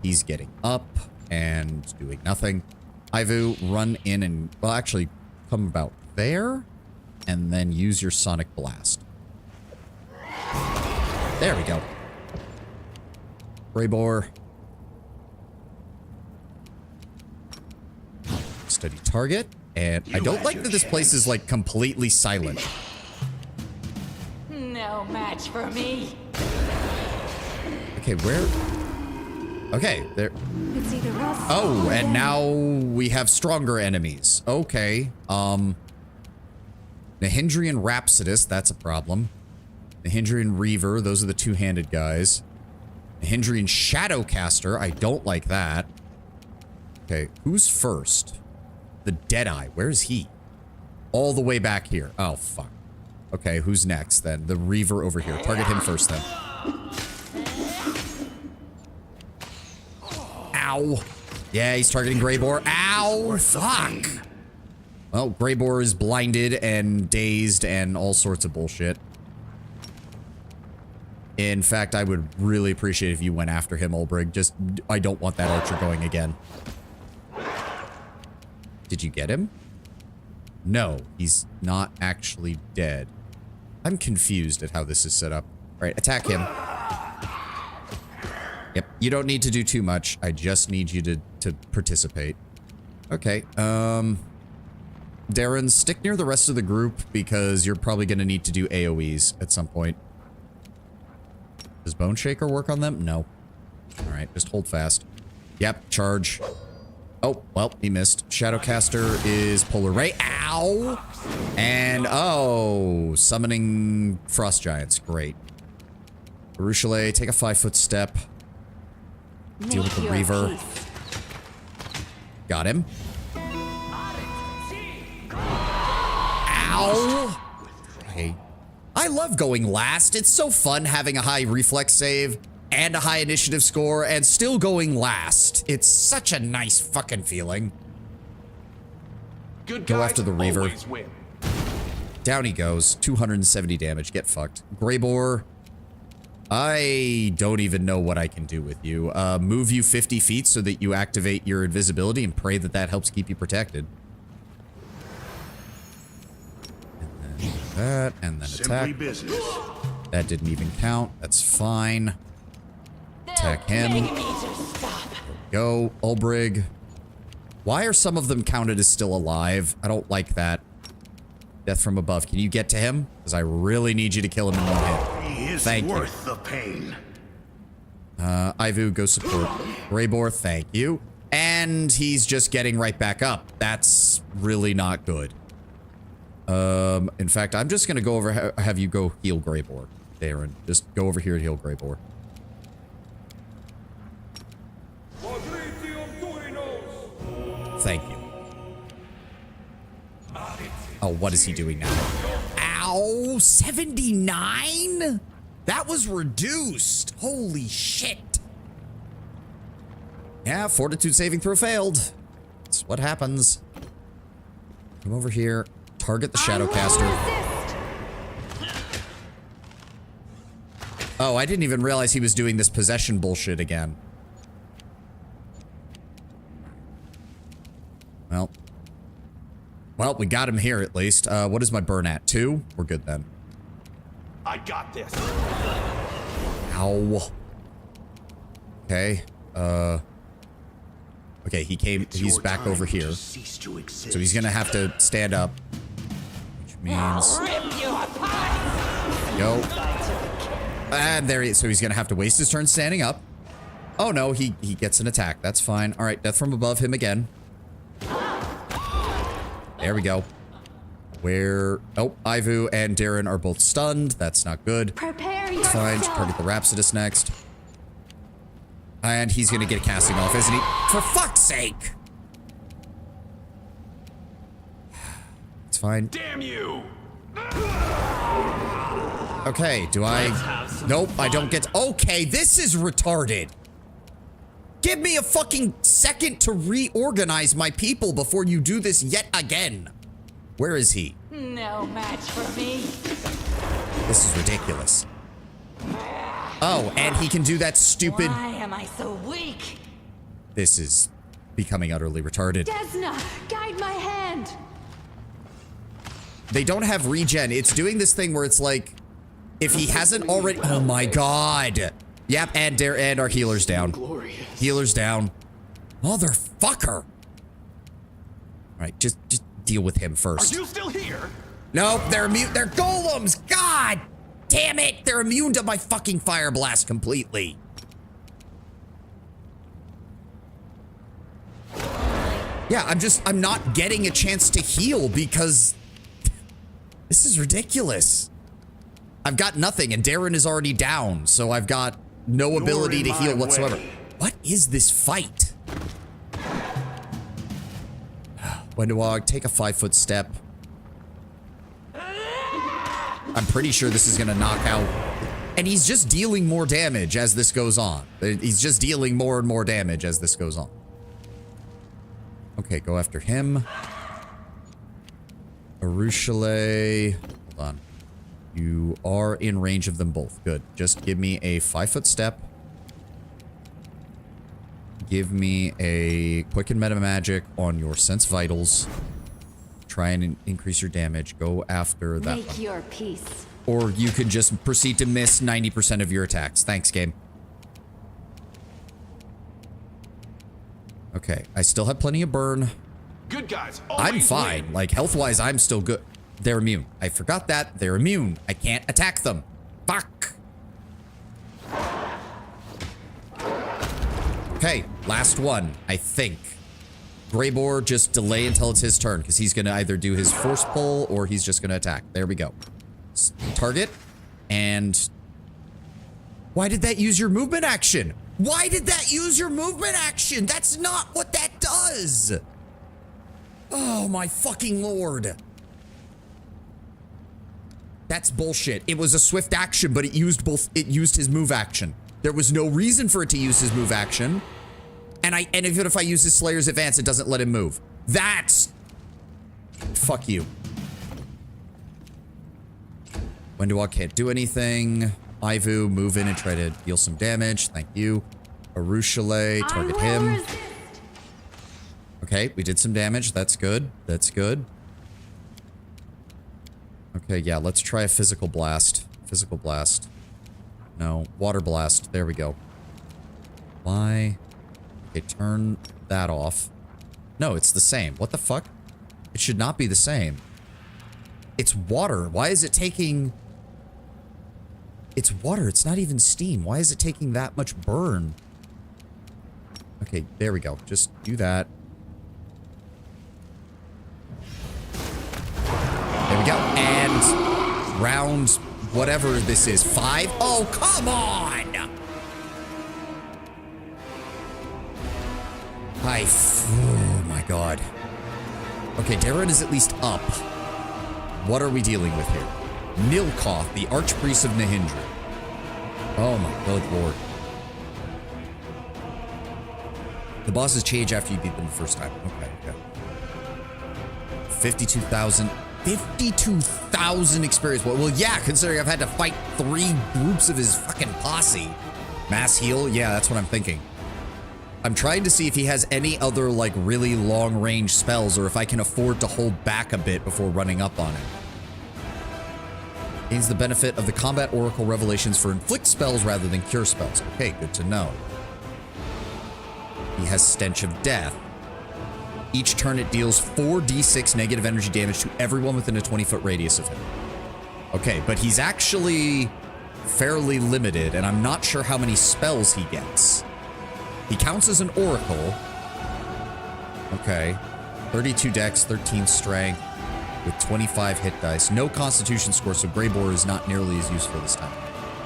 He's getting up and doing nothing. Ivu, run in and... Well, actually, come about there. And then use your Sonic Blast. There we go. Greybore. Steady target. And I don't like that this place is, like, completely silent. No match for me. Okay, where... Okay, there... It's either us. Oh, and now we have stronger enemies. Okay, Nahindrian Rhapsodist, that's a problem. Nahindrian Reaver, those are the two-handed guys. Nahindrian Shadowcaster, I don't like that. Okay, who's first? The Deadeye, where's he? All the way back here. Oh, fuck. Okay, who's next then? The Reaver over here. Target him first then. Ow. Yeah, he's targeting Greybore. Ow, fuck. Well, Greybore is blinded and dazed and all sorts of bullshit. In fact, I would really appreciate if you went after him, Ulbrig. Just, I don't want that archer going again. Did you get him? No, he's not actually dead. I'm confused at how this is set up. All right, attack him. Yep, you don't need to do too much. I just need you to participate. Okay, Darren, stick near the rest of the group because you're probably going to need to do AoEs at some point. Does Bone Shaker work on them? No. All right, just hold fast. Yep, charge. Oh, well, he missed. Shadowcaster is Polar Ray. Ow! And, oh, summoning Frost Giants. Great. Urushale, take a 5-foot step. Deal with the Reaver. Got him. Ow! Okay. I love going last. It's so fun having a high reflex save and a high initiative score and still going last. It's such a nice fucking feeling. Good Go after the Reaver. always win. Down he goes. 270 damage. Get fucked. Greybore. I don't even know what I can do with you. Move you 50 feet so that you activate your invisibility and pray that that helps keep you protected. And then that, and then attack. Simply business. That didn't even count. That's fine. Attack him. Begging me to stop. Go. Ulbrig. Why are some of them counted as still alive? I don't like that. Death from above. Can you get to him? Because I really need you to kill him in one hit. He is Thank worth the pain. Ivu, go support. Greybor, thank you. And he's just getting right back up. That's really not good. In fact, I'm just gonna go over, have you go heal Greybor. Darren, just go over here and heal Greybor. Thank you. Oh, what is he doing now? Ow, 79? That was reduced. Holy shit. Yeah, fortitude saving throw failed. That's what happens. Come over here. Target the Shadowcaster. Oh, I didn't even realize he was doing this possession bullshit again. Well, we got him here at least. What is my burn at? 2? We're good then. I got this. Ow. Okay. Okay, he's back over here. So he's gonna have to stand up. Which means... Yo. And there he is. So he's gonna have to waste his turn standing up. Oh no, he gets an attack. That's fine. Alright, death from above him again. There we go. Where... Oh, Ivu and Darren are both stunned. That's not good. Prepare It's fine. Target the Rhapsodist next. And he's gonna get a casting off, isn't he? For fuck's sake! It's fine. Damn you! Okay, do I... Nope, I don't get... Okay, this is retarded. Give me a fucking second to reorganize my people before you do this yet again. Where is he? No match for me. This is ridiculous. Oh, and he can do that stupid... Why am I so weak? This is becoming utterly retarded. Desna, guide my hand. They don't have regen. It's doing this thing where it's like... If he hasn't already... Oh my god. Yep, and our healer's down. Healer's down. Motherfucker. Alright, just deal with him first. Are you still here? Nope, they're immune. They're golems. God damn it. They're immune to my fucking fire blast completely. Yeah, I'm not getting a chance to heal because this is ridiculous. I've got nothing and Darren is already down, so I've got no ability to heal whatsoever. What is this fight? When do I take a 5-foot step? I'm pretty sure this is gonna knock out. And he's just dealing more damage as this goes on. He's just dealing more and more damage as this goes on. Okay, go after him. Arushale. Hold on. You are in range of them both. Good. Just give me a 5-foot step. Give me a quicken meta magic on your sense vitals. Try and increase your damage. Go after that Make one. your peace. Or you can just proceed to miss 90% of your attacks. Thanks, game. Okay, I still have plenty of burn. Good guys. I'm always fine. win. Like, health-wise, I'm still good. They're immune. I forgot that. They're immune. I can't attack them. Fuck. Okay, last one, I think. Greybor, just delay until it's his turn, because he's going to either do his force pull or he's just going to attack. There we go. Target. And... Why did that use your movement action? Why did that use your movement action? That's not what that does. Oh, my fucking lord. That's bullshit. It was a swift action, but it used his move action. There was no reason for it to use his move action. And even if I use his Slayer's Advance, it doesn't let him move. That's... Fuck you. Wendewalk can't do anything. Ivu, move in and try to deal some damage. Thank you. Arushale, target him. Okay, we did some damage. That's good. That's good. Okay, yeah, let's try a physical blast. Physical blast. No, water blast. There we go. Why? Okay, turn that off. No, it's the same. What the fuck? It should not be the same. It's water. Why is it taking... It's water. It's not even steam. Why is it taking that much burn? Okay, there we go. Just do that. There we go. And round whatever this is. 5? Oh, come on! Oh my god. Okay, Darren is at least up. What are we dealing with here? Nilkoth, the Archpriest of Nahindra. Oh my good lord. The bosses change after you beat them the first time. Okay, okay. 52,000. 52,000 experience. Well, yeah, considering I've had to fight 3 groups of his fucking posse. Mass heal? Yeah, that's what I'm thinking. I'm trying to see if he has any other, like, really long-range spells or if I can afford to hold back a bit before running up on him. Gains the benefit of the Combat Oracle Revelations for inflict spells rather than cure spells. Okay, good to know. He has Stench of Death. Each turn it deals 4d6 negative energy damage to everyone within a 20-foot radius of him. Okay, but he's actually fairly limited, and I'm not sure how many spells he gets. He counts as an oracle. Okay. 32 dex, 13 strength, with 25 hit dice. No constitution score, so Grey Boar is not nearly as useful this time.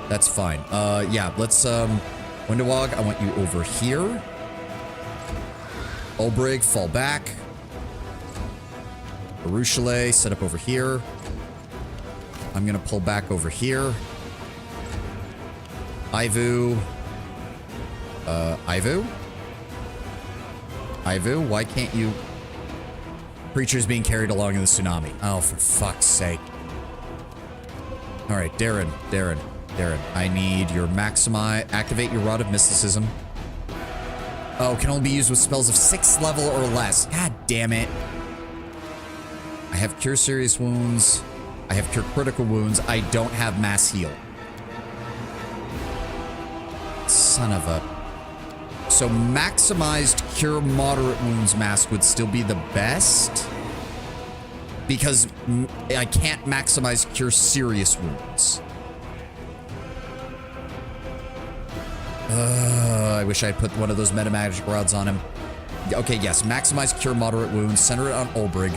That's fine. Yeah, let's, Windowog, I want you over here. Ulbrig, fall back. Arushale, set up over here. I'm gonna pull back over here. Ivu. Ivu? Ivu, why can't you... Creatures being carried along in the tsunami. Oh, for fuck's sake. Alright, Darren. I need your maximize... Activate your Rod of Mysticism. Oh, can only be used with spells of 6th level or less. God damn it. I have Cure Serious Wounds. I have Cure Critical Wounds. I don't have Mass Heal. Son of a... So maximized Cure Moderate Wounds Mask would still be the best. Because I can't maximize Cure Serious Wounds. I wish I put one of those meta magic rods on him. Okay, yes. Maximize Cure Moderate Wounds. Center it on Ulbrig.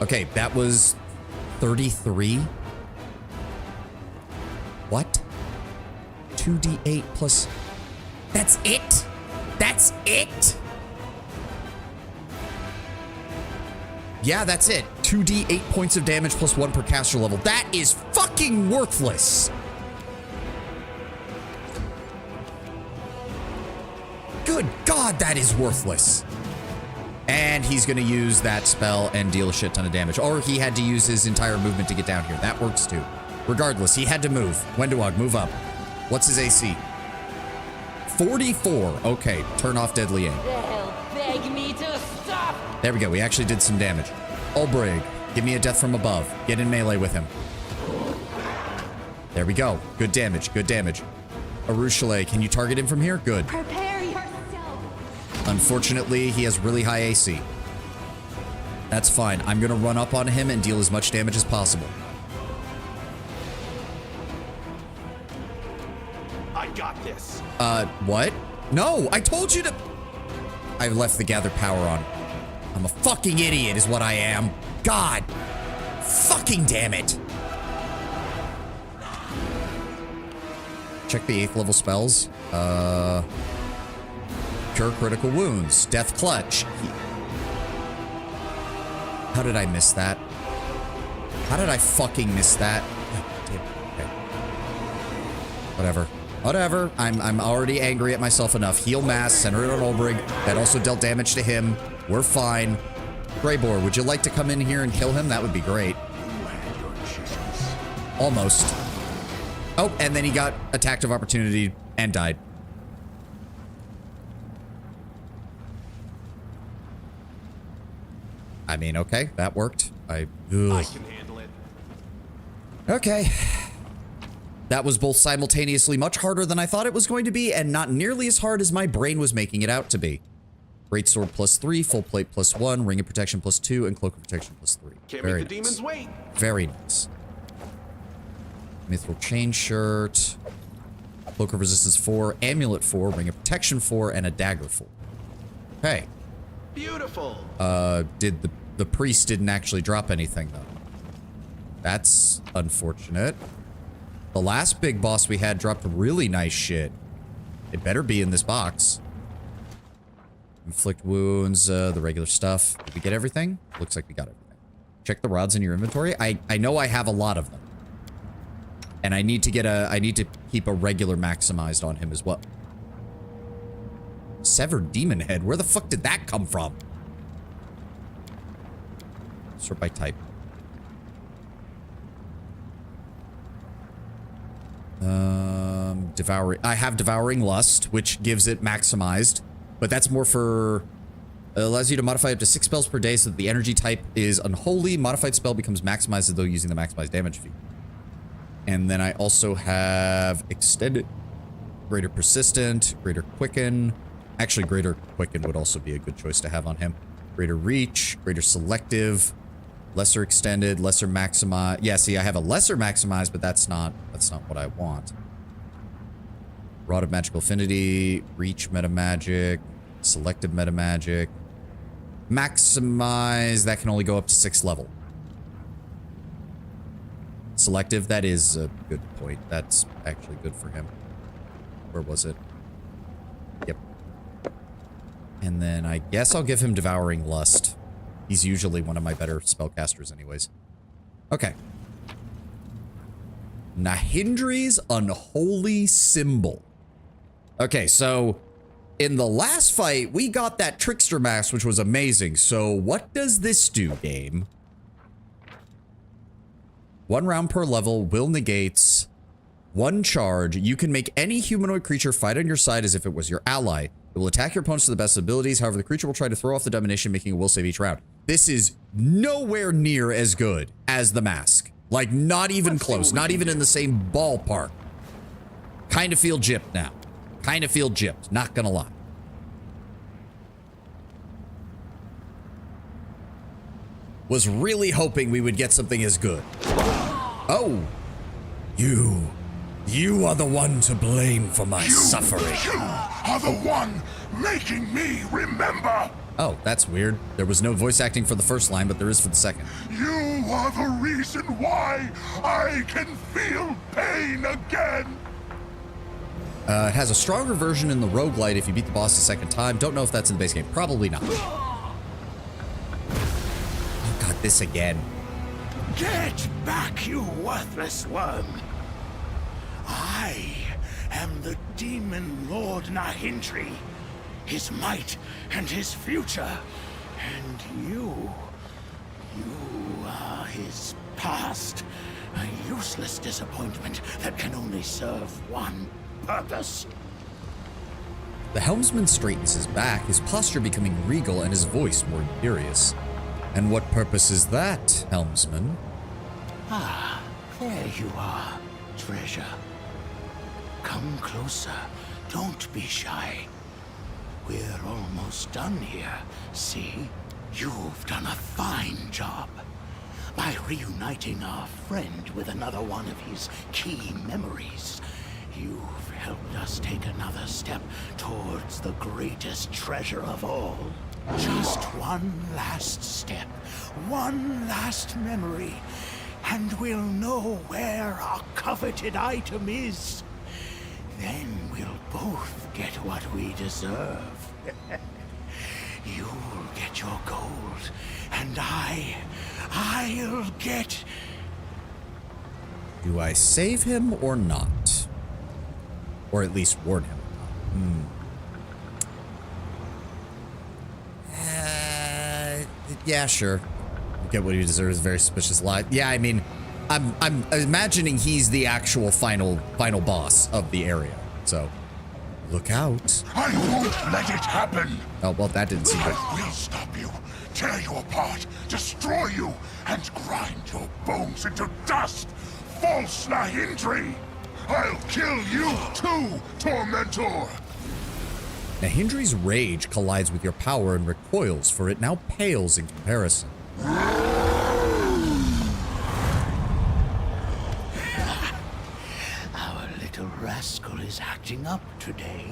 Okay, that was 33. What? 2d8 plus... That's it? That's it? Yeah, that's it. 2d8 points of damage plus 1 per caster level. That is fucking worthless. Good God, that is worthless. And he's going to use that spell and deal a shit ton of damage. Or he had to use his entire movement to get down here. That works too. Regardless, he had to move. Wendowog, move up. What's his AC? 44. Okay, turn off Deadly Aim. They'll beg me to stop. There we go. We actually did some damage. Ulbrig, give me a death from above. Get in melee with him. There we go. Good damage. Good damage. Arushale, can you target him from here? Good. Prepare yourself. Unfortunately, he has really high AC. That's fine. I'm going to run up on him and deal as much damage as possible. I got this. What? No, I told you to... I left the Gather Power on. I'm a fucking idiot is what I am. God. Fucking damn it. Check the 8th level spells. Cure Critical Wounds. Death Clutch. How did I miss that? How did I fucking miss that? Okay. Whatever. Whatever. I'm already angry at myself enough. Heal Mass. Center it on Ulbrig. That also dealt damage to him. We're fine. Grey Boar, would you like to come in here and kill him? That would be great. Almost. Oh, and then he got attacked of opportunity and died. I mean, okay, that worked. I can handle it. Okay. That was both simultaneously much harder than I thought it was going to be and not nearly as hard as my brain was making it out to be. Greatsword +3, full plate +1, ring of protection +2, and cloak of protection +3. Can't Very make the demons wait. Very nice. Mithril chain shirt, cloak of resistance 4, amulet 4, ring of protection 4, and a dagger 4. Okay. Beautiful. Did the priest didn't actually drop anything though. That's unfortunate. The last big boss we had dropped really nice shit. It better be in this box. Inflict wounds, the regular stuff. Did we get everything? Looks like we got everything. Check the rods in your inventory. I know I have a lot of them. And I need to keep a regular maximized on him as well. Severed demon head. Where the fuck did that come from? Sort by type. Devouring. I have Devouring Lust, which gives it maximized, but that's more for. Allows you to modify up to 6 spells per day so that the energy type is unholy. Modified spell becomes maximized as though using the maximized damage feat. And then I also have Extended, Greater Persistent, Greater Quicken. Actually, Greater Quicken would also be a good choice to have on him. Greater Reach, Greater Selective, Lesser Extended, Lesser Maximize. Yeah, see, I have a Lesser Maximize, but that's not what I want. Rod of Magical Affinity, Reach Meta Magic, Selective Meta Magic. Maximize, that can only go up to 6th level. Selective, that is a good point. That's actually good for him. Where was it? Yep. And then I guess I'll give him Devouring Lust. He's usually one of my better spellcasters anyways. Okay. Nahindri's Unholy Symbol. Okay, so in the last fight, we got that Trickster Mask, which was amazing. So what does this do, game? 1 round per level, will negates, 1 charge. You can make any humanoid creature fight on your side as if it was your ally. It will attack your opponents to the best abilities. However, the creature will try to throw off the domination, making a will save each round. This is nowhere near as good as the mask. Like, not even close. Not even in the same ballpark. Kind of feel gypped now. Kind of feel gypped. Not gonna lie. Was really hoping we would get something as good. Oh. You are the one to blame for my suffering. You are the one making me remember. Oh, that's weird. There was no voice acting for the first line, but there is for the second. You are the reason why I can feel pain again. It has a stronger version in the roguelite if you beat the boss a second time. Don't know if that's in the base game. Probably not. Oh god, this again. Get back, you worthless worm. I am the demon lord Nahindri, his might and his future. And you are his past. A useless disappointment that can only serve one purpose. The helmsman straightens his back, his posture becoming regal and his voice more imperious. And what purpose is that, helmsman? Ah, there you are, treasure. Come closer. Don't be shy. We're almost done here. See? You've done a fine job. By reuniting our friend with another one of his key memories, you've helped us take another step towards the greatest treasure of all. Just one last step, one last memory, and we'll know where our coveted item is. Then we'll both get what we deserve. You'll get your gold, and I'll get... Do I save him or not? Or at least warn him? Yeah, sure. Get what he deserves. Very suspicious lie. Yeah, I mean, I'm imagining he's the actual final boss of the area. So, look out. I won't let it happen. Oh, well, that didn't seem good. I will stop you, tear you apart, destroy you, and grind your bones into dust. False Nahindri! I'll kill you too, Tormentor! Nahindri's rage collides with your power and recoils, for it now pales in comparison. Our little rascal is acting up today.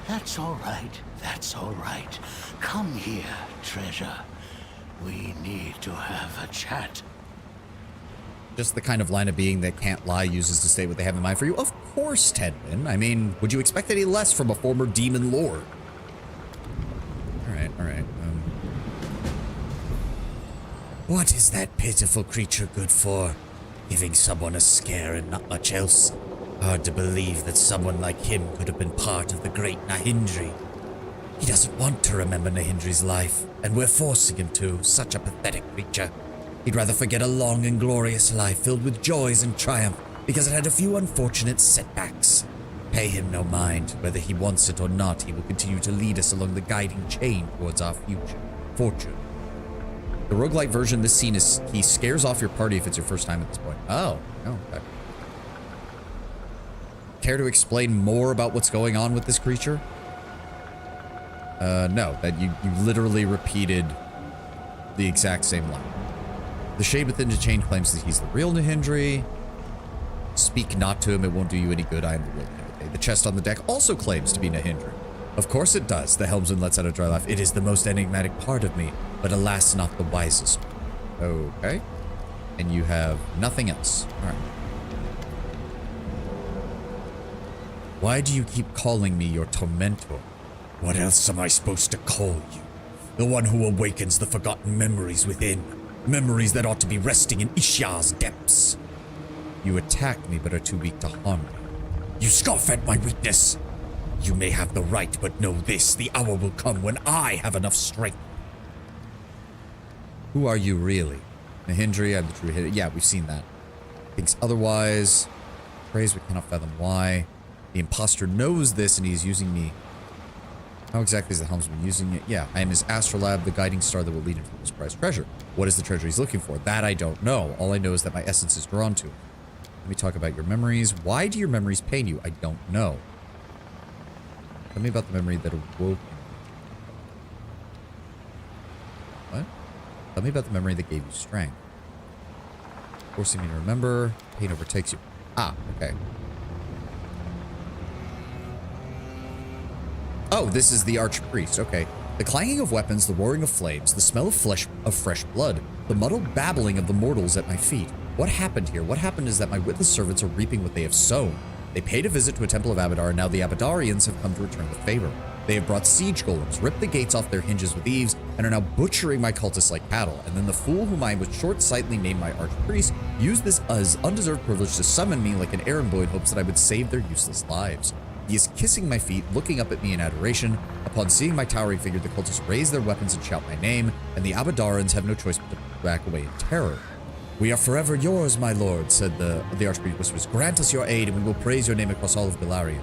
That's all right. That's all right. Come here, treasure. We need to have a chat. Just the kind of line of being that can't lie uses to state what they have in mind for you. Of course, Tedwin. I mean, would you expect any less from a former demon lord? All right, all right. What is that pitiful creature good for? Giving someone a scare and not much else. Hard to believe that someone like him could have been part of the great Nahindri. He doesn't want to remember Nahindri's life, and we're forcing him to. Such a pathetic creature. He'd rather forget a long and glorious life filled with joys and triumph because it had a few unfortunate setbacks. Pay him no mind. Whether he wants it or not, he will continue to lead us along the guiding chain towards our fortune. The roguelike version, this scene is he scares off your party if it's your first time at this point. Oh, okay. Care to explain more about what's going on with this creature? No, that you literally repeated the exact same line. The shade within the chain claims that he's the real Nahindri. Speak not to him, it won't do you any good. I am the real Nahindri. The chest on the deck also claims to be Nahindri. Of course it does, the helmsman lets out a dry laugh. It is the most enigmatic part of me, but alas, not the wisest. Okay. And you have nothing else. All right. Why do you keep calling me your tormentor? What else am I supposed to call you? The one who awakens the forgotten memories within. Memories that ought to be resting in Ishar's depths. You attack me but are too weak to harm me. You scoff at my weakness. You may have the right, but know this. The hour will come when I have enough strength. Who are you really? Nahindri, I'm the true hitter. Yeah, we've seen that. Thinks otherwise. Praise but cannot fathom why. The imposter knows this and he's using me. How exactly is the helmsman using it? Yeah, I am his astrolabe, the guiding star that will lead him to this prized treasure. What is the treasure he's looking for? That I don't know. All I know is that my essence is drawn to it. Let me talk about your memories. Why do your memories pain you? I don't know. Tell me about the memory that awoke. What? Tell me about the memory that gave you strength. Forcing me to remember. Pain overtakes you. Ah, okay. Oh, this is the archpriest. Okay. The clanging of weapons, the roaring of flames, the smell of fresh blood, the muddled babbling of the mortals at my feet. What happened here? What happened is that my witless servants are reaping what they have sown. They paid a visit to a temple of Abadar, and now the Abadarians have come to return the favor. They have brought siege golems, ripped the gates off their hinges with eaves, and are now butchering my cultists like cattle. And then the fool whom I was short-sightedly named my archpriest used this as undeserved privilege to summon me like an errand boy in hopes that I would save their useless lives. He is kissing my feet, looking up at me in adoration. Upon seeing my towering figure, the cultists raise their weapons and shout my name, and the Abadarans have no choice but to back away in terror. We are forever yours, my lord, said the archpriest whispers. Grant us your aid, and we will praise your name across all of Golarion.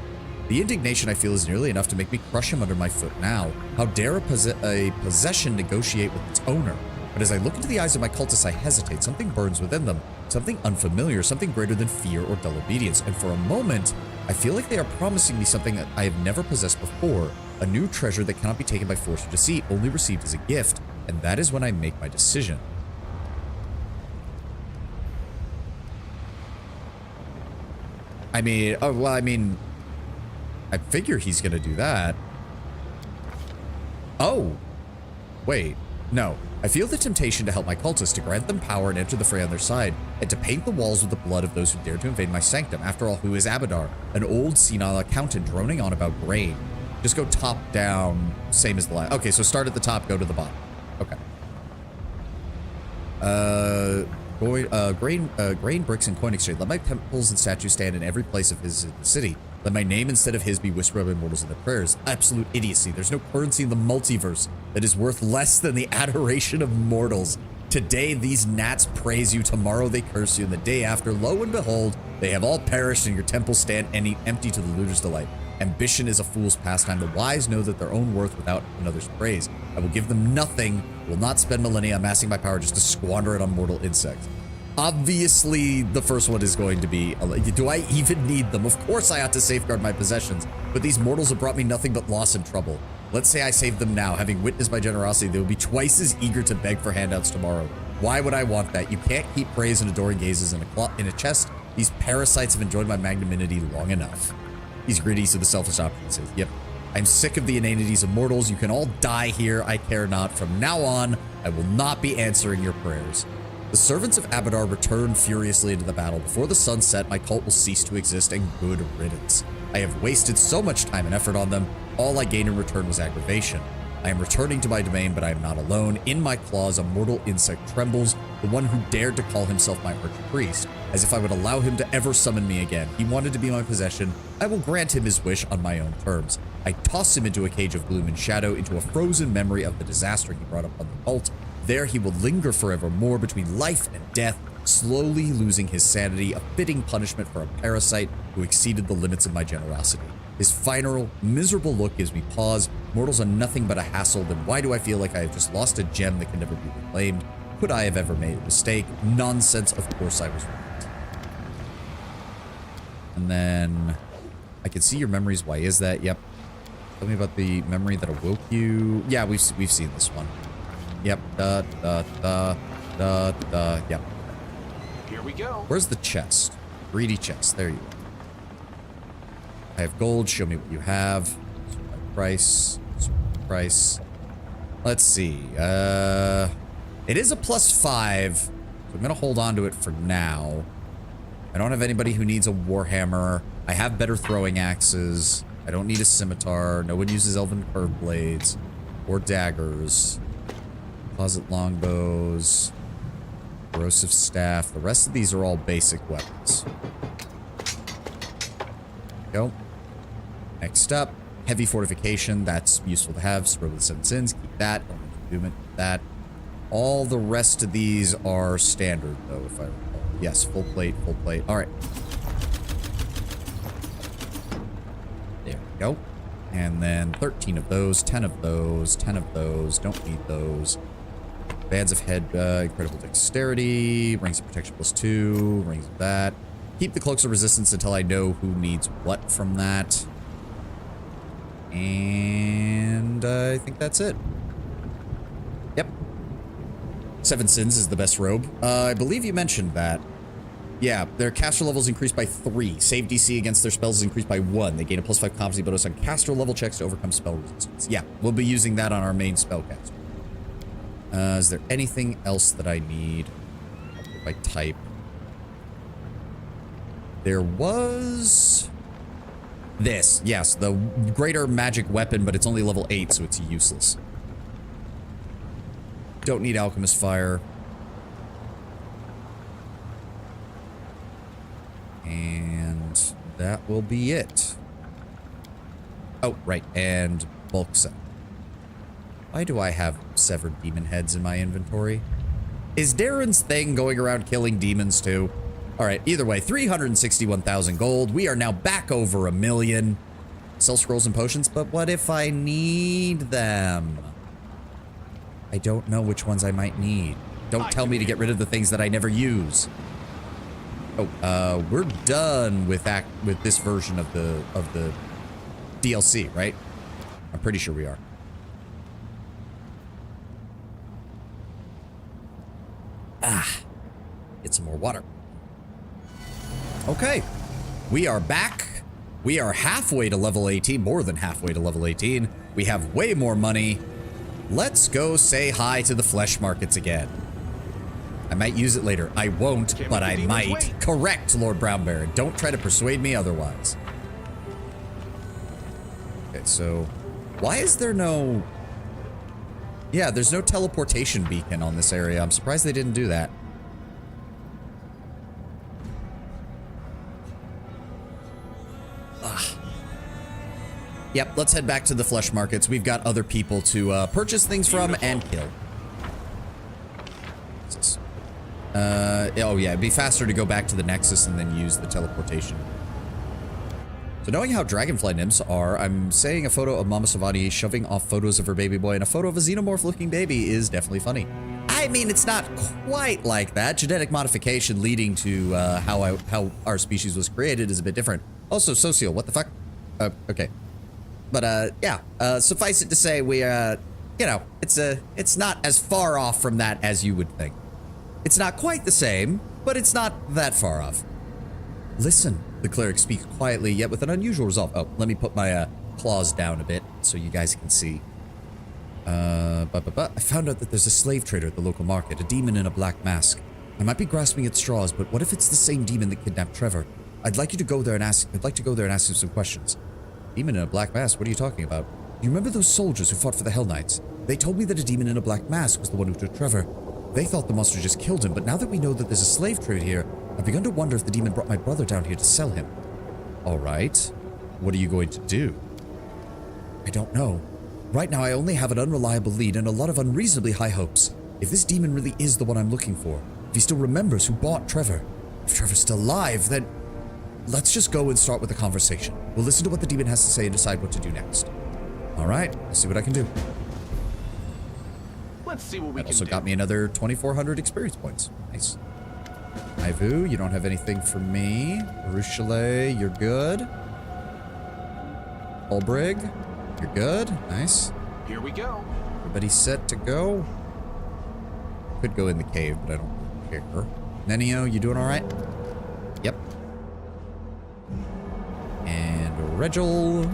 The indignation I feel is nearly enough to make me crush him under my foot now. How dare a possession negotiate with its owner? But as I look into the eyes of my cultists, I hesitate. Something burns within them. Something unfamiliar, something greater than fear or dull obedience. And for a moment, I feel like they are promising me something that I have never possessed before. A new treasure that cannot be taken by force or deceit, only received as a gift. And that is when I make my decision. I mean, I figure he's gonna do that. Oh, wait, no. I feel the temptation to help my cultists, to grant them power and enter the fray on their side, and to paint the walls with the blood of those who dare to invade my sanctum. After all, who is Abadar? An old senile accountant droning on about grain. Just go top down, same as the last. Okay, so start at the top, go to the bottom. Okay. Grain, bricks, and coin exchange. Let my temples and statues stand in every place of his in the city. Let my name instead of his be whispered by mortals in their prayers. Absolute idiocy. There's no currency in the multiverse that is worth less than the adoration of mortals. Today these gnats praise you, tomorrow they curse you, and the day after, lo and behold, they have all perished and your temples stand empty to the looter's delight. Ambition is a fool's pastime. The wise know that their own worth without another's praise. I will give them nothing, will not spend millennia amassing my power just to squander it on mortal insects. Obviously, the first one is going to be, do I even need them? Of course I ought to safeguard my possessions, but these mortals have brought me nothing but loss and trouble. Let's say I save them now. Having witnessed my generosity, they will be twice as eager to beg for handouts tomorrow. Why would I want that? You can't keep praise and adoring gazes in a chest. These parasites have enjoyed my magnanimity long enough. He's greedy, so the selfish option says, yep. I'm sick of the inanities of mortals. You can all die here. I care not. From now on, I will not be answering your prayers. The servants of Abadar return furiously into the battle. Before the sun set, my cult will cease to exist, and good riddance. I have wasted so much time and effort on them. All I gained in return was aggravation. I am returning to my domain, but I am not alone. In my claws, a mortal insect trembles, the one who dared to call himself my archpriest, as if I would allow him to ever summon me again. He wanted to be my possession. I will grant him his wish on my own terms. I toss him into a cage of gloom and shadow, into a frozen memory of the disaster he brought upon the cult. There he will linger forevermore between life and death, slowly losing his sanity, a fitting punishment for a parasite who exceeded the limits of my generosity. His final, miserable look gives me pause. Mortals are nothing but a hassle, then why do I feel like I have just lost a gem that can never be reclaimed? Could I have ever made a mistake? Nonsense, of course I was right. And then, I can see your memories, why is that? Yep. Tell me about the memory that awoke you. Yeah, we've seen this one. Yep, yep. Here we go. Where's the chest? Greedy chest, there you go. I have gold, show me what you have. Price. Let's see. It is a +5, so I'm gonna hold on to it for now. I don't have anybody who needs a warhammer. I have better throwing axes. I don't need a scimitar. No one uses elven curved blades or daggers. Closet longbows. Corrosive staff. The rest of these are all basic weapons. Go. Next up, heavy fortification. That's useful to have. Spread with 7 sins. Keep that. Don't need that. All the rest of these are standard, though, if I recall. Yes, full plate, full plate. All right. There we go. And then 13 of those, 10 of those, 10 of those. Don't need those. Bands of head, incredible dexterity. Rings of protection +2. Rings of that. Keep the cloaks of resistance until I know who needs what from that. And I think that's it. Yep. 7 sins is the best robe. I believe you mentioned that. Yeah, their caster levels increased by 3. Save DC against their spells is increased by 1. They gain a +5 competency bonus on caster level checks to overcome spell resistance. Yeah, we'll be using that on our main spellcaster. Is there anything else that I need? By type. There was this. Yes, the greater magic weapon, but it's only level 8, so it's useless. Don't need alchemist fire. And that will be it. Oh, right, and bulk set. Why do I have severed demon heads in my inventory? Is Darren's thing going around killing demons too? All right, either way, 361,000 gold. We are now back over 1 million. Sell scrolls and potions, but what if I need them? I don't know which ones I might need. Don't tell me to get rid of the things that I never use. Oh, we're done with this version of the DLC, right? I'm pretty sure we are. Get some more water. Okay, we are back. We are halfway to level 18, more than halfway to level 18. We have way more money. Let's go say hi to the flesh markets again. I might use it later. I won't, but I might. Correct, Lord Brownbear. Don't try to persuade me otherwise. Okay, so why is there no... Yeah, there's no teleportation beacon on this area. I'm surprised they didn't do that. Yep, let's head back to the flesh markets. We've got other people to purchase things from and kill. What's this? Oh yeah, it'd be faster to go back to the Nexus and then use the teleportation. So knowing how dragonfly nymphs are, I'm saying a photo of Mama Savani shoving off photos of her baby boy and a photo of a xenomorph looking baby is definitely funny. I I mean, it's not quite like that. Genetic modification leading to how our species was created is a bit different. Also, socio, what the fuck? Okay. But, yeah. Suffice it to say, we, you know, it's not as far off from that as you would think. It's not quite the same, but it's not that far off. Listen, the cleric speaks quietly, yet with an unusual resolve. Oh, let me put my, claws down a bit so you guys can see. I found out that there's a slave trader at the local market, a demon in a black mask. I might be grasping at straws, but what if it's the same demon that kidnapped Trevor? I'd like to go there and ask him some questions. Demon in a black mask? What are you talking about? You remember those soldiers who fought for the Hell Knights? They told me that a demon in a black mask was the one who took Trevor. They thought the monster just killed him, but now that we know that there's a slave trade here, I've begun to wonder if the demon brought my brother down here to sell him. All right. What are you going to do? I don't know. Right now, I only have an unreliable lead and a lot of unreasonably high hopes. If this demon really is the one I'm looking for, if he still remembers who bought Trevor, if Trevor's still alive, then let's just go and start with the conversation. We'll listen to what the demon has to say and decide what to do next. All right, let's see what I can do. Let's see what we That can also do. got me another 2,400 experience points. Nice. Ivu, you don't have anything for me. Ruchelet, you're good. Olbrig, you're good. Nice. Here we go. Everybody set to go. Could go in the cave, but I don't care. Nenio, you doing all right? Yep. And Regil.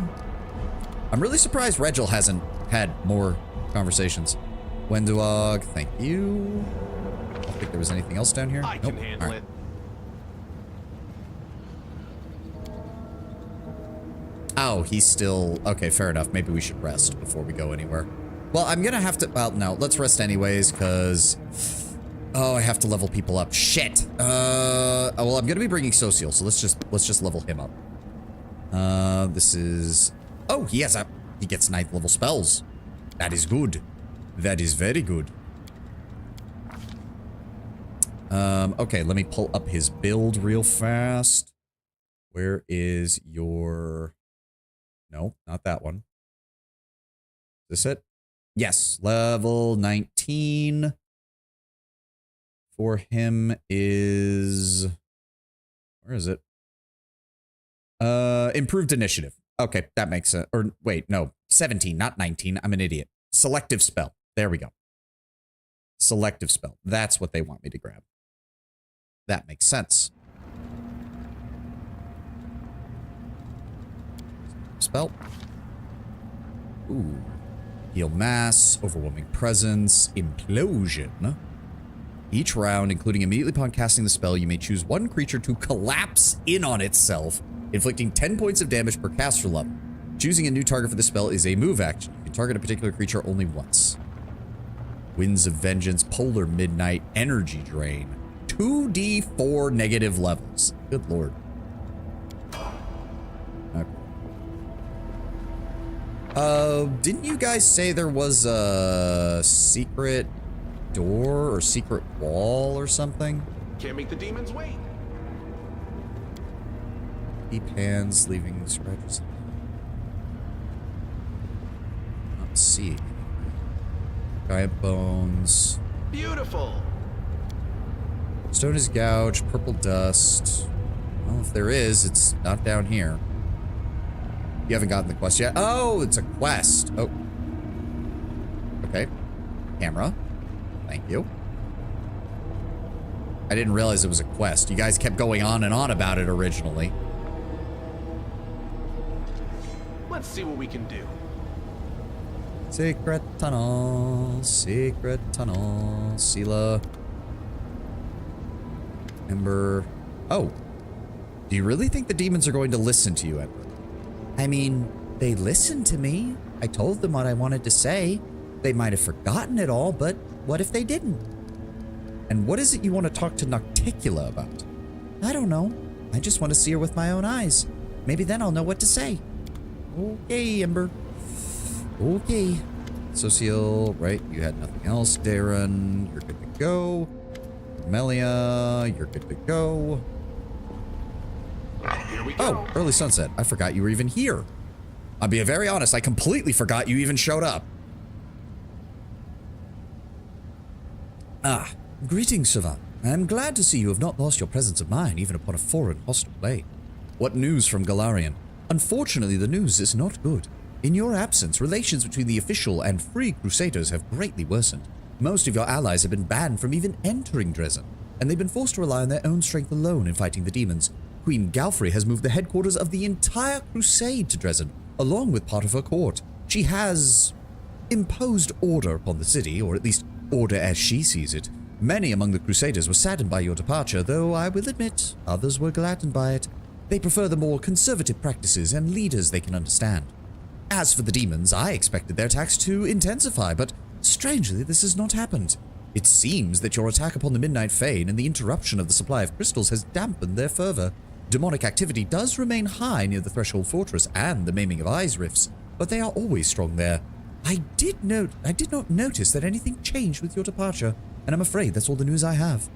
I'm really surprised Regil hasn't had more conversations. Wenduog, thank you. I don't think there was anything else down here. I Nope. can handle All right. it. Oh, he's still... Okay, fair enough. Maybe we should rest before we go anywhere. Well, I'm gonna have to... Well, no, let's rest anyways, because... Oh, I have to level people up. Shit! Well, I'm gonna be bringing Social, so let's just level him up. This is... Oh, he gets 9th level spells. That is good. That is very good. Okay, let me pull up his build real fast. Where is your... No, not that one. Is this it? Yes, level 19 for him is... Where is it? Improved initiative. Okay, that makes sense. Or wait, no, 17, not 19. I'm an idiot. Selective spell. There we go. Selective spell. That's what they want me to grab. That makes sense. Spell. Ooh. Heal mass, overwhelming presence, implosion. Each round, including immediately upon casting the spell, you may choose one creature to collapse in on itself, inflicting 10 points of damage per caster level. Choosing a new target for the spell is a move action. You can target a particular creature only once. Winds of Vengeance, Polar Midnight, Energy Drain. 2d4 negative levels. Good lord. Didn't you guys say there was a secret door or secret wall or something? Can't make the demons wait. Deep hands leaving scratches. Not seeing. Giant bones. Beautiful. Stone is gouged. Purple dust. Well, if there is, it's not down here. You haven't gotten the quest yet? Oh, it's a quest. Oh. Okay. Camera. Thank you. I didn't realize it was a quest. You guys kept going on and on about it originally. Let's see what we can do. Secret tunnel. Secret tunnel. Sela. Ember. Oh. Do you really think the demons are going to listen to you, Ember? I mean, they listened to me. I told them what I wanted to say. They might have forgotten it all, but what if they didn't? And what is it you want to talk to Nocticula about? I don't know. I just want to see her with my own eyes. Maybe then I'll know what to say. Okay, Ember. Okay. Social, right? You had nothing else. Darren, you're good to go. Melia, you're good to go. Here we go. Oh, early sunset. I forgot you were even here. I'll be very honest, I completely forgot you even showed up. Ah, greetings, Savant. I am glad to see you have not lost your presence of mind even upon a foreign hostile blade. What news from Galarian? Unfortunately, the news is not good. In your absence, relations between the official and free crusaders have greatly worsened. Most of your allies have been banned from even entering Dresden, and they've been forced to rely on their own strength alone in fighting the demons. Queen Galfrey has moved the headquarters of the entire crusade to Dresden, along with part of her court. She has imposed order upon the city, or at least order as she sees it. Many among the crusaders were saddened by your departure, though I will admit others were gladdened by it. They prefer the more conservative practices and leaders they can understand. As for the demons, I expected their attacks to intensify, but strangely this has not happened. It seems that your attack upon the Midnight Fane and the interruption of the supply of crystals has dampened their fervor. Demonic activity does remain high near the Threshold Fortress and the Maiming of Eyes rifts, but they are always strong there. I did not notice that anything changed with your departure, and I'm afraid that's all the news I have.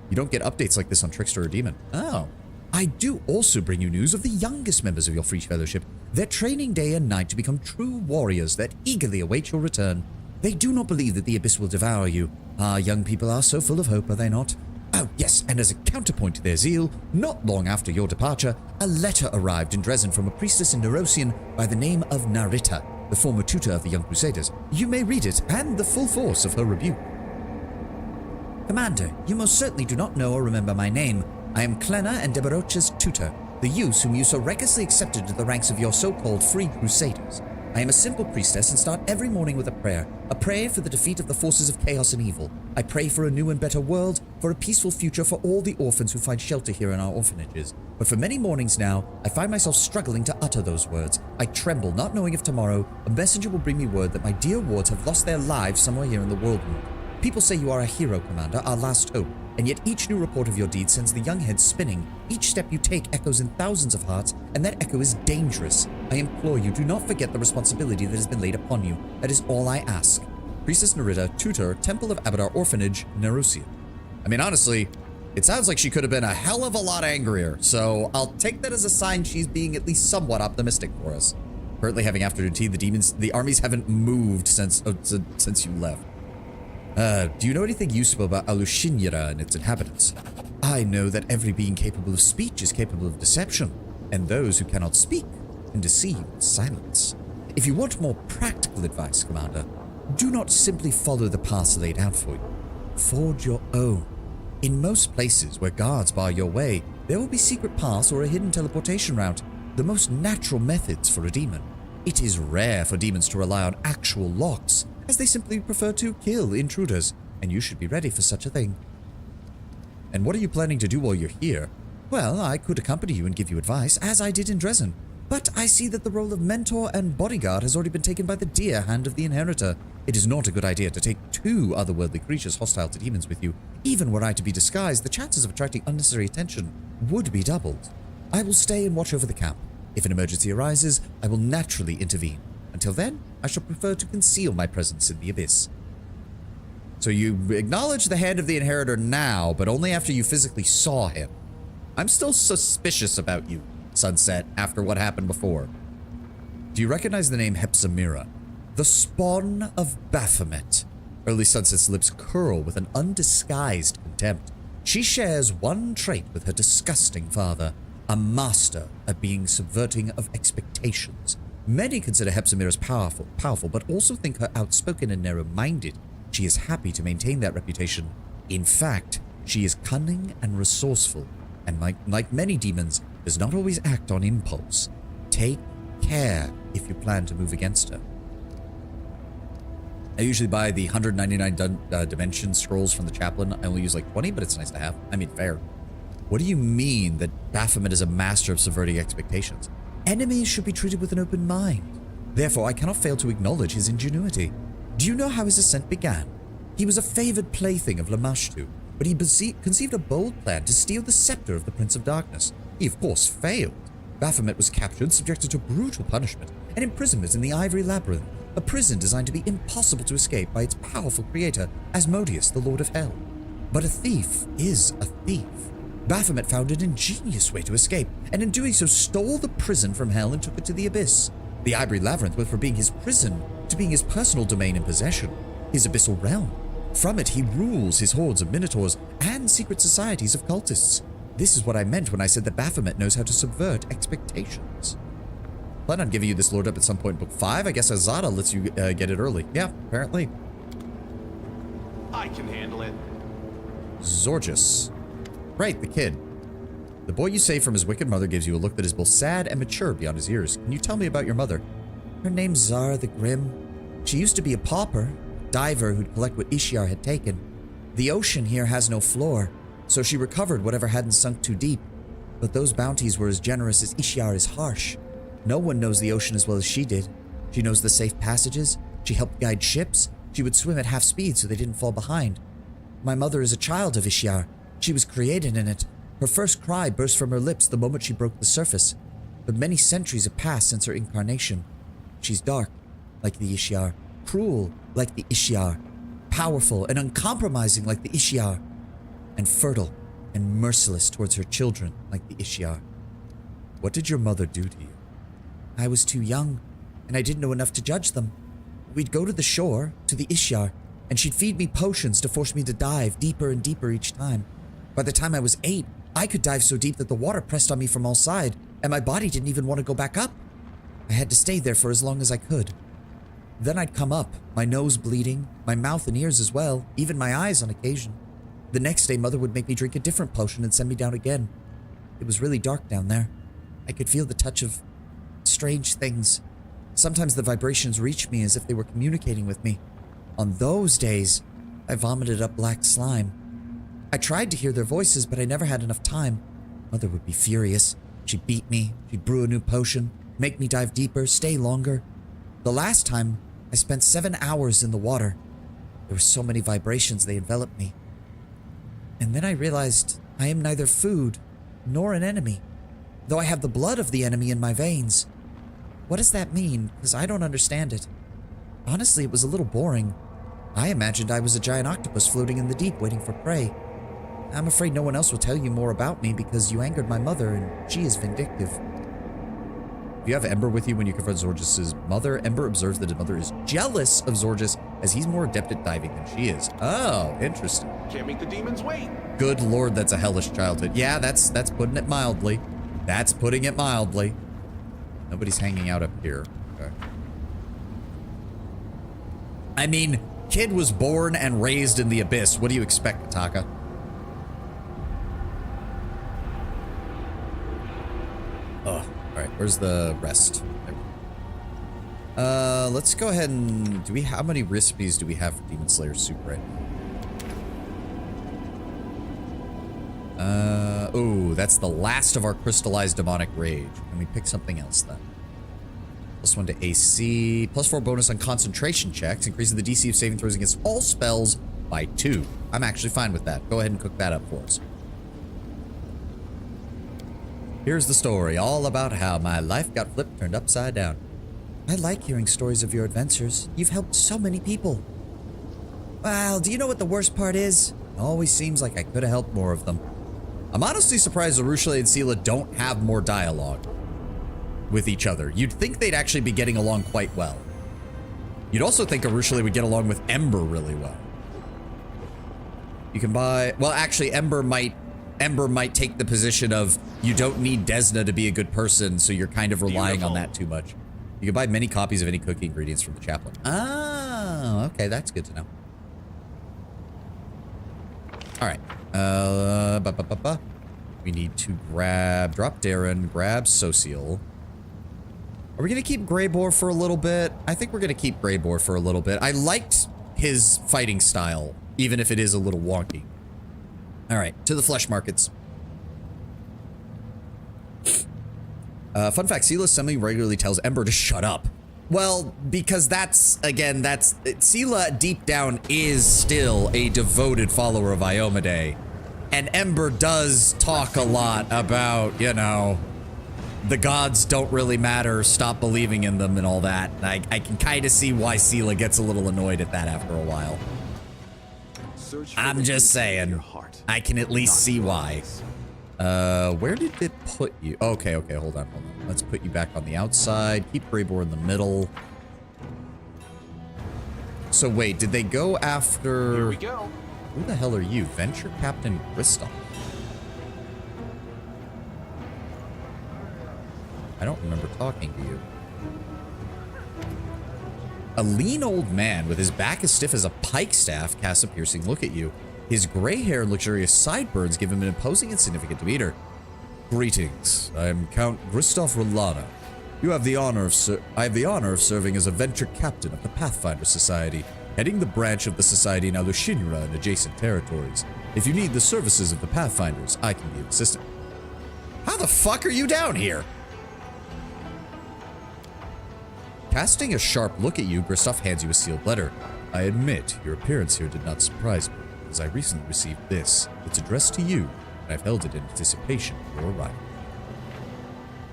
You don't get updates like this on Trickster or Demon. Oh. I do also bring you news of the youngest members of your Free Fellowship. They're training day and night to become true warriors that eagerly await your return. They do not believe that the Abyss will devour you. Our young people are so full of hope, are they not? Oh, yes, and as a counterpoint to their zeal, not long after your departure, a letter arrived in Dresden from a priestess in Nerosian by the name of Narita, the former tutor of the young Crusaders. You may read it and the full force of her rebuke. Commander, you most certainly do not know or remember my name. I am Clena and Debarocha's tutor, the youths whom you so recklessly accepted into the ranks of your so-called Free Crusaders. I am a simple priestess and start every morning with a prayer for the defeat of the forces of chaos and evil. I pray for a new and better world, for a peaceful future for all the orphans who find shelter here in our orphanages. But for many mornings now, I find myself struggling to utter those words. I tremble, not knowing if tomorrow a messenger will bring me word that my dear wards have lost their lives somewhere here in the world. People say you are a hero, Commander, our last hope, and yet each new report of your deeds sends the young heads spinning. Each step you take echoes in thousands of hearts, and that echo is dangerous. I implore you, do not forget the responsibility that has been laid upon you. That is all I ask. Priestess Narita, Tutor, Temple of Abadar Orphanage, Nerusia. I mean, honestly, it sounds like she could have been a hell of a lot angrier, so I'll take that as a sign she's being at least somewhat optimistic for us. Currently having afternoon tea, the armies haven't moved since you left. Do you know anything useful about Alushinyara and its inhabitants? I know that every being capable of speech is capable of deception, and those who cannot speak can deceive with silence. If you want more practical advice, Commander, do not simply follow the paths laid out for you. Forge your own. In most places where guards bar your way, there will be secret paths or a hidden teleportation route, the most natural methods for a demon. It is rare for demons to rely on actual locks, as they simply prefer to kill intruders, and you should be ready for such a thing. And what are you planning to do while you're here? Well, I could accompany you and give you advice, as I did in Dresden, but I see that the role of mentor and bodyguard has already been taken by the dear hand of the Inheritor. It is not a good idea to take two otherworldly creatures hostile to demons with you. Even were I to be disguised, the chances of attracting unnecessary attention would be doubled. I will stay and watch over the camp. If an emergency arises, I will naturally intervene. Until then, I shall prefer to conceal my presence in the Abyss. So you acknowledge the hand of the Inheritor now, but only after you physically saw him. I'm still suspicious about you, Sunset, after what happened before. Do you recognize the name Hepzimira? The spawn of Baphomet. Early Sunset's lips curl with an undisguised contempt. She shares one trait with her disgusting father, a master at being subverting of expectations. Many consider Hepzimira powerful, but also think her outspoken and narrow-minded. She is happy to maintain that reputation. In fact, she is cunning and resourceful, and like many demons, does not always act on impulse. Take care if you plan to move against her. I usually buy the 199 dimension scrolls from the chaplain. I only use like 20, but it's nice to have. I mean, fair. What do you mean that Baphomet is a master of subverting expectations? Enemies should be treated with an open mind. Therefore, I cannot fail to acknowledge his ingenuity. Do you know how his ascent began? He was a favored plaything of Lamashtu, but he conceived a bold plan to steal the scepter of the Prince of Darkness. He, of course, failed. Baphomet was captured, subjected to brutal punishment, and imprisonment in the Ivory Labyrinth, a prison designed to be impossible to escape by its powerful creator, Asmodeus, the Lord of Hell. But a thief is a thief. Baphomet found an ingenious way to escape, and in doing so stole the prison from Hell and took it to the Abyss. The Ivory Labyrinth went from being his prison to being his personal domain and possession, his abyssal realm. From it, he rules his hordes of minotaurs and secret societies of cultists. This is what I meant when I said that Baphomet knows how to subvert expectations. Plan on giving you this lord up at some point in book 5. I guess Azada lets you get it early. Yeah, apparently. I can handle it. Zorgus. Right, the kid. The boy you saved from his wicked mother gives you a look that is both sad and mature beyond his years. Can you tell me about your mother? Her name's Zara the Grim. She used to be a pauper, diver who'd collect what Ishiar had taken. The ocean here has no floor, so she recovered whatever hadn't sunk too deep. But those bounties were as generous as Ishiar is harsh. No one knows the ocean as well as she did. She knows the safe passages. She helped guide ships. She would swim at half speed so they didn't fall behind. My mother is a child of Ishiar. She was created in it. Her first cry burst from her lips the moment she broke the surface. But many centuries have passed since her incarnation. She's dark, like the Ishiar. Cruel, like the Ishiar. Powerful and uncompromising, like the Ishiar. And fertile and merciless towards her children, like the Ishiar. What did your mother do to you? I was too young, and I didn't know enough to judge them. We'd go to the shore, to the Ishiar, and she'd feed me potions to force me to dive deeper and deeper each time. By the time I was 8, I could dive so deep that the water pressed on me from all sides, and my body didn't even want to go back up. I had to stay there for as long as I could. Then I'd come up, my nose bleeding, my mouth and ears as well, even my eyes on occasion. The next day, Mother would make me drink a different potion and send me down again. It was really dark down there. I could feel the touch of strange things. Sometimes the vibrations reached me as if they were communicating with me. On those days, I vomited up black slime. I tried to hear their voices, but I never had enough time. Mother would be furious. She'd beat me, she'd brew a new potion, make me dive deeper, stay longer. The last time, I spent 7 hours in the water. There were so many vibrations, they enveloped me. And then I realized I am neither food nor an enemy, though I have the blood of the enemy in my veins. What does that mean? Because I don't understand it. Honestly, it was a little boring. I imagined I was a giant octopus floating in the deep waiting for prey. I'm afraid no one else will tell you more about me because you angered my mother and she is vindictive. If you have Ember with you when you confront Zorgus' mother, Ember observes that his mother is jealous of Zorgus as he's more adept at diving than she is. Oh, interesting. Can't make the demons wait. Good lord, that's a hellish childhood. Yeah, that's putting it mildly. That's putting it mildly. Nobody's hanging out up here. Okay. I mean, kid was born and raised in the abyss. What do you expect, Kataka? Oh, alright, where's the rest? Let's go ahead and... how many recipes do we have for Demon Slayer soup right now? Oh, that's the last of our crystallized demonic rage. Can we pick something else then? +1 to AC, +4 bonus on concentration checks, increasing the DC of saving throws against all spells by 2. I'm actually fine with that. Go ahead and cook that up for us. Here's the story, all about how my life got flipped, turned upside down. I like hearing stories of your adventures. You've helped so many people. Well, do you know what the worst part is? It always seems like I could have helped more of them. I'm honestly surprised Arushale and Seela don't have more dialogue with each other. You'd think they'd actually be getting along quite well. You'd also think Arushale would get along with Ember really well. You can buy... well, actually, Ember might take the position of you don't need Desna to be a good person, so you're kind of relying on that too much. You can buy many copies of any cooking ingredients from the chaplain. Oh, okay, that's good to know. All right. We need to drop Darren, grab Social. Are we going to keep Greybore for a little bit? I think we're going to keep Greybore for a little bit. I liked his fighting style, even if it is a little wonky. All right, to the flesh markets. Fun fact, Seela semi-regularly tells Ember to shut up. Well, because Seela deep down is still a devoted follower of Iomade. And Ember does talk a lot about, you know, the gods don't really matter, stop believing in them and all that. I can kind of see why Seela gets a little annoyed at that after a while. I'm just saying, I can at least see why. Where did it put you? Okay, hold on. Let's put you back on the outside. Keep Greybore in the middle. So wait, did they go after... Here we go. Who the hell are you? Venture Captain Kristoff? I don't remember talking to you. A lean old man with his back as stiff as a pike staff casts a piercing look at you. His gray hair and luxurious sideburns give him an imposing and significant demeanor. Greetings. I am Count Kristoff Rolano. I have the honor of serving as a venture captain of the Pathfinder Society, heading the branch of the society in Alushinra and adjacent territories. If you need the services of the Pathfinders, I can be of assistance. How the fuck are you down here? Casting a sharp look at you, Kristoff hands you a sealed letter. I admit, your appearance here did not surprise me, as I recently received this. It's addressed to you, and I've held it in anticipation of your arrival.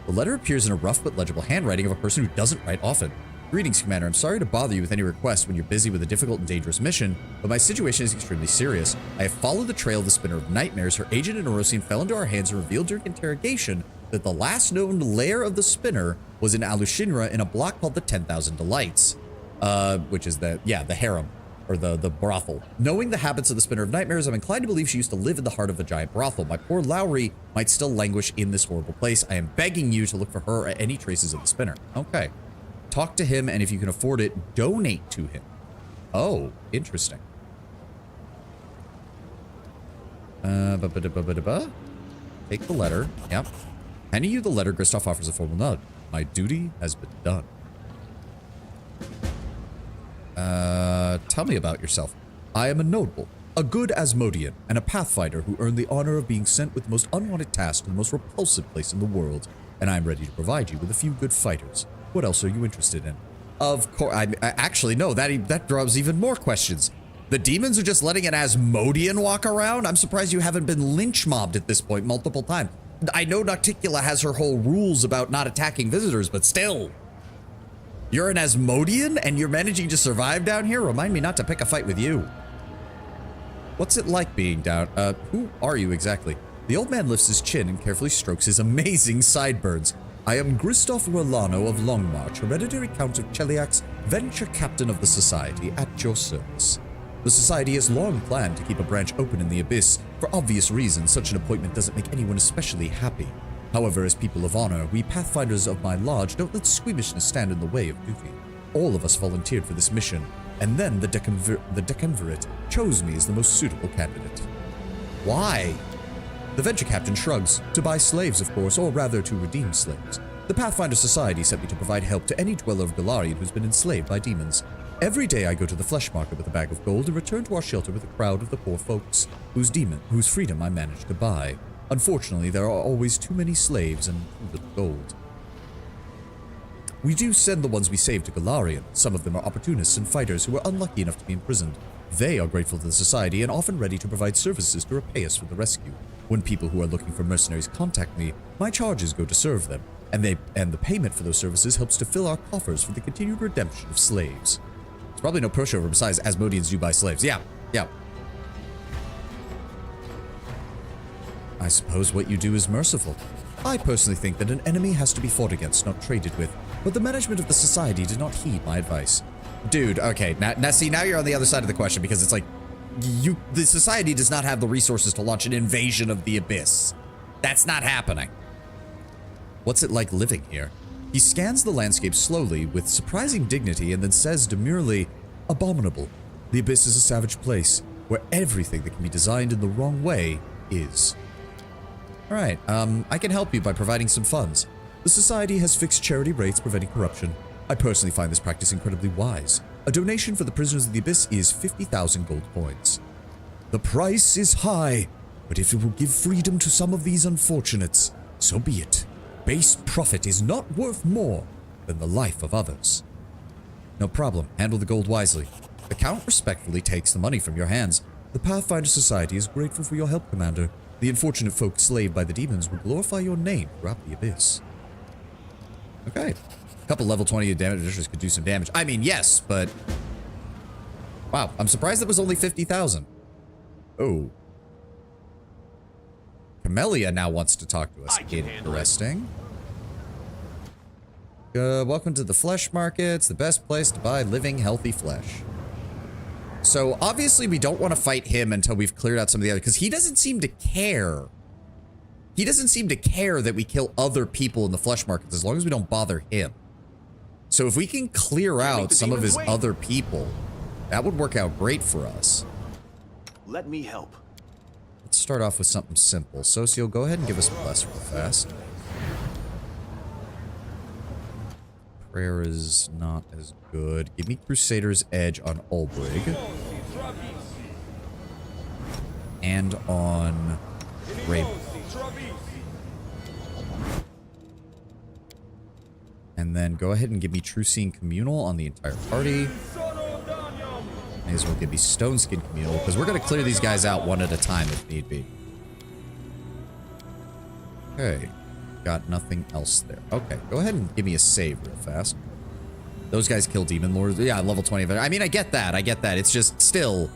The letter appears in a rough but legible handwriting of a person who doesn't write often. Greetings, Commander. I'm sorry to bother you with any requests when you're busy with a difficult and dangerous mission, but my situation is extremely serious. I have followed the trail of the Spinner of Nightmares. Her agent in Erosian fell into our hands and revealed during interrogation that the last known lair of the Spinner was in Alushinra in a block called the 10,000 Delights, which is the harem, or the brothel. Knowing the habits of the Spinner of Nightmares, I'm inclined to believe she used to live in the heart of a giant brothel. My poor Lowry might still languish in this horrible place. I am begging you to look for her or any traces of the Spinner. Okay. Talk to him, and if you can afford it, donate to him. Oh, interesting. Take the letter. Yep. Handing you the letter, Kristoff offers a formal nod. My duty has been done. Tell me about yourself. I am a noble, a good Asmodean, and a Pathfinder who earned the honor of being sent with the most unwanted task to the most repulsive place in the world, and I am ready to provide you with a few good fighters. What else are you interested in? Of course, I actually, no, that draws even more questions. The demons are just letting an Asmodean walk around? I'm surprised you haven't been lynch mobbed at this point multiple times. I know Nocticula has her whole rules about not attacking visitors, but still. You're an Asmodean and you're managing to survive down here? Remind me not to pick a fight with you. What's it like being down? Who are you exactly? The old man lifts his chin and carefully strokes his amazing sideburns. I am Kristoff Rolano of Longmarch, hereditary Count of Cheliax, venture captain of the Society, at your service. The Society has long planned to keep a branch open in the Abyss. For obvious reasons, such an appointment doesn't make anyone especially happy. However, as people of honor, we Pathfinders of my lodge don't let squeamishness stand in the way of duty. All of us volunteered for this mission, and then the Decemvirate chose me as the most suitable candidate. Why? The venture captain shrugs. To buy slaves, of course, or rather to redeem slaves. The Pathfinder Society sent me to provide help to any dweller of Golarion who's been enslaved by demons. Every day I go to the flesh market with a bag of gold and return to our shelter with a crowd of the poor folks, whose freedom I managed to buy. Unfortunately, there are always too many slaves and too little gold. We do send the ones we save to Golarion. Some of them are opportunists and fighters who are unlucky enough to be imprisoned. They are grateful to the Society and often ready to provide services to repay us for the rescue. When people who are looking for mercenaries contact me, my charges go to serve them, and the payment for those services helps to fill our coffers for the continued redemption of slaves. It's probably no pushover besides Asmodeans do buy slaves. Yeah. I suppose what you do is merciful. I personally think that an enemy has to be fought against, not traded with, but the management of the Society did not heed my advice. Dude, okay, now see, now you're on the other side of the question, because it's like, the Society does not have the resources to launch an invasion of the Abyss. That's not happening. What's it like living here? He scans the landscape slowly, with surprising dignity, and then says demurely, abominable. The Abyss is a savage place, where everything that can be designed in the wrong way is. Alright, I can help you by providing some funds. The Society has fixed charity rates preventing corruption. I personally find this practice incredibly wise. A donation for the prisoners of the Abyss is 50,000 gold coins. The price is high, but if it will give freedom to some of these unfortunates, so be it. Base profit is not worth more than the life of others. No problem, handle the gold wisely. The Count respectfully takes the money from your hands. The Pathfinder Society is grateful for your help, Commander. The unfortunate folk slaved by the demons will glorify your name throughout the Abyss. Okay. A couple level 20 damage could do some damage. I mean, yes, but... Wow, I'm surprised it was only 50,000. Oh. Camellia now wants to talk to us. Interesting. Welcome to the flesh market. It's the best place to buy living, healthy flesh. So obviously we don't want to fight him until we've cleared out some of the other, because he doesn't seem to care. He doesn't seem to care that we kill other people in the flesh markets as long as we don't bother him. So if we can clear out some of his other people, that would work out great for us. Let me help. Let's start off with something simple. Socio, go ahead and give us a bless real fast. Prayer is not as good. Give me Crusader's Edge on Ulbrig. And on Raven. And then go ahead and give me True Seeing Communal on the entire party. May as well give me Stone Skin Communal, because we're going to clear these guys out one at a time if need be. Okay. Got nothing else there. Okay, go ahead and give me a save real fast. Those guys kill Demon Lords. Yeah, level 20. I mean, I get that. I get that. It's just still...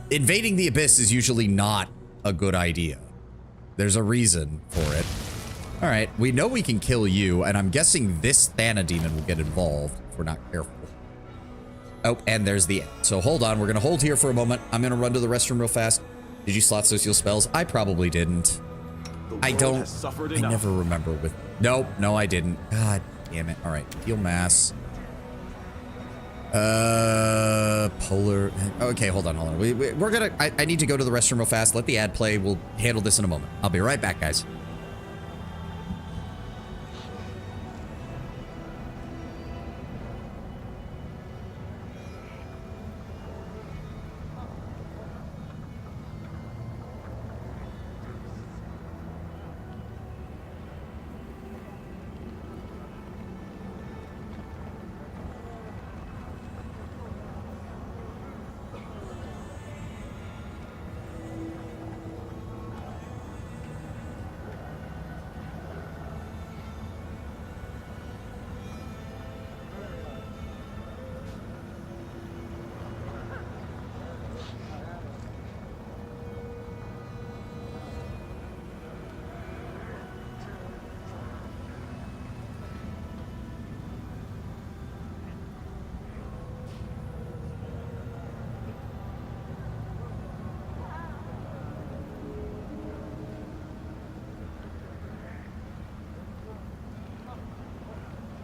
Invading the Abyss is usually not a good idea. There's a reason for it. Alright, we know we can kill you, and I'm guessing this Thana Demon will get involved if we're not careful. Oh, and there's the end. So hold on, we're going to hold here for a moment. I'm going to run to the restroom real fast. Did you slot social spells? I probably didn't. I never remember with... Nope, no I didn't. God damn it. Alright, heal mass. Polar... Okay, hold on. We're gonna... I need to go to the restroom real fast. Let the ad play. We'll handle this in a moment. I'll be right back, guys.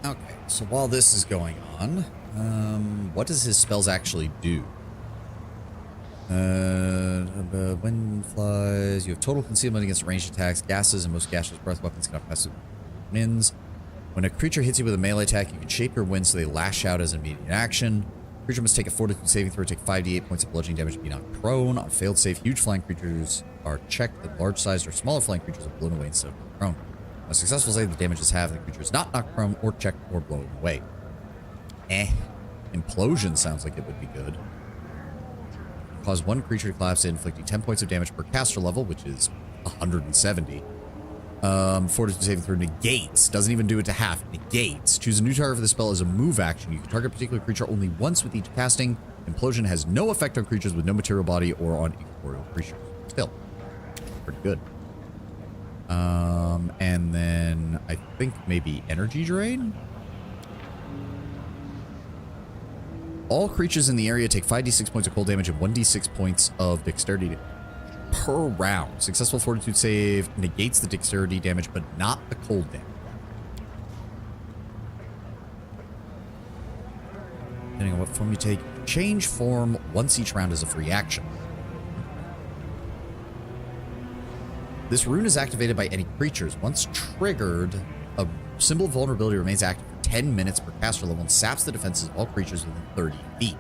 Okay, so while this is going on, what does his spells actually do? Wind flies, you have total concealment against ranged attacks, gases, and most gaseous breath weapons cannot pass through winds. When a creature hits you with a melee attack, you can shape your winds so they lash out as an immediate action. Creature must take a fortitude saving throw, take 5d8 points of bludgeoning damage, and be knocked prone. On failed save, huge flying creatures are checked, and large-sized or smaller flying creatures are blown away instead of knocked prone. On a successful save, the damage is halved, and the creature is not knocked prone, or checked, or blown away. Implosion sounds like it would be good. Cause one creature to collapse, inflicting 10 points of damage per caster level, which is 170. Fortitude saving throw negates. Doesn't even do it to half. Negates. Choose a new target for the spell as a move action. You can target a particular creature only once with each casting. Implosion has no effect on creatures with no material body or on incorporeal creatures. Still, pretty good. And then I think maybe energy drain. All creatures in the area take 5d6 points of cold damage and 1d6 points of dexterity per round. Successful fortitude save negates the dexterity damage, but not the cold damage. Depending on what form you take, change form once each round as a free action. This rune is activated by any creatures. Once triggered, a symbol of vulnerability remains active for 10 minutes per caster level and saps the defenses of all creatures within 30 feet.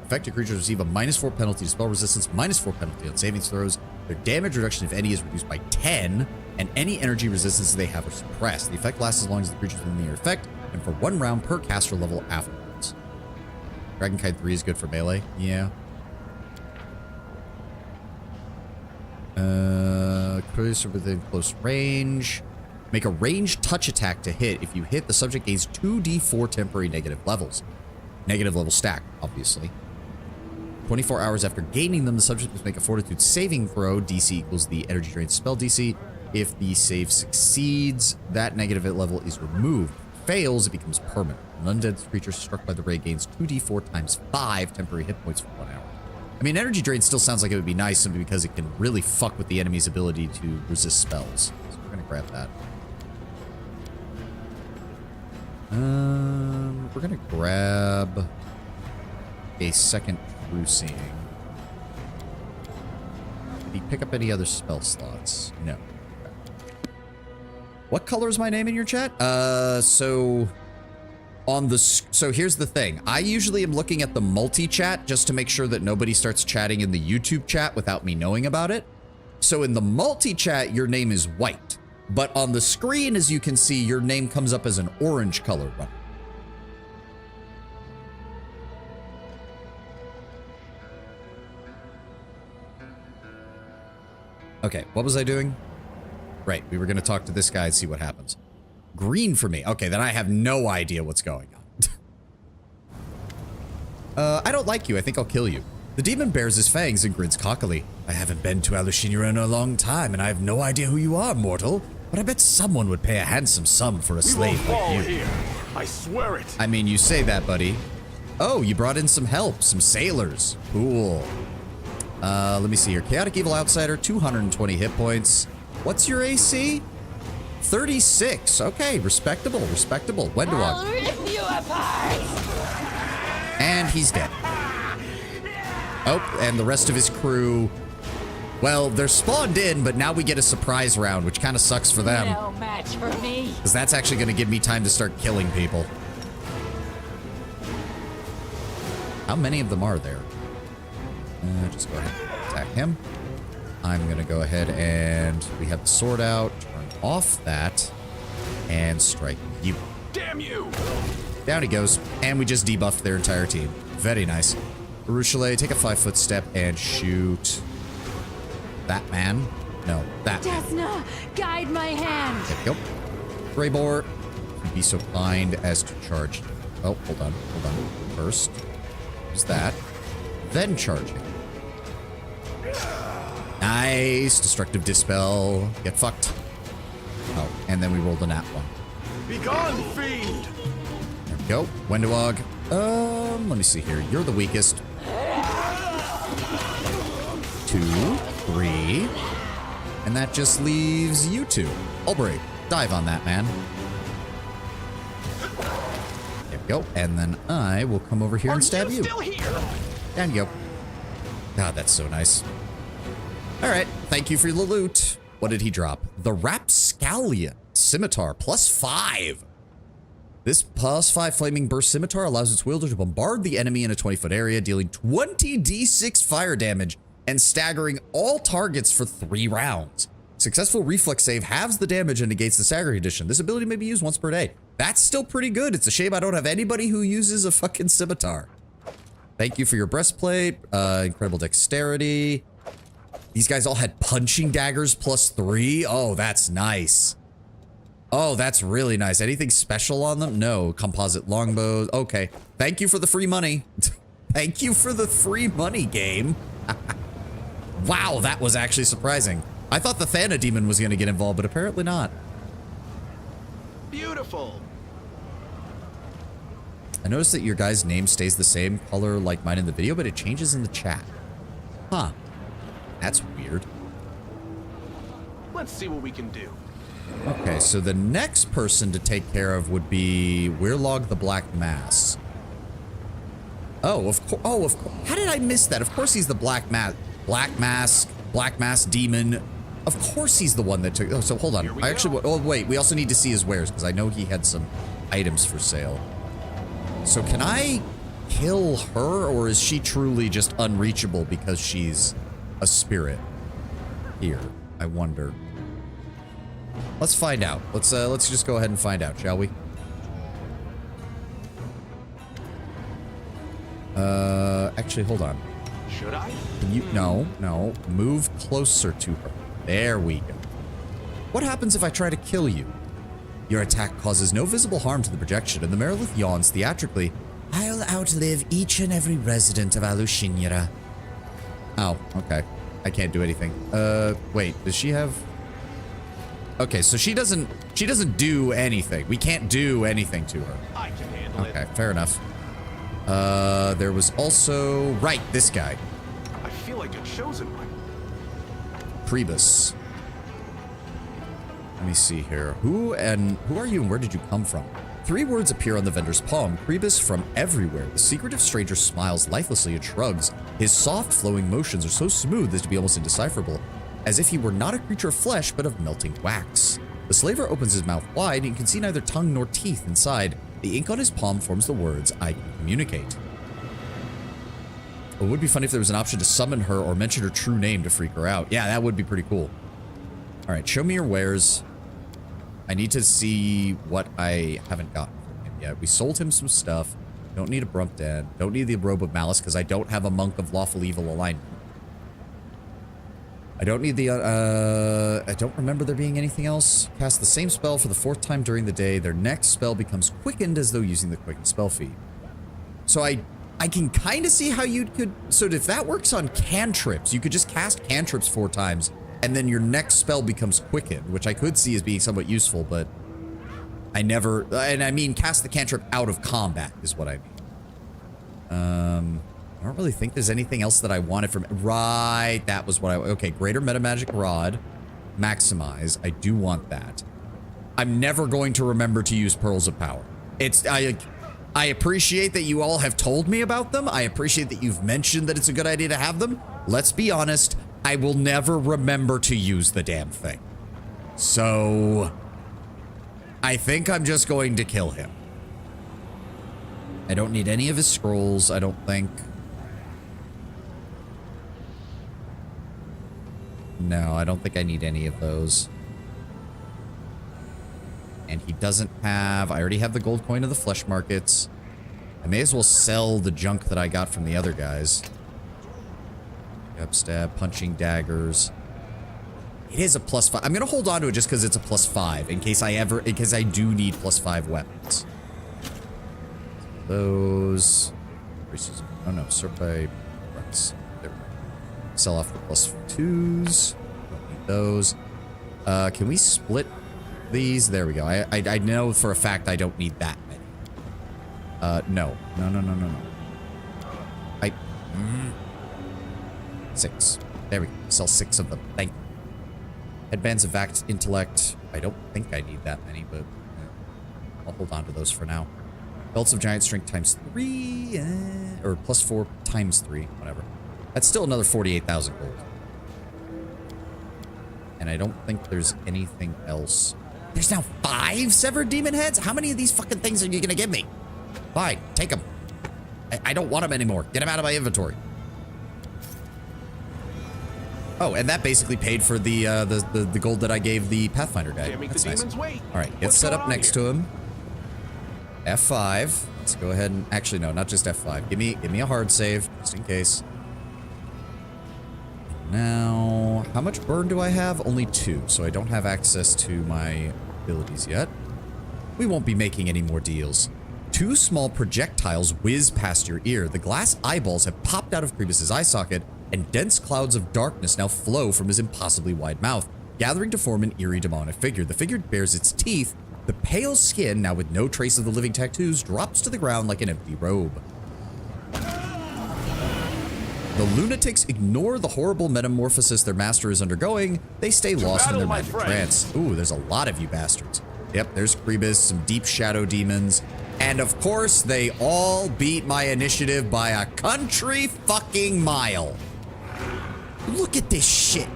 Affected creatures receive a -4 penalty to spell resistance, -4 penalty on saving throws. Their damage reduction, if any, is reduced by 10, and any energy resistances they have are suppressed. The effect lasts as long as the creatures within the effect, and for 1 round per caster level afterwards. Dragonkite 3 is good for melee. Yeah. Creatures within close range. Make a ranged touch attack to hit. If you hit, the subject gains 2d4 temporary negative levels. Negative level stack, obviously. 24 hours after gaining them, the subject must make a fortitude saving throw. DC equals the energy drain spell DC. If the save succeeds, that negative level is removed. Fails, it becomes permanent. An undead creature struck by the ray gains 2d4 times 5 temporary hit points for 1 hour. I mean, energy drain still sounds like it would be nice simply because it can really fuck with the enemy's ability to resist spells. So we're gonna grab that. We're gonna grab a second true seeing. Did he pick up any other spell slots? No. Okay. What color is my name in your chat? So here's the thing. I usually am looking at the multi-chat just to make sure that nobody starts chatting in the YouTube chat without me knowing about it. So in the multi-chat, your name is white. But on the screen, as you can see, your name comes up as an orange color runner. Okay, what was I doing? Right, we were going to talk to this guy and see what happens. Green for me. Okay, then I have no idea what's going on. I don't like you. I think I'll kill you. The demon bares his fangs and grins cockily. I haven't been to Alushinra in a long time, and I have no idea who you are, mortal. But I bet someone would pay a handsome sum for a slave like you. Here. I swear it. I mean, you say that, buddy. Oh, you brought in some help, some sailors. Cool. Let me see here. Chaotic Evil Outsider, 220 hit points. What's your AC? 36. Okay, respectable, respectable. I'll Wendewog. rip you apart! And he's dead. Oh, and the rest of his crew, well, they're spawned in, but now we get a surprise round, which kind of sucks for them. No match for me. Because that's actually going to give me time to start killing people. How many of them are there? Just go ahead and attack him. I'm going to go ahead and we have the sword out, turn off that, and strike you. Damn you! Down he goes. And we just debuffed their entire team. Very nice. Baruchele, take a 5-foot step and shoot that man. No, that man. Desna, guide my hand. There we go. Greybor, be so kind as to charge. Oh, hold on. First, use that. Then charge him. Nice. Destructive Dispel. Get fucked. Oh, and then we rolled a nat one. Begone, fiend! There we go. Wendewog. Let me see here. You're the weakest. 2, 3. And that just leaves you two. Ulbrey, dive on that man. There we go. And then I will come over here and stab you. Still here? Down you go. God, that's so nice. All right. Thank you for the loot. What did he drop? The Rapscallion Scimitar, +5. This +5 Flaming Burst Scimitar allows its wielder to bombard the enemy in a 20-foot area, dealing 20d6 fire damage and staggering all targets for 3 rounds. Successful reflex save halves the damage and negates the stagger condition. This ability may be used once per day. That's still pretty good. It's a shame I don't have anybody who uses a fucking scimitar. Thank you for your breastplate. Incredible dexterity. These guys all had punching daggers +3. Oh, that's nice. Oh, that's really nice. Anything special on them? No. Composite longbows. Okay. Thank you for the free money. Thank you for the free money, game. Wow, that was actually surprising. I thought the Thana Demon was going to get involved, but apparently not. Beautiful. I noticed that your guy's name stays the same color like mine in the video, but it changes in the chat. Huh. That's weird. Let's see what we can do. Okay, so the next person to take care of would be Weirlog the Black Mass. Oh, of course. Oh, of course. How did I miss that? Of course he's the Black Mask Demon. Of course he's the one that took... Oh, so hold on. I actually... Oh, wait. We also need to see his wares, because I know he had some items for sale. So can I kill her, or is she truly just unreachable because she's a spirit? Here, I wonder. Let's find out. Let's just go ahead and find out, shall we? Actually, hold on. Should I? Can you... No. Move closer to her. There we go. What happens if I try to kill you? Your attack causes no visible harm to the projection, and the Merilith yawns theatrically. I'll outlive each and every resident of Alushinra. Oh, okay. I can't do anything. Wait, does she have... Okay, so she doesn't do anything. We can't do anything to her. I can handle it. Okay, fair enough. There was also... Right, this guy. chosen one. Priebus. Let me see here. Who are you and where did you come from? 3 words appear on the vendor's palm. Priebus from everywhere. The secretive stranger smiles lifelessly and shrugs. His soft flowing motions are so smooth as to be almost indecipherable, as if he were not a creature of flesh but of melting wax. The slaver opens his mouth wide and you can see neither tongue nor teeth inside. The ink on his palm forms the words, "I can communicate." It would be funny if there was an option to summon her or mention her true name to freak her out. Yeah, that would be pretty cool. All right, show me your wares. I need to see what I haven't gotten from him yet. We sold him some stuff. Don't need a Brumpden. Don't need the Robe of Malice because I don't have a Monk of Lawful Evil alignment. I don't need the, I don't remember there being anything else. Cast the same spell for the 4th time during the day. Their next spell becomes quickened as though using the quicken spell feat. So I can kind of see how you could, so if that works on cantrips, you could just cast cantrips 4 times and then your next spell becomes quickened, which I could see as being somewhat useful, but I never, and I mean cast the cantrip out of combat is what I mean. I don't really think there's anything else that I wanted from, right, that was what I, okay, Greater Metamagic Rod, maximize, I do want that. I'm never going to remember to use Pearls of Power. I appreciate that you all have told me about them. I appreciate that you've mentioned that it's a good idea to have them. Let's be honest, I will never remember to use the damn thing. So, I think I'm just going to kill him. I don't need any of his scrolls, I don't think. No, I don't think I need any of those. And he doesn't have, I already have the gold coin of the flesh markets. I may as well sell the junk that I got from the other guys. Upstab, punching daggers. It is a +5. I'm gonna hold on to it just because it's a +5 in case I do need +5 weapons. Those. Oh no, sort by price. There we go. Sell off the +2s. Don't need those. Can we split these? There we go. I know for a fact I don't need that many. No. No. 6. There we go. Sell 6 of them. Thank you. Headbands of Vact Intellect. I don't think I need that many, but I'll hold on to those for now. Belts of Giant Strength ×3, or +4 ×3, whatever. That's still another 48,000 gold. And I don't think there's anything else. There's now 5 severed demon heads? How many of these fucking things are you gonna give me? Fine, take them. I don't want them anymore. Get them out of my inventory. Oh, and that basically paid for the gold that I gave the Pathfinder guy. That's nice. All right, get set up next to him. F5. Let's go ahead and actually no, not just F5. Give me a hard save just in case. Now, how much burn do I have? Only 2, so I don't have access to my abilities yet. We won't be making any more deals. 2 small projectiles whiz past your ear. The glass eyeballs have popped out of Priebus's eye socket, and dense clouds of darkness now flow from his impossibly wide mouth, gathering to form an eerie demonic figure. The figure bares its teeth. The pale skin, now with no trace of the living tattoos, drops to the ground like an empty robe. The lunatics ignore the horrible metamorphosis their master is undergoing. They stay lost in their magic trance. Ooh, there's a lot of you bastards. Yep, there's Priebus, some deep shadow demons. And of course, they all beat my initiative by a country fucking mile. Look at this shit.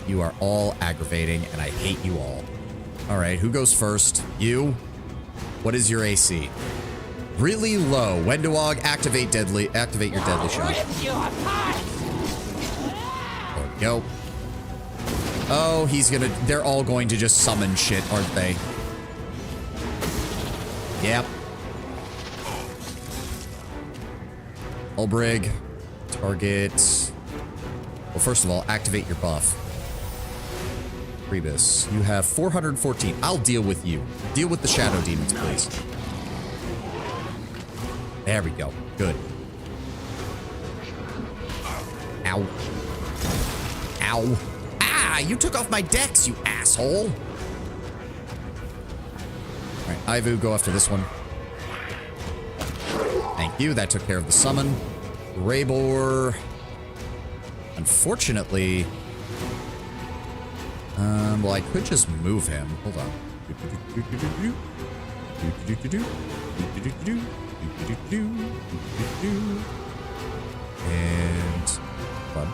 You are all aggravating, and I hate you all. All right, who goes first? You? What is your AC? Really low. Wendowog, activate your deadly shot. There we go. Oh, they're all going to just summon shit, aren't they? Yep. Ulbrig, target. Well, first of all, activate your buff. Priebus, you have 414. I'll deal with you. Deal with the shadow demons, please. There we go. Good. Ow. Ow. Ah, you took off my dex, you asshole. All right, Ivu, go after this one. Thank Thank you. That took care of the summon. Raybor. Unfortunately... well, I could just move him. Hold on. And... Fun.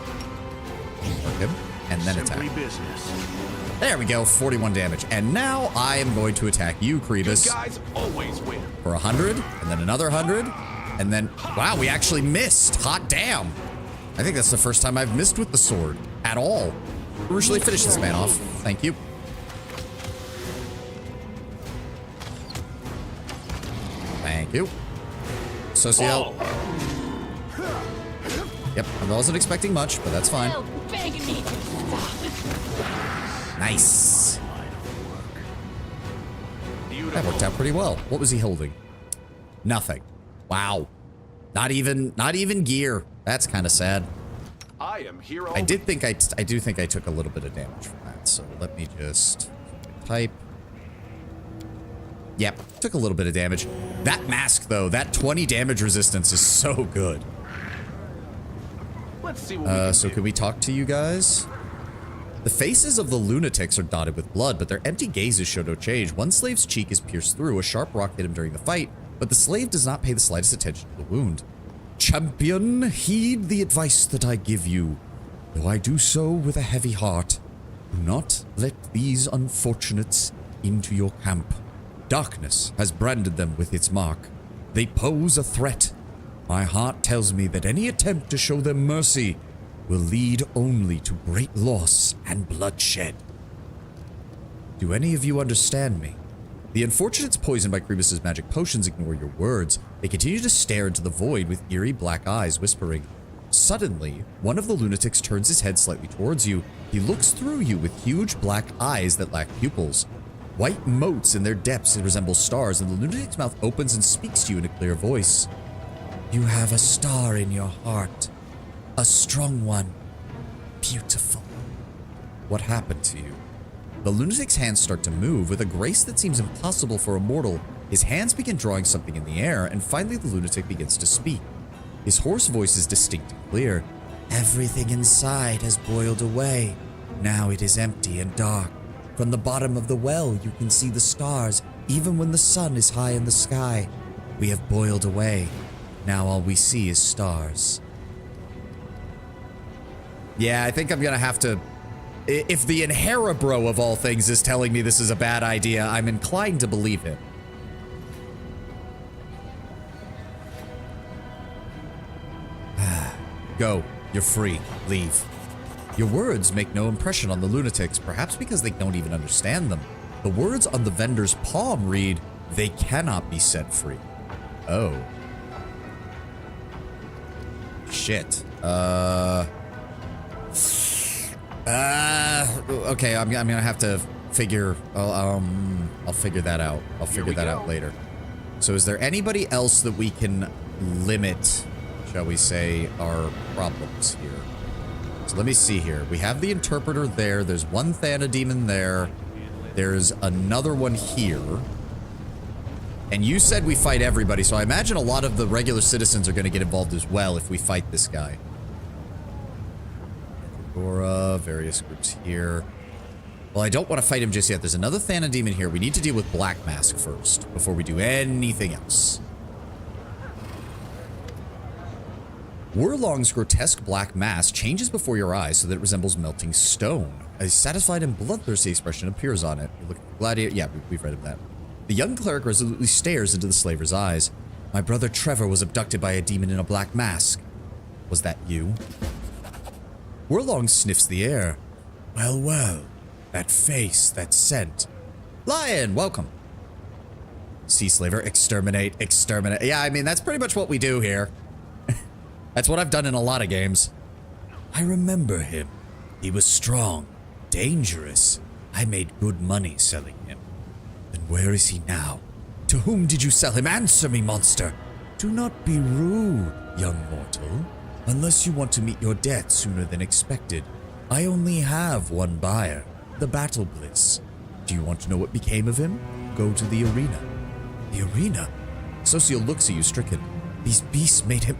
Mark him. And then attack. There we go, 41 damage. And now I am going to attack you, Kribus. You guys always win. For 100, and then another 100, and then... Wow, we actually missed. Hot damn. I think that's the first time I've missed with the sword. At all. Brutally finish this man off. Thank you. Thank you. Socio. Yep, I wasn't expecting much, but that's fine. They'll beg me to stop. Nice. That worked out pretty well. What was he holding? Nothing. Wow. Not even gear. That's kind of sad. I am hero. I do think I took a little bit of damage from that. So let me just type. Yep, took a little bit of damage. That mask though, that 20 damage resistance is so good. Let's see what we can so do. can we talk to you guys? The faces of the lunatics are dotted with blood, but their empty gazes show no change. One slave's cheek is pierced through. A sharp rock hit him during the fight, but the slave does not pay the slightest attention to the wound. Champion, heed the advice that I give you, though I do so with a heavy heart. Do not let these unfortunates into your camp. Darkness has branded them with its mark. They pose a threat. My heart tells me that any attempt to show them mercy will lead only to great loss and bloodshed. Do any of you understand me? The unfortunates poisoned by Kribus' magic potions ignore your words. They continue to stare into the void with eerie black eyes, whispering. Suddenly, one of the lunatics turns his head slightly towards you. He looks through you with huge black eyes that lack pupils. White motes in their depths resemble stars, and the lunatic's mouth opens and speaks to you in a clear voice. You have a star in your heart. A strong one. Beautiful. What happened to you? The lunatic's hands start to move with a grace that seems impossible for a mortal. His hands begin drawing something in the air, and finally the lunatic begins to speak. His hoarse voice is distinct and clear. Everything inside has boiled away. Now it is empty and dark. From the bottom of the well, you can see the stars, even when the sun is high in the sky. We have boiled away. Now all we see is stars. Yeah, I think I'm gonna have to... If the Inherabro of all things is telling me this is a bad idea, I'm inclined to believe him. Go. You're free. Leave. Your words make no impression on the lunatics, perhaps because they don't even understand them. The words on the vendor's palm read, "They cannot be set free." Oh. Shit. Okay, I'm gonna have to figure... I'll figure that out. I'll figure that out later. So is there anybody else that we can limit, shall we say, our problems here? So let me see here. We have the interpreter there. There's one Thanademon there. There's another one here. And you said we fight everybody, so I imagine a lot of the regular citizens are going to get involved as well if we fight this guy. Agora, various groups here. Well, I don't want to fight him just yet. There's another Thanademon here. We need to deal with Black Mask first before we do anything else. Wurlong's grotesque black mask changes before your eyes so that it resembles melting stone. A satisfied and bloodthirsty expression appears on it. You're looking for Gladiator. Yeah, we've read of that. The young cleric resolutely stares into the slaver's eyes. My brother Trevor was abducted by a demon in a black mask. Was that you? Wurlong sniffs the air. Well, well. That face, that scent. Lion, welcome. Sea slaver, exterminate, exterminate. Yeah, I mean, that's pretty much what we do here. That's what I've done in a lot of games. I remember him. He was strong, dangerous. I made good money selling him. Then where is he now? To whom did you sell him? Answer me, monster. Do not be rude, young mortal. Unless you want to meet your death sooner than expected. I only have one buyer, the Battle Bliss. Do you want to know what became of him? Go to the arena. The arena? Socio looks at you stricken. These beasts made him...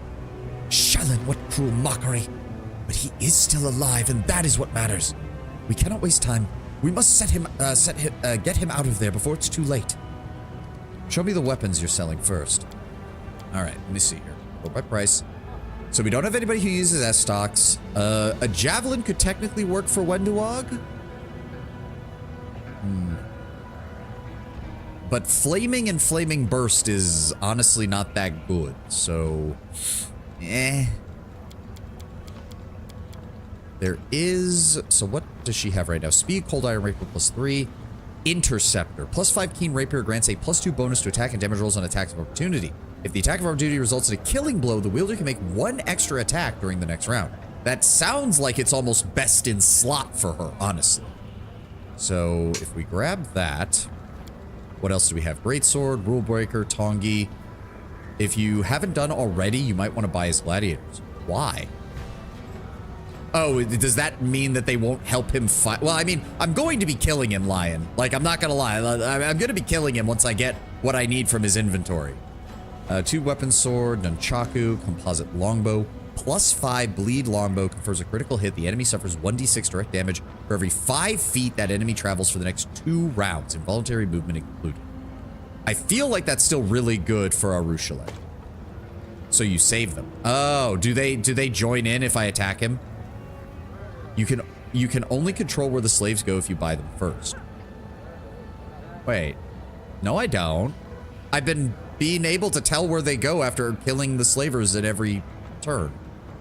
Shallan, what cruel mockery. But he is still alive, and that is what matters. We cannot waste time. We must get him out of there before it's too late. Show me the weapons you're selling first. All right, let me see here. Go by price. So we don't have anybody who uses S-stocks. A javelin could technically work for Wenduog. But flaming and flaming burst is honestly not that good. So, There is... So what does she have right now? Speed, Cold Iron Rapier +3. Interceptor. +5 Keen Rapier grants a +2 bonus to attack and damage rolls on attacks of opportunity. If the attack of opportunity results in a killing blow, the wielder can make 1 extra attack during the next round. That sounds like it's almost best in slot for her, honestly. So if we grab that... What else do we have? Greatsword, Rule Breaker, Tongi. If you haven't done already, you might want to buy his gladiators. Why? Oh, does that mean that they won't help him fight? Well, I mean, I'm going to be killing him, Lion. Like, I'm not going to lie. I'm going to be killing him once I get what I need from his inventory. 2 weapon sword, nunchaku, composite longbow, +5 bleed longbow confers a critical hit. The enemy suffers 1d6 direct damage for every 5 feet that enemy travels for the next 2 rounds, involuntary movement included. I feel like that's still really good for Arushale. So you save them. Oh, do they join in if I attack him? You can only control where the slaves go if you buy them first. Wait. No, I don't. I've been being able to tell where they go after killing the slavers at every turn.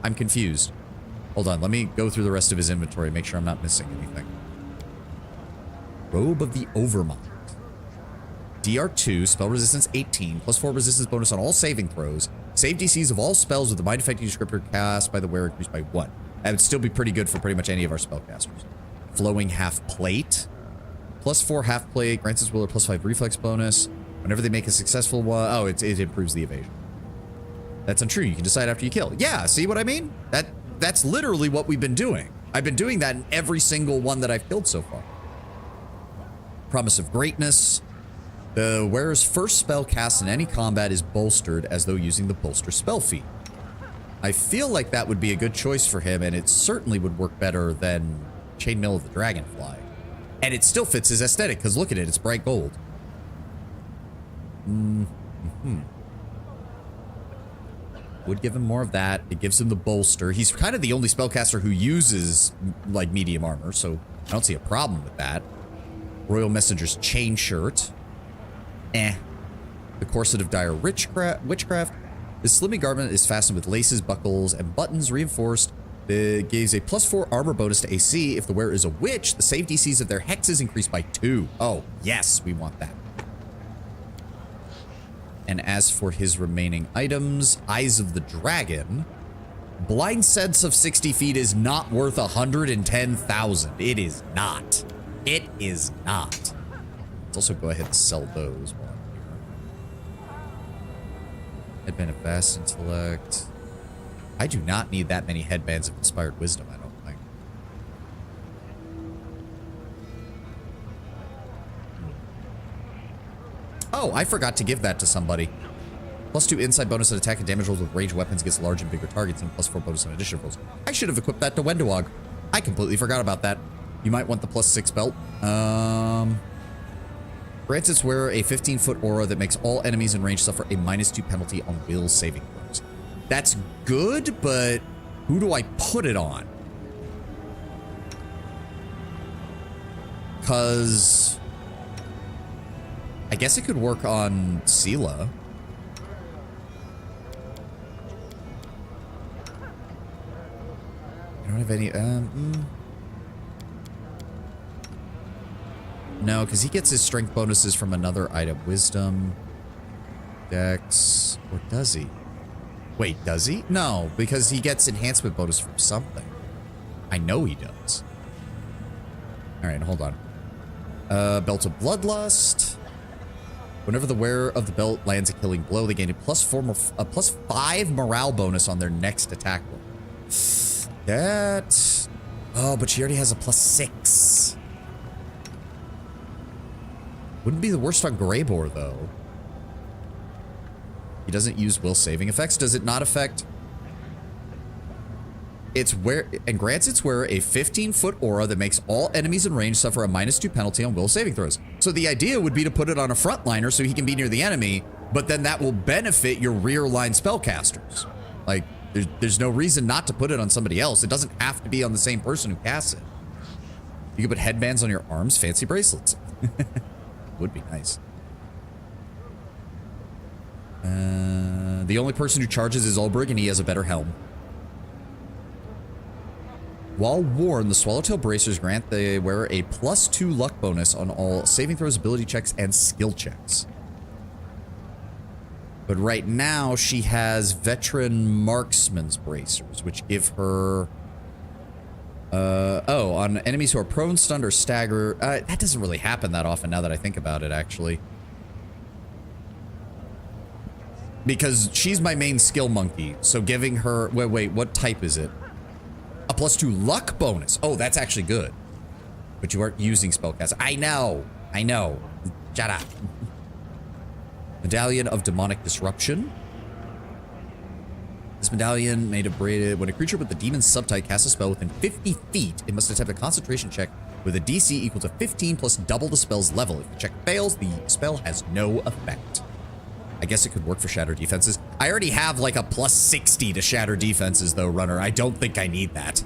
I'm confused. Hold on, let me go through the rest of his inventory, make sure I'm not missing anything. Robe of the Overmind. DR2, spell resistance 18, +4 resistance bonus on all saving throws. Save DCs of all spells with the mind affecting descriptor cast by the wearer increased by 1. That would still be pretty good for pretty much any of our spellcasters. Flowing half plate. +4 half plate, grants its wielder +5 reflex bonus. Whenever they make a successful one, oh, it improves the evasion. That's untrue. You can decide after you kill. Yeah, see what I mean? That's literally what we've been doing. I've been doing that in every single one that I've killed so far. Promise of Greatness. The wearer's first spell cast in any combat is bolstered as though using the bolster spell feat. I feel like that would be a good choice for him, and it certainly would work better than Chainmail of the Dragonfly. And it still fits his aesthetic, because look at it, it's bright gold. Would give him more of that. It gives him the bolster. He's kind of the only spellcaster who uses, like, medium armor, so I don't see a problem with that. Royal Messenger's chain shirt. The corset of dire witchcraft. This slimming garment is fastened with laces, buckles, and buttons reinforced. It gives a +4 armor bonus to AC. If the wearer is a witch, the save DCs of their hexes increase by 2. Oh, yes, we want that. And as for his remaining items, Eyes of the Dragon. Blind Sense of 60 feet is not worth 110,000. It is not. It is not. Let's also go ahead and sell those. Headband of Vast Intellect. I do not need that many headbands of Inspired Wisdom, I don't think. Oh, I forgot to give that to somebody. +2 inside bonus on attack and damage rolls with ranged weapons against large and bigger targets, and +4 bonus on initiative rolls. I should have equipped that to Wenduog. I completely forgot about that. You might want the +6 belt. Grants its wearer a 15-foot aura that makes all enemies in range suffer a -2 penalty on will saving throws. That's good, but who do I put it on? Because I guess it could work on Sela. I don't have any, no, because he gets his strength bonuses from another item. Wisdom, Dex, or does he? Wait, does he? No, because he gets enhancement bonus from something. I know he does. All right, hold on. Belt of Bloodlust. Whenever the wearer of the belt lands a killing blow, they gain a +5 morale bonus on their next attack roll. That... Oh, but she already has a +6. Wouldn't be the worst on Greybor, though. He doesn't use will saving effects. Does it not affect? It's where, and grants it's where a 15-foot aura that makes all enemies in range suffer a -2 penalty on will saving throws. So the idea would be to put it on a frontliner so he can be near the enemy, but then that will benefit your rear line spellcasters. Like, there's no reason not to put it on somebody else. It doesn't have to be on the same person who casts it. You could put headbands on your arms, fancy bracelets. Would be nice. The only person who charges is Ulbrich, and he has a better helm. While worn, the Swallowtail Bracers grant the wearer a +2 luck bonus on all saving throws, ability checks, and skill checks. But right now, she has Veteran Marksman's Bracers, which give her... oh, on enemies who are prone, stunned, or stagger. That doesn't really happen that often now that I think about it, actually. Because she's my main skill monkey, so giving her... Wait, what type is it? A +2 luck bonus. Oh, that's actually good. But you aren't using spellcast. I know. Shut up. Medallion of Demonic Disruption. This medallion made of braided. When a creature with the demon's subtype casts a spell within 50 feet, it must attempt a concentration check with a DC equal to 15 plus double the spell's level. If the check fails, the spell has no effect. I guess it could work for shatter defenses. I already have like a +60 to shatter defenses though, runner. I don't think I need that.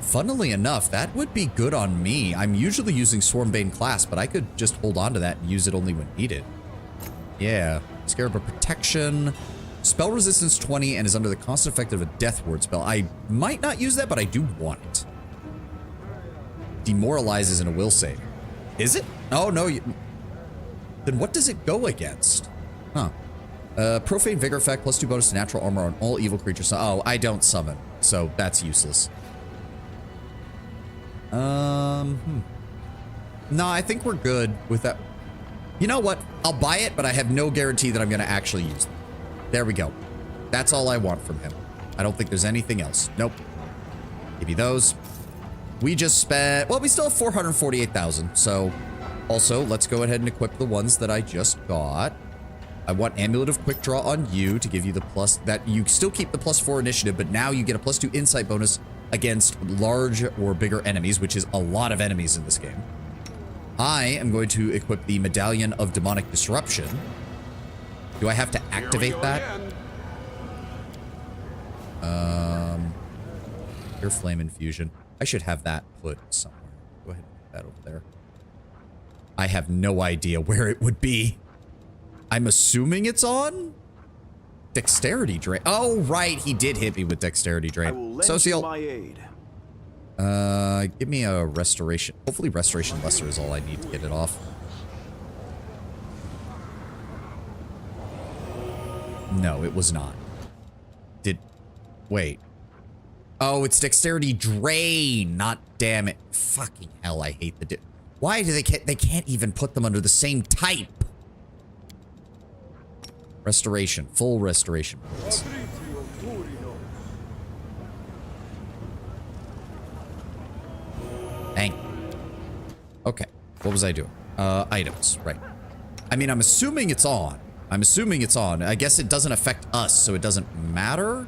Funnily enough, that would be good on me. I'm usually using Swarmbane class, but I could just hold on to that and use it only when needed. Yeah. Scarab of Protection. Spell resistance 20 and is under the constant effect of a Death Ward spell. I might not use that, but I do want it. Demoralizes in a will save. Is it? Oh, no. Then what does it go against? Huh. Profane Vigor effect, +2 bonus to natural armor on all evil creatures. Oh, I don't summon, so that's useless. No, I think we're good with that. You know what? I'll buy it, but I have no guarantee that I'm going to actually use it. There we go. That's all I want from him. I don't think there's anything else. Nope. Maybe those. We just spent... Well, we still have 448,000, so... Also, let's go ahead and equip the ones that I just got. I want Amulet of Quick Draw on you to give you the plus... That you still keep the +4 initiative, but now you get a +2 insight bonus against large or bigger enemies, which is a lot of enemies in this game. I am going to equip the Medallion of Demonic Disruption. Do I have to activate that? Pure Flame Infusion. I should have that put somewhere. Go ahead and put that over there. I have no idea where it would be. I'm assuming it's on? Dexterity Drain. Oh, right. He did hit me with Dexterity Drain. Social. Give me a Restoration. Hopefully Restoration Lesser is all I need to get it off. No, it was not. Wait. Oh, it's Dexterity Drain, not damn it. Fucking hell, I hate the... Why do they can't even put them under the same type? Restoration. Full restoration. Please. Thank you. Okay. What was I doing? Items. Right. I mean, I'm assuming it's on. I guess it doesn't affect us, so it doesn't matter.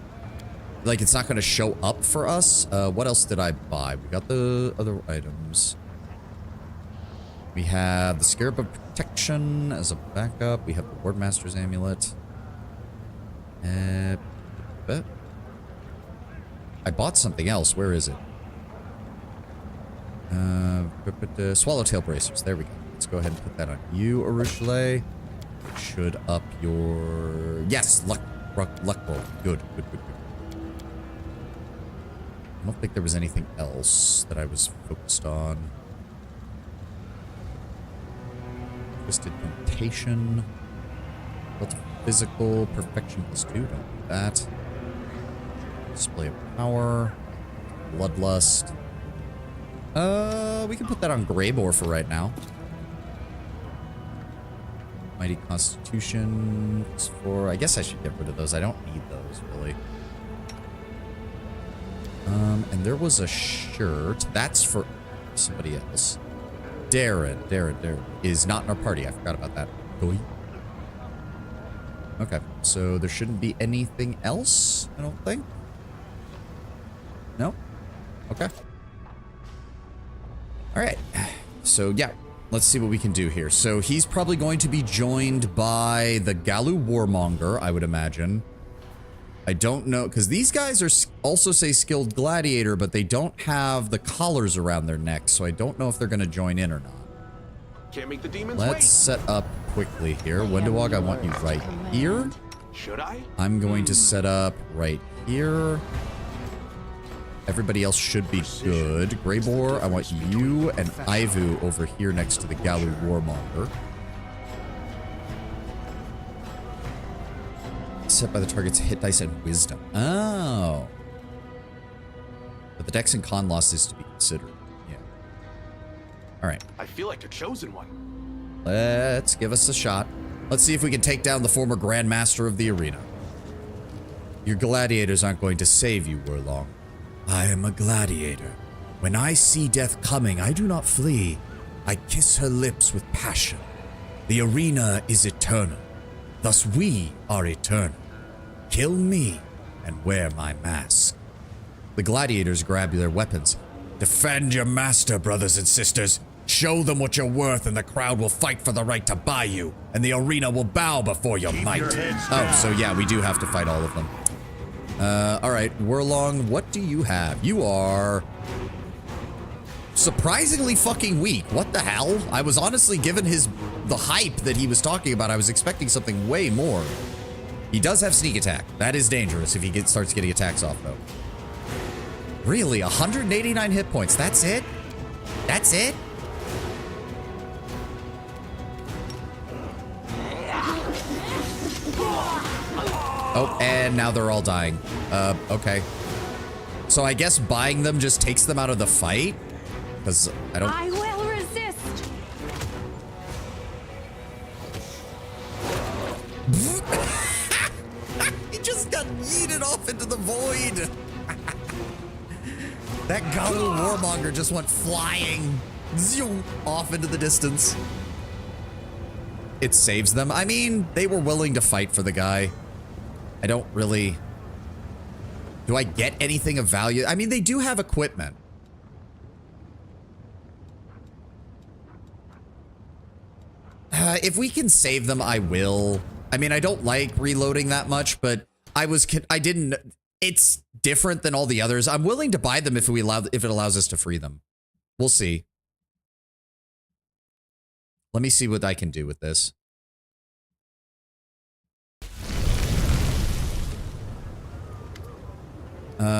Like, it's not going to show up for us. What else did I buy? We got the other items. We have the Scarab of Protection as a backup. We have the Wardmaster's Amulet. I bought something else. Where is it? Swallowtail Bracers. There we go. Let's go ahead and put that on you, Arushale. Should up your... Yes! Luck roll. Good. I don't think there was anything else that I was focused on. Twisted Temptation. Physical. Perfection +2. Don't do that. Display of Power. Bloodlust. We can put that on Greybore for right now. Mighty Constitution. +4. I guess I should get rid of those. I don't need those, really. And there was a shirt. That's for somebody else. Darren is not in our party. I forgot about that. Okay, so there shouldn't be anything else, I don't think. No? Okay. Alright, so yeah, let's see what we can do here. So he's probably going to be joined by the Galu Warmonger, I would imagine. I don't know, because these guys are also say skilled gladiator, but they don't have the collars around their necks, so I don't know if they're going to join in or not. Can't make the demons Let's wait. set up quickly here. Wendewog, I want you right here. Should I? I'm going to set up right here. Everybody else should be good. Greybor, I want you and Ivu over here next to the Galu Warmonger. Set by the target's hit dice and wisdom. Oh. But the dex and con loss is to be considered. Yeah. Alright. I feel like the chosen one. Let's give us a shot. Let's see if we can take down the former Grandmaster of the arena. Your gladiators aren't going to save you, Wurlong. I am a gladiator. When I see death coming, I do not flee. I kiss her lips with passion. The arena is eternal. Thus we are eternal. Kill me and wear my mask. The gladiators grab their weapons. Defend your master, brothers and sisters. Show them what you're worth and the crowd will fight for the right to buy you. And the arena will bow before your might. Oh, so yeah, we do have to fight all of them. Alright, Wurlong, what do you have? You are surprisingly fucking weak. What the hell? I was honestly given the hype that he was talking about. I was expecting something way more. He does have sneak attack. That is dangerous if he starts getting attacks off, though. Really? 189 hit points. That's it? That's it? Oh, and now they're all dying. Okay. So I guess buying them just takes them out of the fight? Because I don't... I will resist. He just got yeeted off into the void. That Galu Warmonger just went flying zoom, off into the distance. It saves them. I mean, they were willing to fight for the guy. I don't really... Do I get anything of value? I mean, they do have equipment. If we can save them, I will. I mean, I don't like reloading that much, but I didn't... It's different than all the others. I'm willing to buy them if it allows us to free them. We'll see. Let me see what I can do with this.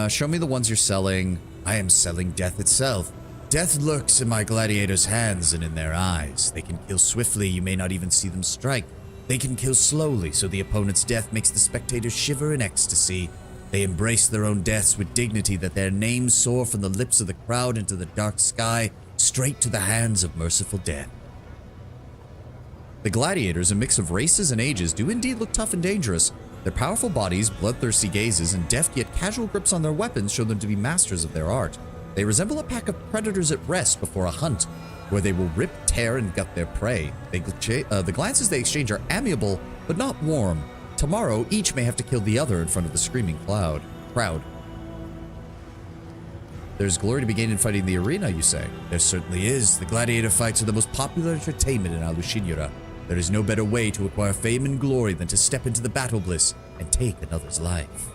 Show me the ones you're selling. I am selling death itself. Death lurks in my gladiators' hands and in their eyes. They can kill swiftly, you may not even see them strike. They can kill slowly, so the opponent's death makes the spectator shiver in ecstasy. They embrace their own deaths with dignity that their names soar from the lips of the crowd into the dark sky, straight to the hands of merciful death. The gladiators, a mix of races and ages, do indeed look tough and dangerous. Their powerful bodies, bloodthirsty gazes, and deft yet casual grips on their weapons show them to be masters of their art. They resemble a pack of predators at rest before a hunt, where they will rip, tear, and gut their prey. The glances they exchange are amiable, but not warm. Tomorrow, each may have to kill the other in front of the screaming crowd. There's glory to be gained in fighting the arena, you say? There certainly is. The gladiator fights are the most popular entertainment in Alushinura. There is no better way to acquire fame and glory than to step into the battle bliss and take another's life.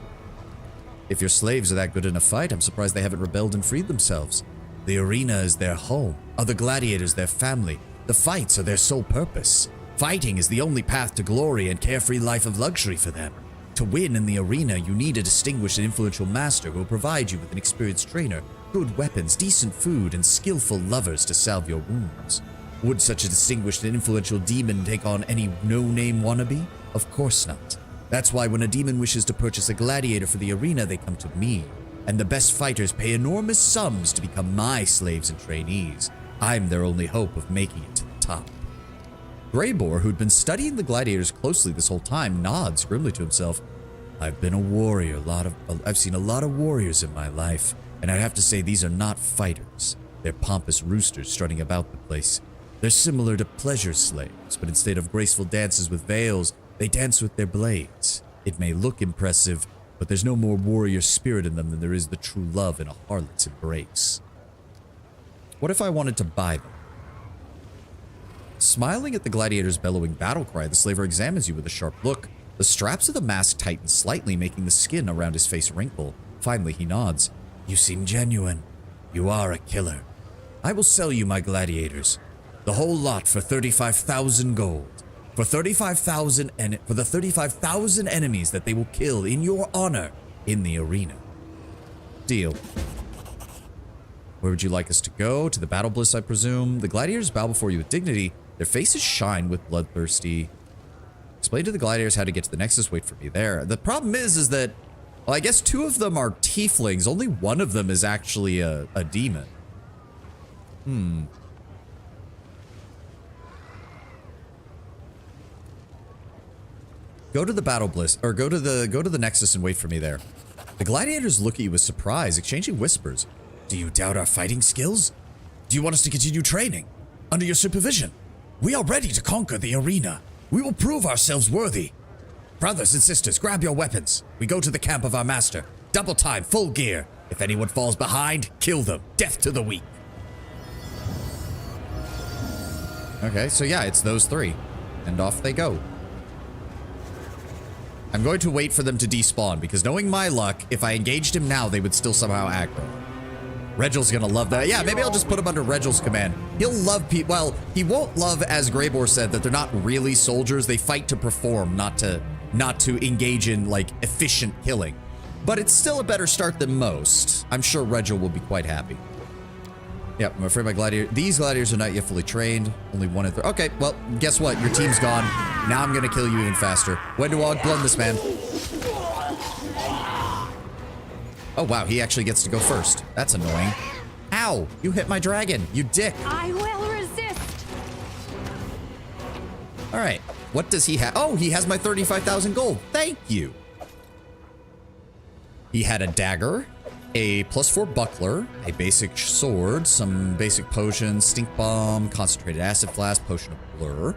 If your slaves are that good in a fight, I'm surprised they haven't rebelled and freed themselves. The arena is their home. Other gladiators their family. The fights are their sole purpose. Fighting is the only path to glory and carefree life of luxury for them. To win in the arena, you need a distinguished and influential master who will provide you with an experienced trainer, good weapons, decent food, and skillful lovers to salve your wounds. Would such a distinguished and influential demon take on any no-name wannabe? Of course not. That's why when a demon wishes to purchase a gladiator for the arena, they come to me. And the best fighters pay enormous sums to become my slaves and trainees. I'm their only hope of making it to the top. Greybor, who'd been studying the gladiators closely this whole time, nods grimly to himself. I've been a warrior, I've seen a lot of warriors in my life, and I'd have to say these are not fighters. They're pompous roosters strutting about the place. They're similar to pleasure slaves, but instead of graceful dances with veils, They dance with their blades. It may look impressive, but there's no more warrior spirit in them than there is the true love in a harlot's embrace. What if I wanted to buy them? Smiling at the gladiator's bellowing battle cry, the slaver examines you with a sharp look. The straps of the mask tighten slightly, making the skin around his face wrinkle. Finally, he nods. You seem genuine. You are a killer. I will sell you my gladiators. The whole lot for 35,000 gold. For 35,000 and for the 35,000 enemies that they will kill in your honor in the arena. Deal. Where would you like us to go? To the battle bliss, I presume. The gladiators bow before you with dignity. Their faces shine with bloodthirsty. Explain to the gladiators how to get to the Nexus. Wait for me there. The problem is that, well, I guess 2 of them are tieflings. Only one of them is actually a demon. Go to the battle bliss, or go to the Nexus and wait for me there. The gladiators look at you with surprise, exchanging whispers. Do you doubt our fighting skills? Do you want us to continue training? Under your supervision? We are ready to conquer the arena. We will prove ourselves worthy. Brothers and sisters, grab your weapons. We go to the camp of our master. Double time, full gear. If anyone falls behind, kill them. Death to the weak. Okay, so yeah, it's those 3. And off they go. I'm going to wait for them to despawn, because knowing my luck, if I engaged him now, they would still somehow aggro. Regel's gonna love that. Yeah, maybe I'll just put him under Regel's command. He'll love people. Well, he won't love, as Greybor said, that they're not really soldiers. They fight to perform, not to engage in, like, efficient killing. But it's still a better start than most. I'm sure Regel will be quite happy. Yep, I'm afraid these gladiators are not yet fully trained. Only 1 in 3. Okay, well, guess what? Your team's gone. Now I'm gonna kill you even faster. Wendewog, blend this man. Oh, wow, he actually gets to go first. That's annoying. Ow, you hit my dragon, you dick. I will resist. All right, what does he have? Oh, he has my 35,000 gold. Thank you. He had a dagger, a +4 buckler, a basic sword, some basic potions, stink bomb, concentrated acid flask, potion of blur.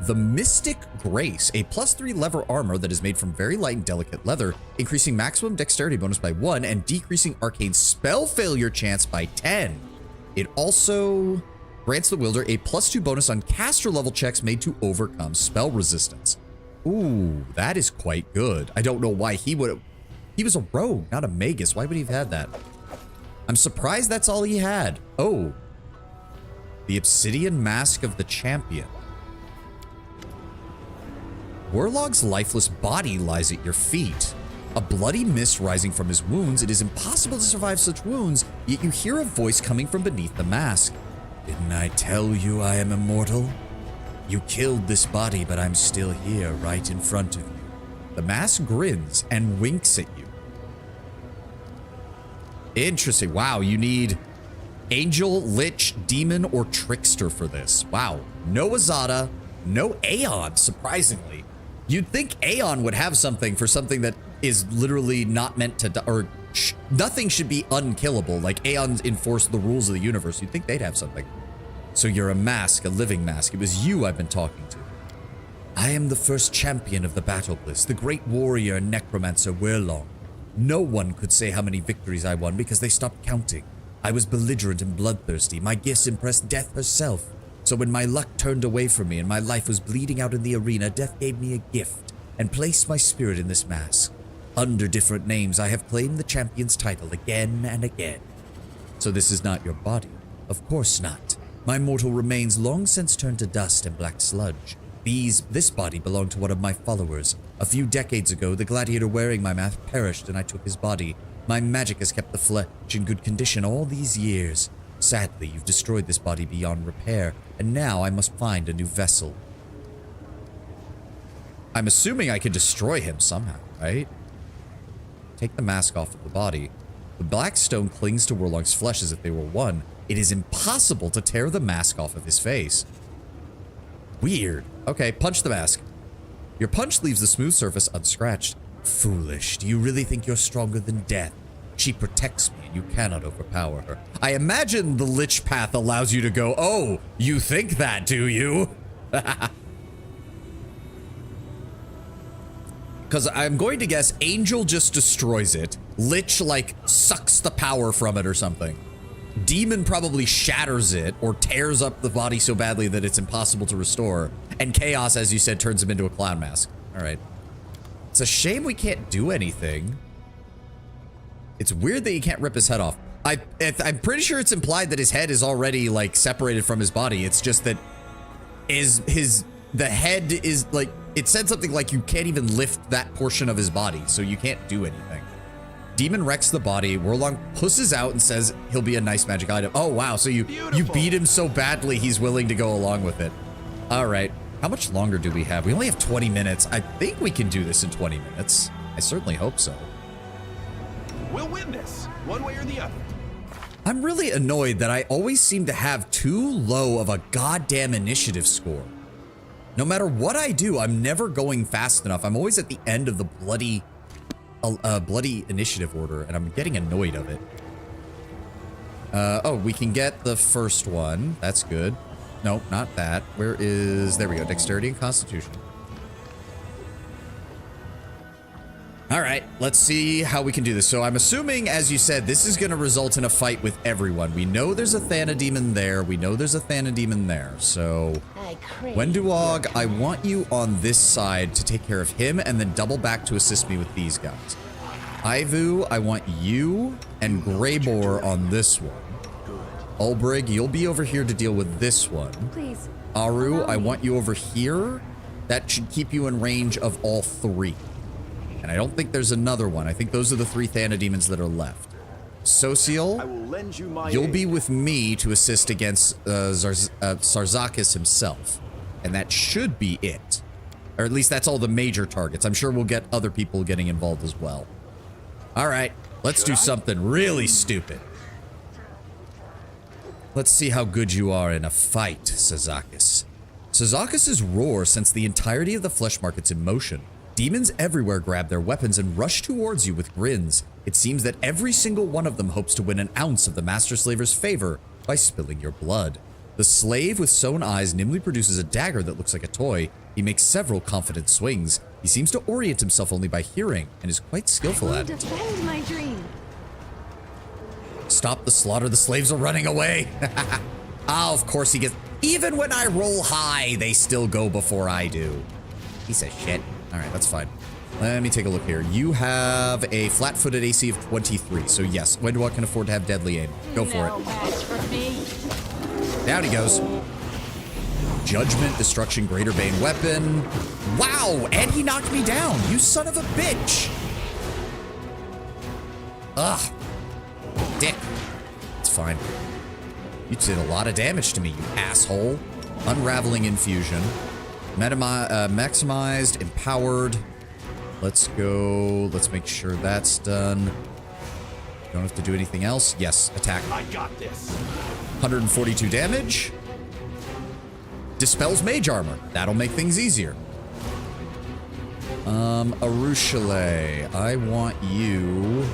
The Mystic Grace, a +3 leather armor that is made from very light and delicate leather, increasing maximum dexterity bonus by 1 and decreasing arcane spell failure chance by 10. It also grants the wielder a +2 bonus on caster level checks made to overcome spell resistance. Ooh, that is quite good. I don't know why he would have. He was a rogue, not a magus. Why would he have had that? I'm surprised that's all he had. Oh, the Obsidian Mask of the Champion. Warlog's lifeless body lies at your feet. A bloody mist rising from his wounds. It is impossible to survive such wounds, yet you hear a voice coming from beneath the mask. Didn't I tell you I am immortal? You killed this body, but I'm still here, right in front of you. The mask grins and winks at you. Interesting. Wow, you need Angel, Lich, Demon, or Trickster for this. Wow. No Azada, no Aeon, surprisingly. You'd think Aeon would have something for something that is literally not meant to die, or nothing should be unkillable. Like Aeons enforce the rules of the universe. You'd think they'd have something. So you're a mask, a living mask. It was you I've been talking to. I am the first champion of the Battle Bliss, the great warrior and necromancer Werlong. No one could say how many victories I won because they stopped counting. I was belligerent and bloodthirsty. My gifts impressed Death herself. So when my luck turned away from me and my life was bleeding out in the arena, Death gave me a gift and placed my spirit in this mask. Under different names, I have claimed the champion's title again and again. So this is not your body? Of course not. My mortal remains long since turned to dust and black sludge. This body belonged to one of my followers. A few decades ago, the gladiator wearing my mask perished and I took his body. My magic has kept the flesh in good condition all these years. Sadly, you've destroyed this body beyond repair, and now I must find a new vessel. I'm assuming I could destroy him somehow, right? Take the mask off of the body. The black stone clings to Werlong's flesh as if they were one. It is impossible to tear the mask off of his face. Weird. Okay, punch the mask. Your punch leaves the smooth surface unscratched. Foolish. Do you really think you're stronger than Death? She protects me and you cannot overpower her. I imagine the Lich Path allows you to go, oh, you think that, do you? Because I'm going to guess Angel just destroys it. Lich, like, sucks the power from it or something. Demon probably shatters it or tears up the body so badly that it's impossible to restore. And Chaos, as you said, turns him into a clown mask. All right. It's a shame we can't do anything. It's weird that you can't rip his head off. I'm pretty sure it's implied that his head is already, like, separated from his body. It's just that the head is, like, it said something like you can't even lift that portion of his body, so you can't do anything. Demon wrecks the body. Warlong pusses out and says he'll be a nice magic item. Oh, wow. So you beat him so badly, he's willing to go along with it. All right. How much longer do we have? We only have 20 minutes. I think we can do this in 20 minutes. I certainly hope so. We'll win this, one way or the other. I'm really annoyed that I always seem to have too low of a goddamn initiative score. No matter what I do, I'm never going fast enough. I'm always at the end of the bloody initiative order, and I'm getting annoyed of it. Oh, we can get the first one. That's good. No, not that. Where is... There we go. Dexterity and Constitution. All right, let's see how we can do this. So I'm assuming, as you said, this is going to result in a fight with everyone. We know there's a Thanademon there. We know there's a Thanademon there. So, Wenduog, I want you on this side to take care of him and then double back to assist me with these guys. Ivu, I want you and Greybore on this one. Ulbrig, you'll be over here to deal with this one. Please. Aru, I want you over here. That should keep you in range of all three. And I don't think there's another one. I think those are the 3 Thanademons that are left. Sociel, you'll be with me to assist against Sarzakis himself. And that should be it. Or at least that's all the major targets. I'm sure we'll get other people getting involved as well. All right, let's do something really stupid. Let's see how good you are in a fight, Sarzakis. Sarzakis' roar sends the entirety of the flesh markets in motion. Demons everywhere grab their weapons and rush towards you with grins. It seems that every single one of them hopes to win an ounce of the Master Slaver's favor by spilling your blood. The slave with sewn eyes nimbly produces a dagger that looks like a toy. He makes several confident swings. He seems to orient himself only by hearing and is quite skillful at it. Defend my dream. Stop the slaughter, the slaves are running away. Oh, of course he gets... Even when I roll high, they still go before I do. Piece of shit. All right, that's fine. Let me take a look here. You have a flat-footed AC of 23, so yes, Wenduog can afford to have deadly aim. Go for it. For me. Down he goes. Judgment, Destruction, Greater Bane weapon. Wow, and he knocked me down. You son of a bitch. Ugh. Dick. It's fine. You did a lot of damage to me, you asshole. Unraveling Infusion. Maximized, empowered. Let's go. Let's make sure that's done. Don't have to do anything else. Yes, attack. I got this. 142 damage. Dispels mage armor. That'll make things easier. Arushale, I want you.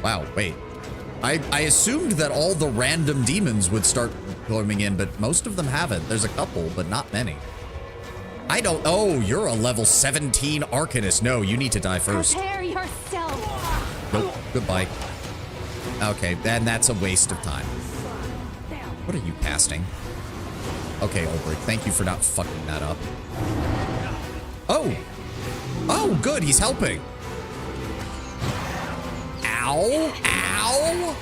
Wow, wait. I assumed that all the random demons would start coming in, but most of them haven't. There's a couple, but not many. I don't... Oh, you're a level 17 Arcanist. No, you need to die first. Prepare yourself. Nope. Goodbye. Okay, then that's a waste of time. What are you casting? Okay, Ulbrich, thank you for not fucking that up. Oh! Oh, good, he's helping. Ow! Ow!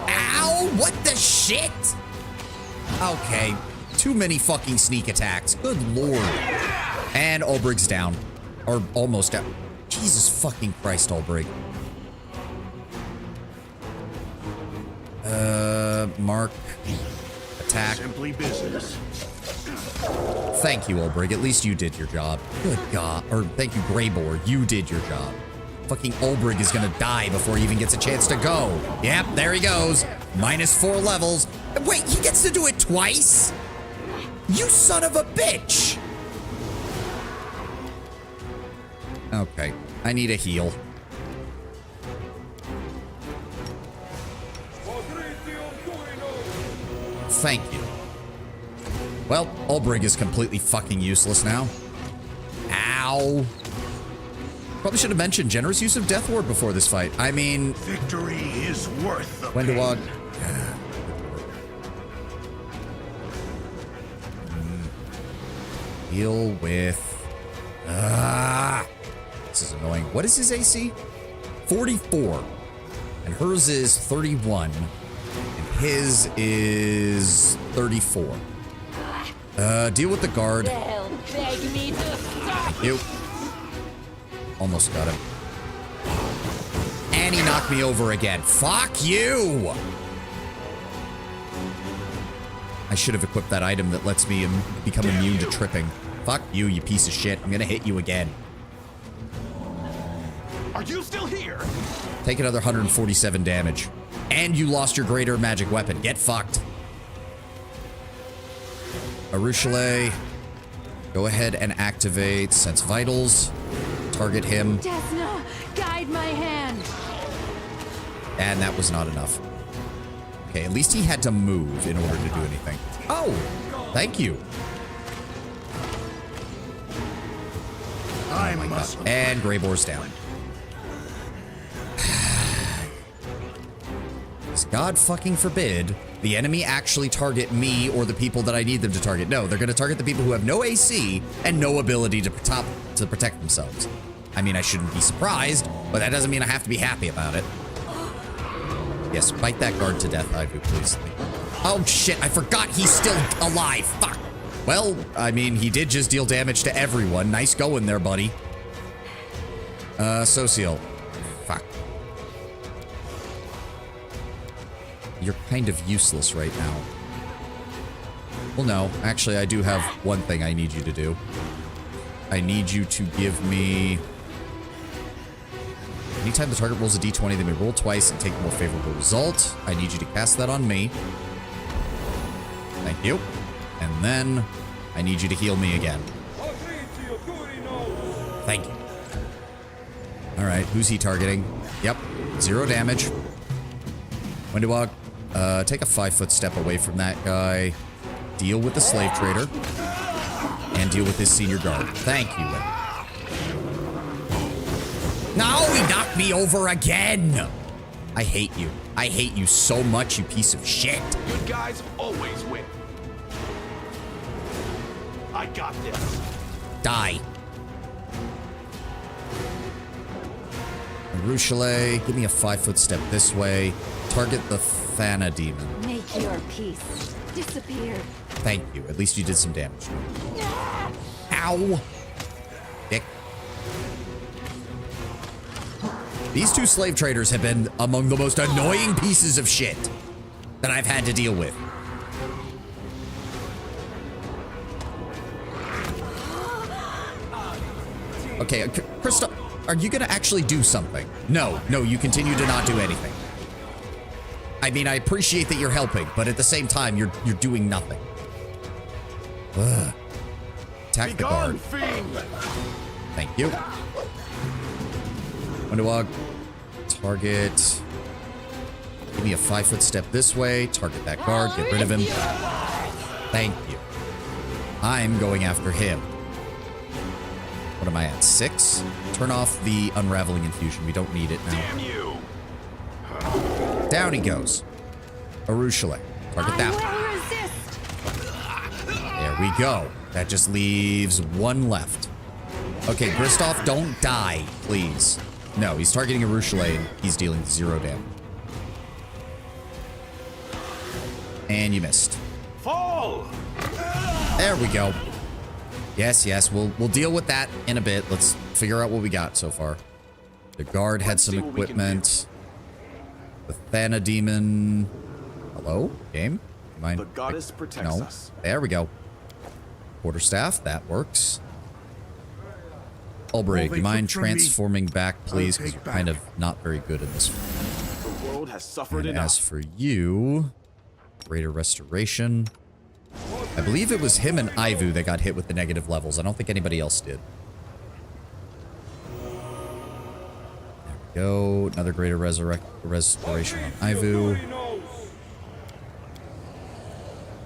Ow! What the shit? Okay. Too many fucking sneak attacks. Good lord. And Ulbrich's down. Or almost down. Jesus fucking Christ, Ulbrich. Mark. Attack. Simply business. Thank you, Ulbrich. At least you did your job. Good God. Or thank you, Greybore. You did your job. Fucking Ulbrich is gonna die before he even gets a chance to go. Yep, there he goes. -4 levels. Wait, he gets to do it twice? You son of a bitch! Okay, I need a heal. Thank you. Well, Ulbrich is completely fucking useless now. Ow. Probably should have mentioned generous use of Death Ward before this fight. I mean... Victory is worth the When do I... Deal with... This is annoying. What is his AC? 44. And hers is 31. And his is 34. Deal with the guard. They'll beg me to stop. Thank you. Almost got him. And he knocked me over again. Fuck you! I should have equipped that item that lets me become immune to tripping. Fuck you, you piece of shit. I'm gonna hit you again. Are you still here? Take another 147 damage. And you lost your greater magic weapon. Get fucked. Arushale. Go ahead and activate Sense Vitals. Target him. Desna, guide my hand. And that was not enough. Okay, at least he had to move in order to do anything. Oh, thank you. I must. And Greyboar's down. God fucking forbid the enemy actually target me or the people that I need them to target. No, they're going to target the people who have no AC and no ability to protect themselves. I mean, I shouldn't be surprised, but that doesn't mean I have to be happy about it. Yes, bite that guard to death, Ivu, please. Oh, shit, I forgot he's still alive. Fuck. Well, I mean, he did just deal damage to everyone. Nice going there, buddy. Social. Fuck. You're kind of useless right now. Well, no. Actually, I do have one thing I need you to do. I need you to give me... Anytime the target rolls a d20, they may roll twice and take a more favorable result. I need you to cast that on me. Thank you. And then I need you to heal me again. Thank you. All right, who's he targeting? Yep, 0 damage. Windywog, take a 5-foot step away from that guy. Deal with the slave trader. And deal with his senior guard. Thank you, Win. No, he knocked me over again. I hate you. I hate you so much, you piece of shit. Good guys always win. I got this. Die. Arushale, give me a 5-foot step this way. Target the Thana demon. Make your peace disappear. Thank you. At least you did some damage. Ow. Dick. These two slave traders have been among the most annoying pieces of shit that I've had to deal with. Okay, Krista, are you gonna actually do something? No, you continue to not do anything. I mean, I appreciate that you're helping, but at the same time, you're doing nothing. Ugh. Attack the guard. Thank you. Windywog, target. Give me a 5-foot step this way. Target that guard. Get rid of him. Thank you. I'm going after him. What am I at? 6? Turn off the unraveling infusion. We don't need it now. Damn you! Down he goes. Arushale. Target that one. There we go. That just leaves 1 left. Okay, Kristoff, don't die, please. No, he's targeting Arushale and he's dealing 0 damage. And you missed. Fall! There we go. Yes, we'll deal with that in a bit. Let's figure out what we got so far. The guard had some equipment. The Thana demon. Hello, game? Mind? The goddess protects us. There we go. Quarterstaff, that works. Ulbrich, do you mind transforming back, please? Because you're kind of not very good in this one. The world has suffered And enough. as for you, Greater Restoration. I believe it was him and Ivu that got hit with the negative levels. I don't think anybody else did. There we go. Another Greater Restoration on Ivu.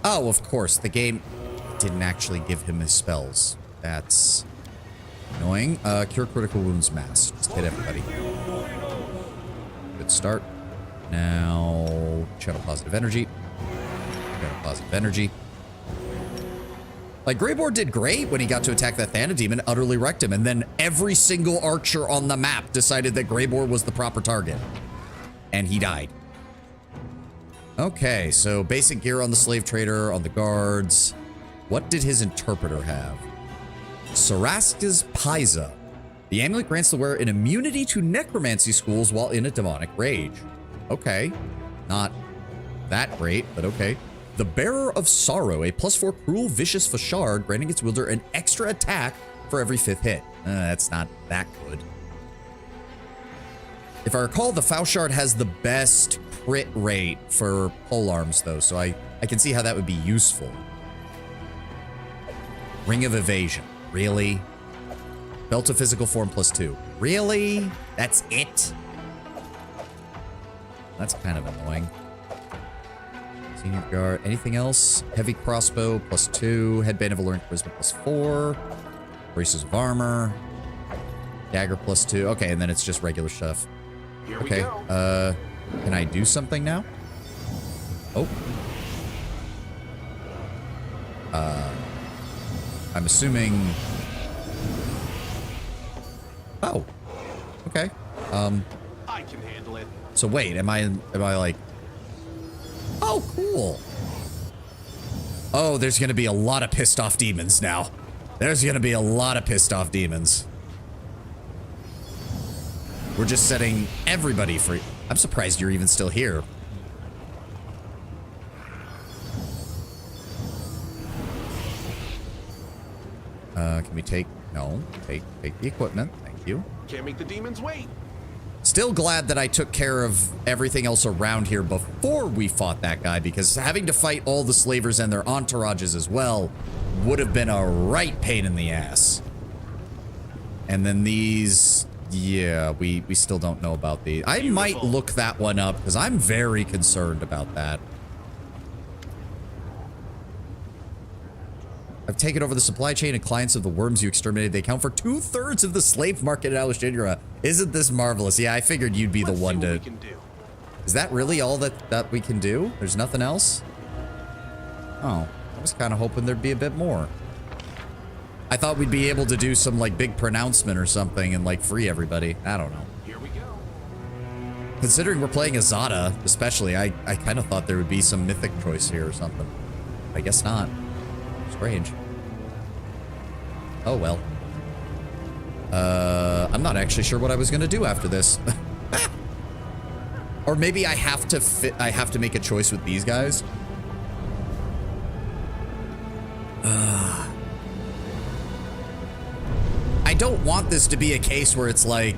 Oh, of course. The game didn't actually give him his spells. That's Annoying. Cure critical wounds mass. Just hit everybody. Good start. Now, channel positive energy. Channel positive energy. Like, Greybor did great when he got to attack that Thanademon, utterly wrecked him, and then every single archer on the map decided that Greybor was the proper target. And he died. Okay, so basic gear on the slave trader, on the guards. What did his interpreter have? Saraska's Paisa. The amulet grants the wearer an immunity to necromancy schools while in a demonic rage. Okay. Not that great, but okay. The Bearer of Sorrow, a +4 cruel, vicious facade, granting its wielder an extra attack for every 5th hit. That's not that good. If I recall, the Fauchard has the best crit rate for polearms, though, so I can see how that would be useful. Ring of Evasion. Really? Belt of Physical Form +2. Really? That's it? That's kind of annoying. Senior guard. Anything else? Heavy crossbow +2. Headband of Alluring Charisma +4. Braces of armor. Dagger +2. Okay, and then it's just regular stuff. Here Okay. we go. Can I do something now? Oh. I'm assuming. Oh. Okay. I can handle it. So wait, am I like? Oh, cool. Oh, there's gonna be a lot of pissed off demons now. There's gonna be a lot of pissed off demons. We're just setting everybody free. I'm surprised you're even still here. Can we take? No, take the equipment. Thank you. Can't make the demons wait. Still glad that I took care of everything else around here before we fought that guy, because having to fight all the slavers and their entourages as well would have been a right pain in the ass. And then these, yeah, we still don't know about these. I might look that one up because I'm very concerned about that. I've taken over the supply chain and clients of the worms you exterminated. They account for 2/3 of the slave market in Alexandria. Isn't this marvelous? Yeah, I figured you'd be the one to... Is that really all that we can do? There's nothing else? Oh, I was kind of hoping there'd be a bit more. I thought we'd be able to do some, like, big pronouncement or something and, like, free everybody. I don't know. Here we go. Considering we're playing Azada, especially, I kind of thought there would be some mythic choice here or something. I guess not. Strange. Oh, well. I'm not actually sure what I was going to do after this. Or maybe I have to make a choice with these guys. I don't want this to be a case where it's like,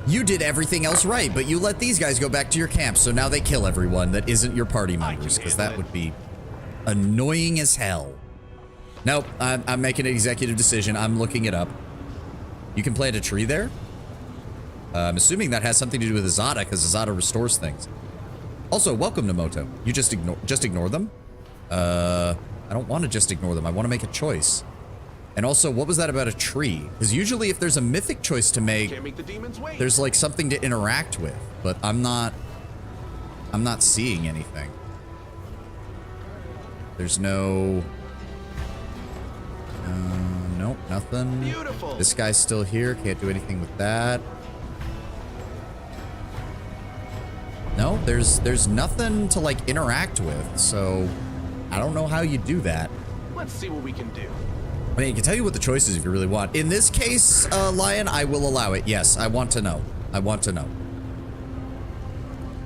you did everything else right, but you let these guys go back to your camp, so now they kill everyone that isn't your party members, because that would be annoying as hell. Nope, I'm making an executive decision. I'm looking it up. You can plant a tree there? I'm assuming that has something to do with Azada, because Azada restores things. Also, welcome to Moto. You just ignore them? I don't want to just ignore them. I want to make a choice. And also, what was that about a tree? Because usually if there's a mythic choice to make, Can't the demons wait. there's like something to interact with, but I'm not seeing anything. There's no... nope, nothing. Beautiful. This guy's still here. Can't do anything with that. No, there's nothing to like interact with, so I don't know how you do that. Let's see what we can do. I mean, I can tell you what the choice is if you really want. In this case, Lion, I will allow it. Yes, I want to know. I want to know.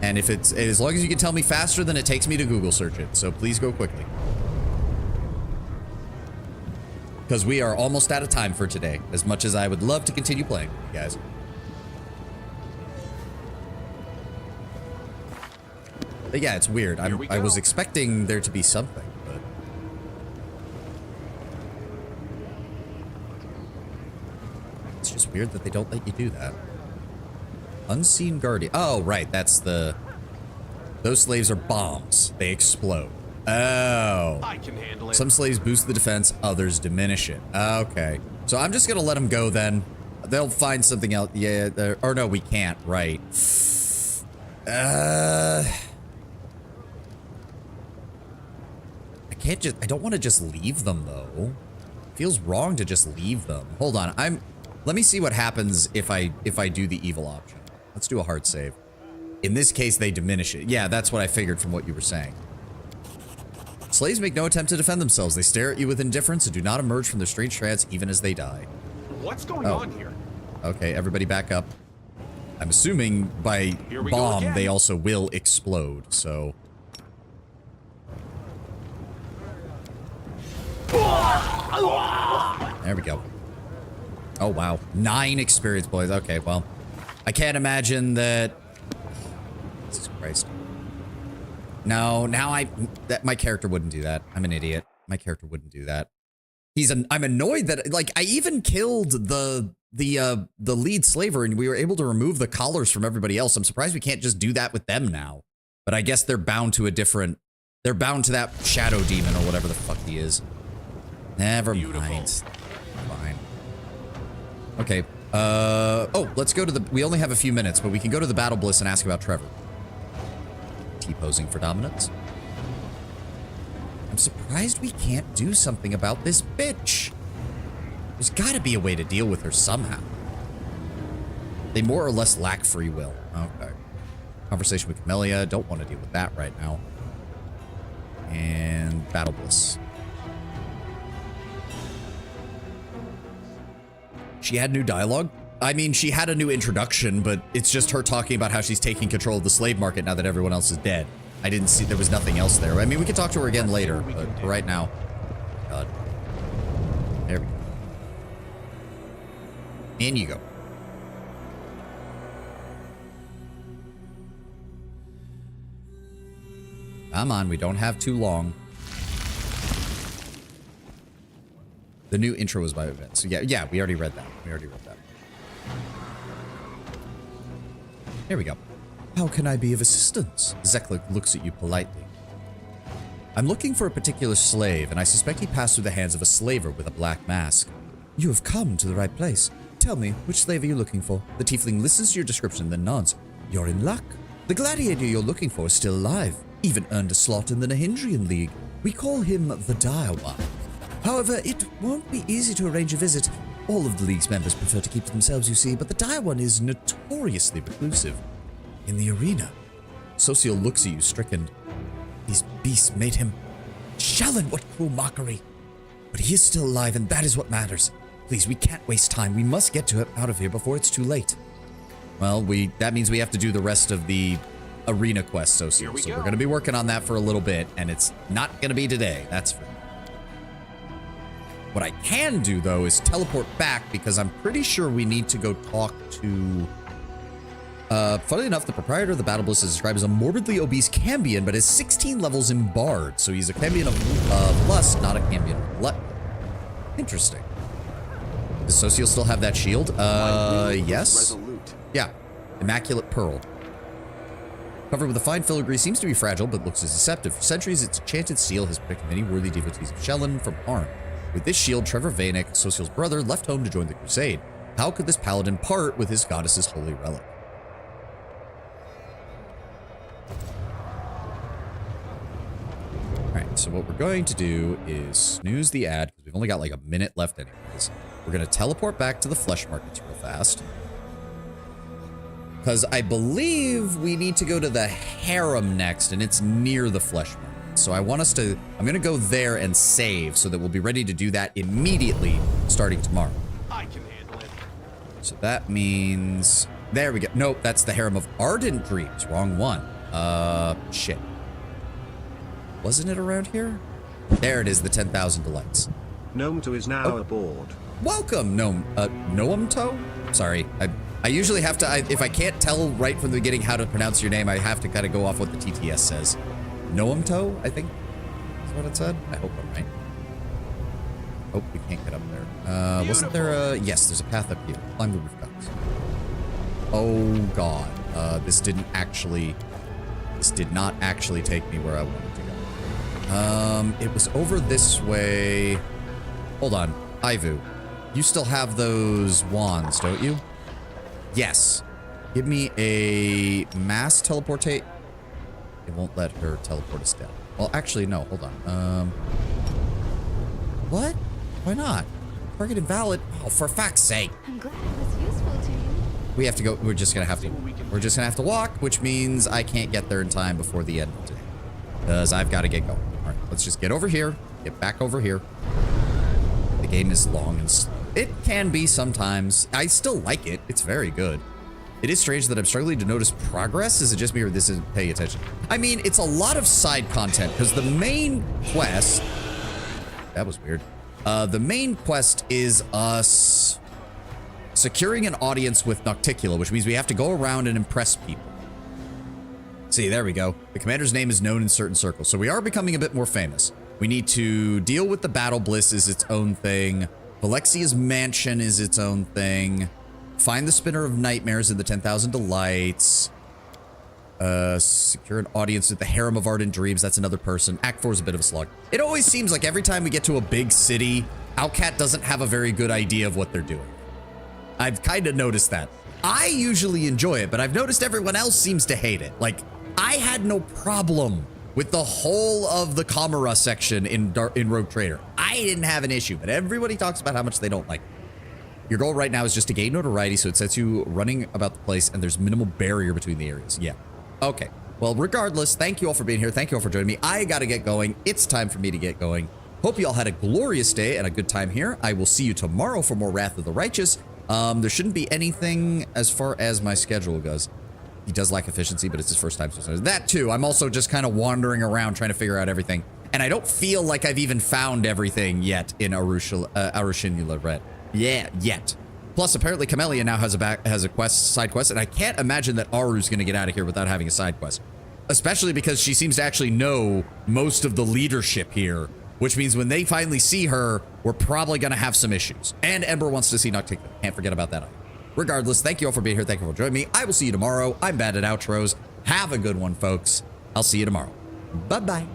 And if it's, as long as you can tell me faster than it takes me to Google search it. So please go quickly. Because we are almost out of time for today, as much as I would love to continue playing, you guys. But yeah, it's weird. I was expecting there to be something, but... It's just weird that they don't let you do that. Unseen Guardian. Oh, right, that's the... Those slaves are bombs. They explode. Oh. I can handle it. Some slaves boost the defense, others diminish it. Okay. So I'm just gonna let them go then. They'll find something else. Yeah, or no, we can't, right. I don't want to just leave them though. Feels wrong to just leave them. Hold on, let me see what happens if I do the evil option. Let's do a hard save. In this case, they diminish it. Yeah, that's what I figured from what you were saying. Slaves make no attempt to defend themselves. They stare at you with indifference and do not emerge from their strange trance even as they die. What's going on here? Okay, everybody back up. I'm assuming by bomb, they also will explode, so... There we go. Oh, wow. 9 experience points. Okay, well, I can't imagine that... Jesus Christ. No, now my character wouldn't do that. I'm an idiot. My character wouldn't do that. I'm annoyed that, like, I even killed the lead slaver and we were able to remove the collars from everybody else. I'm surprised we can't just do that with them now. But I guess they're bound to they're bound to that shadow demon or whatever the fuck he is. Never mind. Fine. Okay. Oh, let's go to we only have a few minutes, but we can go to the Battle Bliss and ask about Trevor. T-posing for dominance. I'm surprised we can't do something about this bitch. There's gotta be a way to deal with her somehow. They more or less lack free will. Okay. Conversation with Camellia. Don't want to deal with that right now. And Battle Bliss. She had new dialogue? I mean, she had a new introduction, but it's just her talking about how she's taking control of the slave market now that everyone else is dead. I didn't see, there was nothing else there. I mean, we can talk to her again later, but right now. God. There we go. In you go. Come on, we don't have too long. The new intro was by event. So yeah, we already read that. Here we go. How can I be of assistance? Zeklik looks at you politely. I'm looking for a particular slave, and I suspect he passed through the hands of a slaver with a black mask. You have come to the right place. Tell me, which slave are you looking for? The tiefling listens to your description, then nods. You're in luck. The gladiator you're looking for is still alive. Even earned a slot in the Nahindrian League. We call him the Dire One. However, it won't be easy to arrange a visit. All of the League's members prefer to keep to themselves, you see, but the Dire One is notoriously reclusive. In the arena, Social looks at you, stricken. These beasts made him... Shallan, what cruel mockery! But he is still alive, and that is what matters. Please, we can't waste time. We must get to it out of here before it's too late. Well, that means we have to do the rest of the arena quest, Social. So we're going to be working on that for a little bit, and it's not going to be today. That's for... What I can do, though, is teleport back, because I'm pretty sure we need to go talk to... funnily enough, the proprietor of the Battle Bliss is described as a morbidly obese Cambion, but has 16 levels in Bard, so he's a Cambion of Lust, not a Cambion of Gluttony. Interesting. Does Social still have that shield? Yes. Yeah. Immaculate Pearl. Covered with a fine filigree, seems to be fragile, but looks as deceptive. For centuries, its enchanted seal has protected many worthy devotees of Shelyn from harm. With this shield, Trevor Vanek, Social's brother, left home to join the crusade. How could this paladin part with his goddess's holy relic? Alright, so what we're going to do is snooze the ad, because we've only got like a minute left anyways. We're going to teleport back to the flesh markets real fast. Because I believe we need to go to the harem next, and it's near the flesh market. So I want us to... I'm going to go there and save, so that we'll be ready to do that immediately, starting tomorrow. I can handle it. So that means... There we go. Nope, that's the harem of Ardent Dreams. Wrong one. Shit. Wasn't it around here? There it is, the 10,000 delights. Noamto is now aboard. Welcome, Noamto? Sorry, I usually have to, if I can't tell right from the beginning how to pronounce your name, I have to kind of go off what the TTS says. Noamto, I think is what it said. I hope I'm right. Oh, we can't get up there. Wasn't there a... Yes, there's a path up here. Climb the rooftops. Oh, God. This did not actually take me where I wanted to go. It was over this way. Hold on. Ivu, you still have those wands, don't you? Yes. Give me a mass teleportate. It won't let her teleport us down. Well, actually, no. Hold on. What? Why not? Target invalid. Oh, for fuck's sake. I'm glad it was useful to you. We have to go. We're just gonna have to. We're just gonna have to walk, which means I can't get there in time before the end of today, because I've got to get going. All right, let's just get over here. Get back over here. The game is long and slow. It can be sometimes. I still like it. It's very good. It is strange that I'm struggling to notice progress. Is it just me or this isn't paying attention? I mean, it's a lot of side content because the main quest. That was weird. The main quest is us securing an audience with Nocticula, which means we have to go around and impress people. See, there we go. The commander's name is known in certain circles, so we are becoming a bit more famous. We need to deal with the Battle Bliss is its own thing. Valexia's Mansion is its own thing. Find the Spinner of Nightmares in the 10,000 Delights. Secure an audience with the Harem of Ardent Dreams. That's another person. Act 4 is a bit of a slog. It always seems like every time we get to a big city, Owlcat doesn't have a very good idea of what they're doing. I've kind of noticed that. I usually enjoy it, but I've noticed everyone else seems to hate it. Like, I had no problem with the whole of the Kamara section in Rogue Trader. I didn't have an issue, but everybody talks about how much they don't like it. Your goal right now is just to gain notoriety, so it sets you running about the place, and there's minimal barrier between the areas. Yeah. Okay. Well, regardless, thank you all for being here. Thank you all for joining me. I gotta get going. It's time for me to get going. Hope you all had a glorious day and a good time here. I will see you tomorrow for more Wrath of the Righteous. There shouldn't be anything as far as my schedule goes. He does lack efficiency, but it's his first time. So that too. I'm also just kind of wandering around trying to figure out everything. And I don't feel like I've even found everything yet in Arushinula Red. Yeah, yet. Plus, apparently Camellia now has a side quest, and I can't imagine that Aru's going to get out of here without having a side quest. Especially because she seems to actually know most of the leadership here, which means when they finally see her, we're probably going to have some issues. And Ember wants to see Nocticula. Can't forget about that either. Regardless, thank you all for being here. Thank you for joining me. I will see you tomorrow. I'm bad at outros. Have a good one, folks. I'll see you tomorrow. Bye-bye.